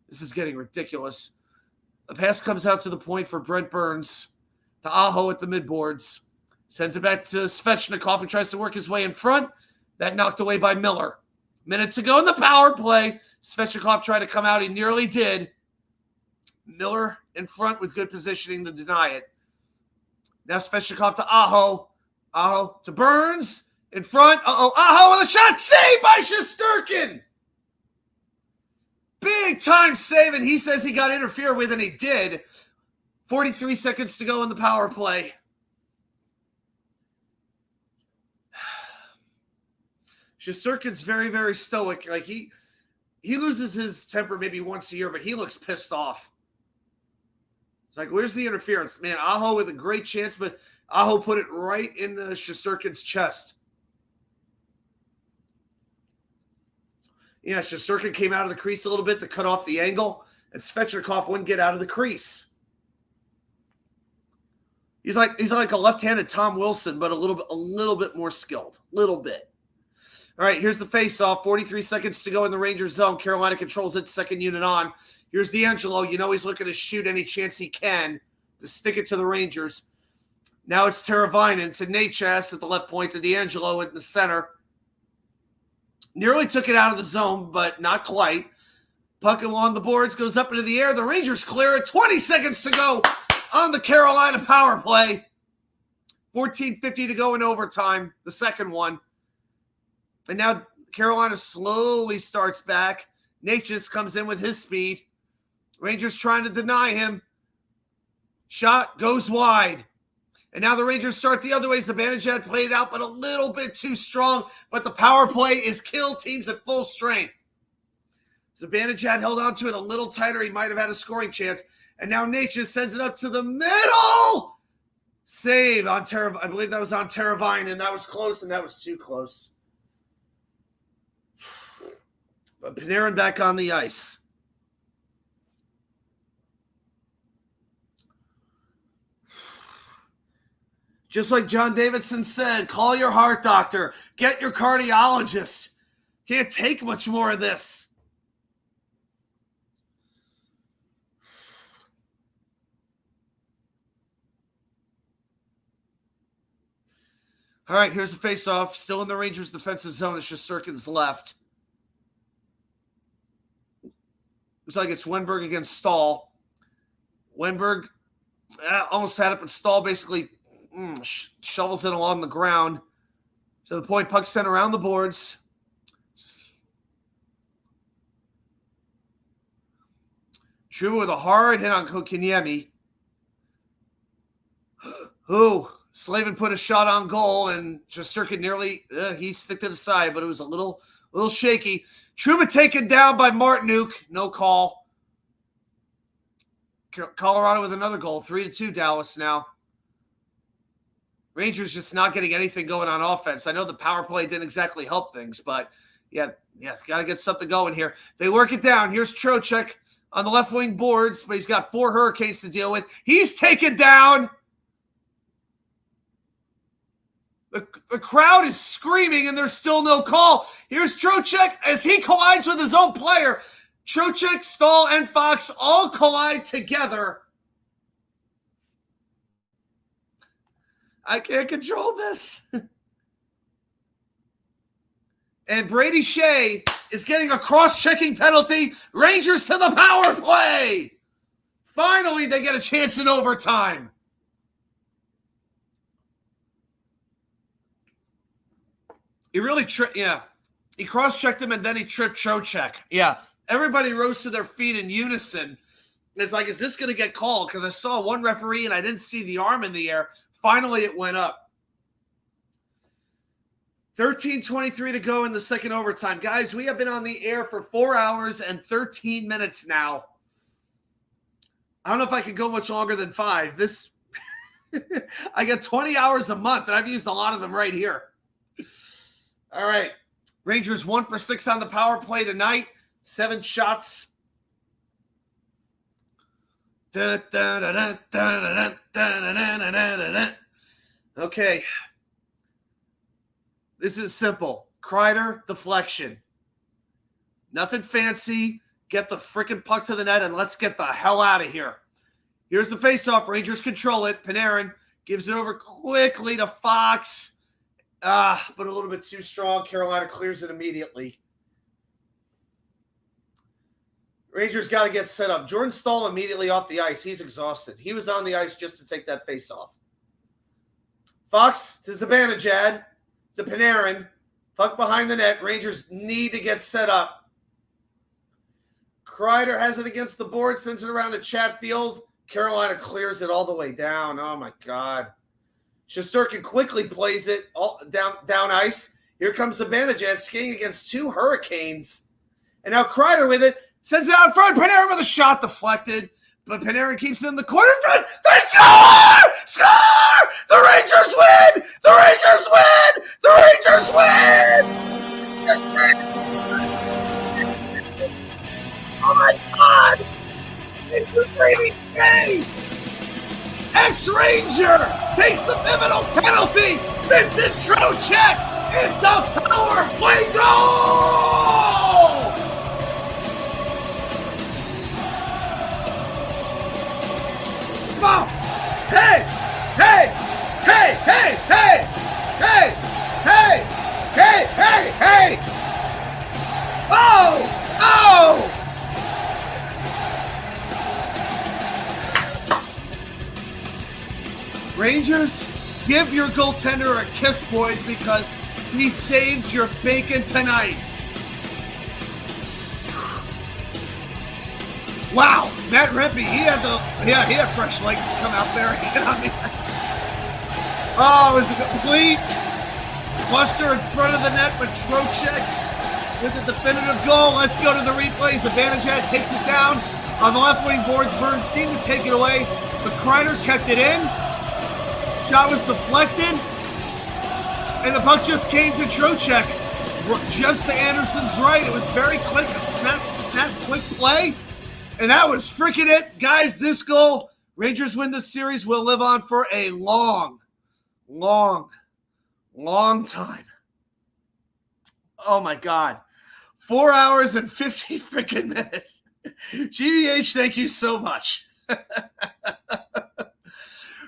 This is getting ridiculous. The pass comes out to the point for Brent Burns. To Aho at the midboards. Sends it back to Svechnikov, who tries to work his way in front. That knocked away by Miller. Minute to go in the power play. Svechnikov tried to come out. He nearly did. Miller in front with good positioning to deny it. Now Svechnikov to Aho. Aho to Burns. In front. Aho with a shot. Saved by Shesterkin. Big time save, and he says he got interfered with, and he did. 43 seconds to go in the power play. Shesterkin's very, very stoic. Like he loses his temper maybe once a year, but he looks pissed off. It's like, where's the interference? Man, Aho with a great chance, but Aho put it right in Shesterkin's chest. Yeah, Shesterkin came out of the crease a little bit to cut off the angle, and Svechnikov wouldn't get out of the crease. He's like a left-handed Tom Wilson, but a little bit more skilled. Little bit. All right, here's the face-off. 43 seconds to go in the Rangers zone. Carolina controls it, second unit on. Here's D'Angelo. You know he's looking to shoot any chance he can to stick it to the Rangers. Now it's Teravainen to Natchez at the left point to D'Angelo in the center. Nearly took it out of the zone, but not quite. Puck along the boards, goes up into the air. The Rangers clear it. 20 seconds to go on the Carolina power play. 14:50 to go in overtime, the second one. And now Carolina slowly starts back. Natchez comes in with his speed. Rangers trying to deny him. Shot goes wide. And now the Rangers start the other way. Zibanejad played out, but a little bit too strong. But the power play is killed. Teams at full strength. Zibanejad held on to it a little tighter. He might have had a scoring chance. And now Natchez sends it up to the middle. Save on I believe that was on Teravainen, and that was close, and that was too close. But Panarin back on the ice. Just like John Davidson said, call your heart doctor. Get your cardiologist. Can't take much more of this. All right, here's the face-off. Still in the Rangers' defensive zone. It's Shesterkin's left. Looks like it's Wenberg against Stahl. Wenberg almost had it, but Stahl basically shovels it along the ground. To the point, puck sent around the boards. Trouba with a hard hit on Kotkaniemi. Who Slavin put a shot on goal, and Shesterkin nearly, he sticked it aside, but it was a little shaky. Trouba taken down by Martinuk. No call. Colorado with another goal. 3-2 Dallas now. Rangers just not getting anything going on offense. I know the power play didn't exactly help things, but yeah, got to get something going here. They work it down. Here's Trocheck on the left wing boards, but he's got 4 Hurricanes to deal with. He's taken down. The crowd is screaming, and there's still no call. Here's Trocheck as he collides with his own player. Trocheck, Stahl, and Fox all collide together. I can't control this. And Brady Shea is getting a cross-checking penalty. Rangers to the power play. Finally, they get a chance in overtime. He really tripped, yeah. He cross-checked him, and then he tripped Trocheck. Yeah, everybody rose to their feet in unison. It's like, is this going to get called? Because I saw one referee, and I didn't see the arm in the air. Finally, it went up. 13:23 to go in the second overtime. Guys, we have been on the air for 4 hours and 13 minutes now. I don't know if I can go much longer than 5. This, I get 20 hours a month, and I've used a lot of them right here. All right. Rangers 1 for 6 on the power play tonight. 7 shots. Okay. This is simple. Kreider, deflection. Nothing fancy. Get the freaking puck to the net and let's get the hell out of here. Here's the faceoff. Rangers control it. Panarin gives it over quickly to Fox. But a little bit too strong. Carolina clears it immediately. Rangers got to get set up. Jordan Stahl immediately off the ice. He's exhausted. He was on the ice just to take that face off. Fox to Zibanejad to Panarin. Puck behind the net. Rangers need to get set up. Kreider has it against the board. Sends it around to Chatfield. Carolina clears it all the way down. Oh, my God. Shesterkin quickly plays it all down ice. Here comes Zibanejad skating against 2 Hurricanes. And now Kreider with it. Sends it out in front. Panarin with a shot deflected. But Panarin keeps it in the corner in front. They score! Score! The Rangers win! The Rangers win! The Rangers win! Oh, my God! It's the Brady Shea! Ex-Ranger takes the pivotal penalty. Vincent Trocheck. It's a power play goal! Come on. Hey! Hey! Hey! Hey! Hey! Hey! Hey! Hey! Hey! Hey! Oh! Oh! Rangers, give your goaltender a kiss, boys, because he saved your bacon tonight. Wow, Matt Rempe, he had fresh legs to come out there and get on the ice. Oh, it was a complete cluster in front of the net, but Trocheck with the definitive goal. Let's go to the replays. Zibanejad takes it down on the left wing boards. Burns seemed to take it away, but Kreider kept it in. Shot was deflected, and the puck just came to Trocheck, just to Anderson's right. It was very quick, a snap, quick play, and that was freaking it. Guys, this goal, Rangers win this series, will live on for a long, long, long time. Oh, my God. 4 hours and 50 freaking minutes. GVH, thank you so much.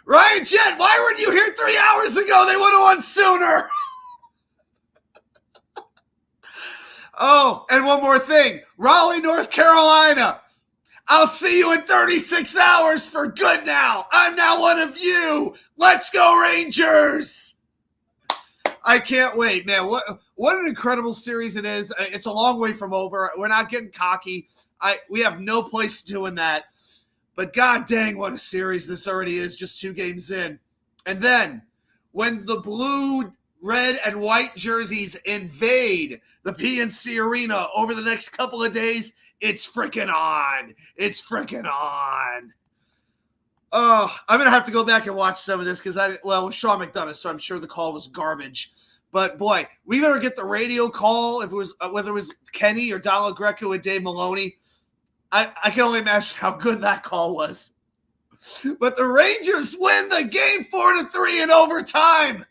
Ryan Jett, why weren't you here 3 hours ago? They would have won sooner. Oh, and one more thing. Raleigh, North Carolina. I'll see you in 36 hours for good now. I'm now one of you. Let's go, Rangers. I can't wait, man. What an incredible series it is. It's a long way from over. We're not getting cocky. We have no place doing that. But god dang, what a series this already is, just 2 games in. And then when the blue, red, and white jerseys invade the PNC Arena over the next couple of days, it's freaking on. It's freaking on. Oh, I'm going to have to go back and watch some of this because it was Sean McDonough, so I'm sure the call was garbage. But boy, we better get the radio call if it was whether it was Kenny or Donald Greco and Dave Maloney. I can only imagine how good that call was. But the Rangers win the game 4-3 in overtime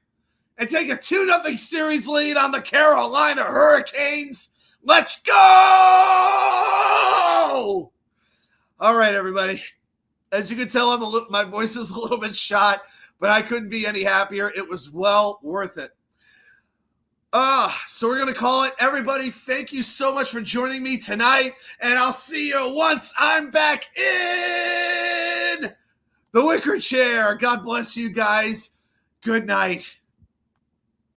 and take a 2-0 series lead on the Carolina Hurricanes. Let's go! All right, everybody. As you can tell, my voice is a little bit shot, but I couldn't be any happier. It was well worth it. So we're going to call it. Everybody, thank you so much for joining me tonight, and I'll see you once I'm back in the wicker chair. God bless you guys. Good night.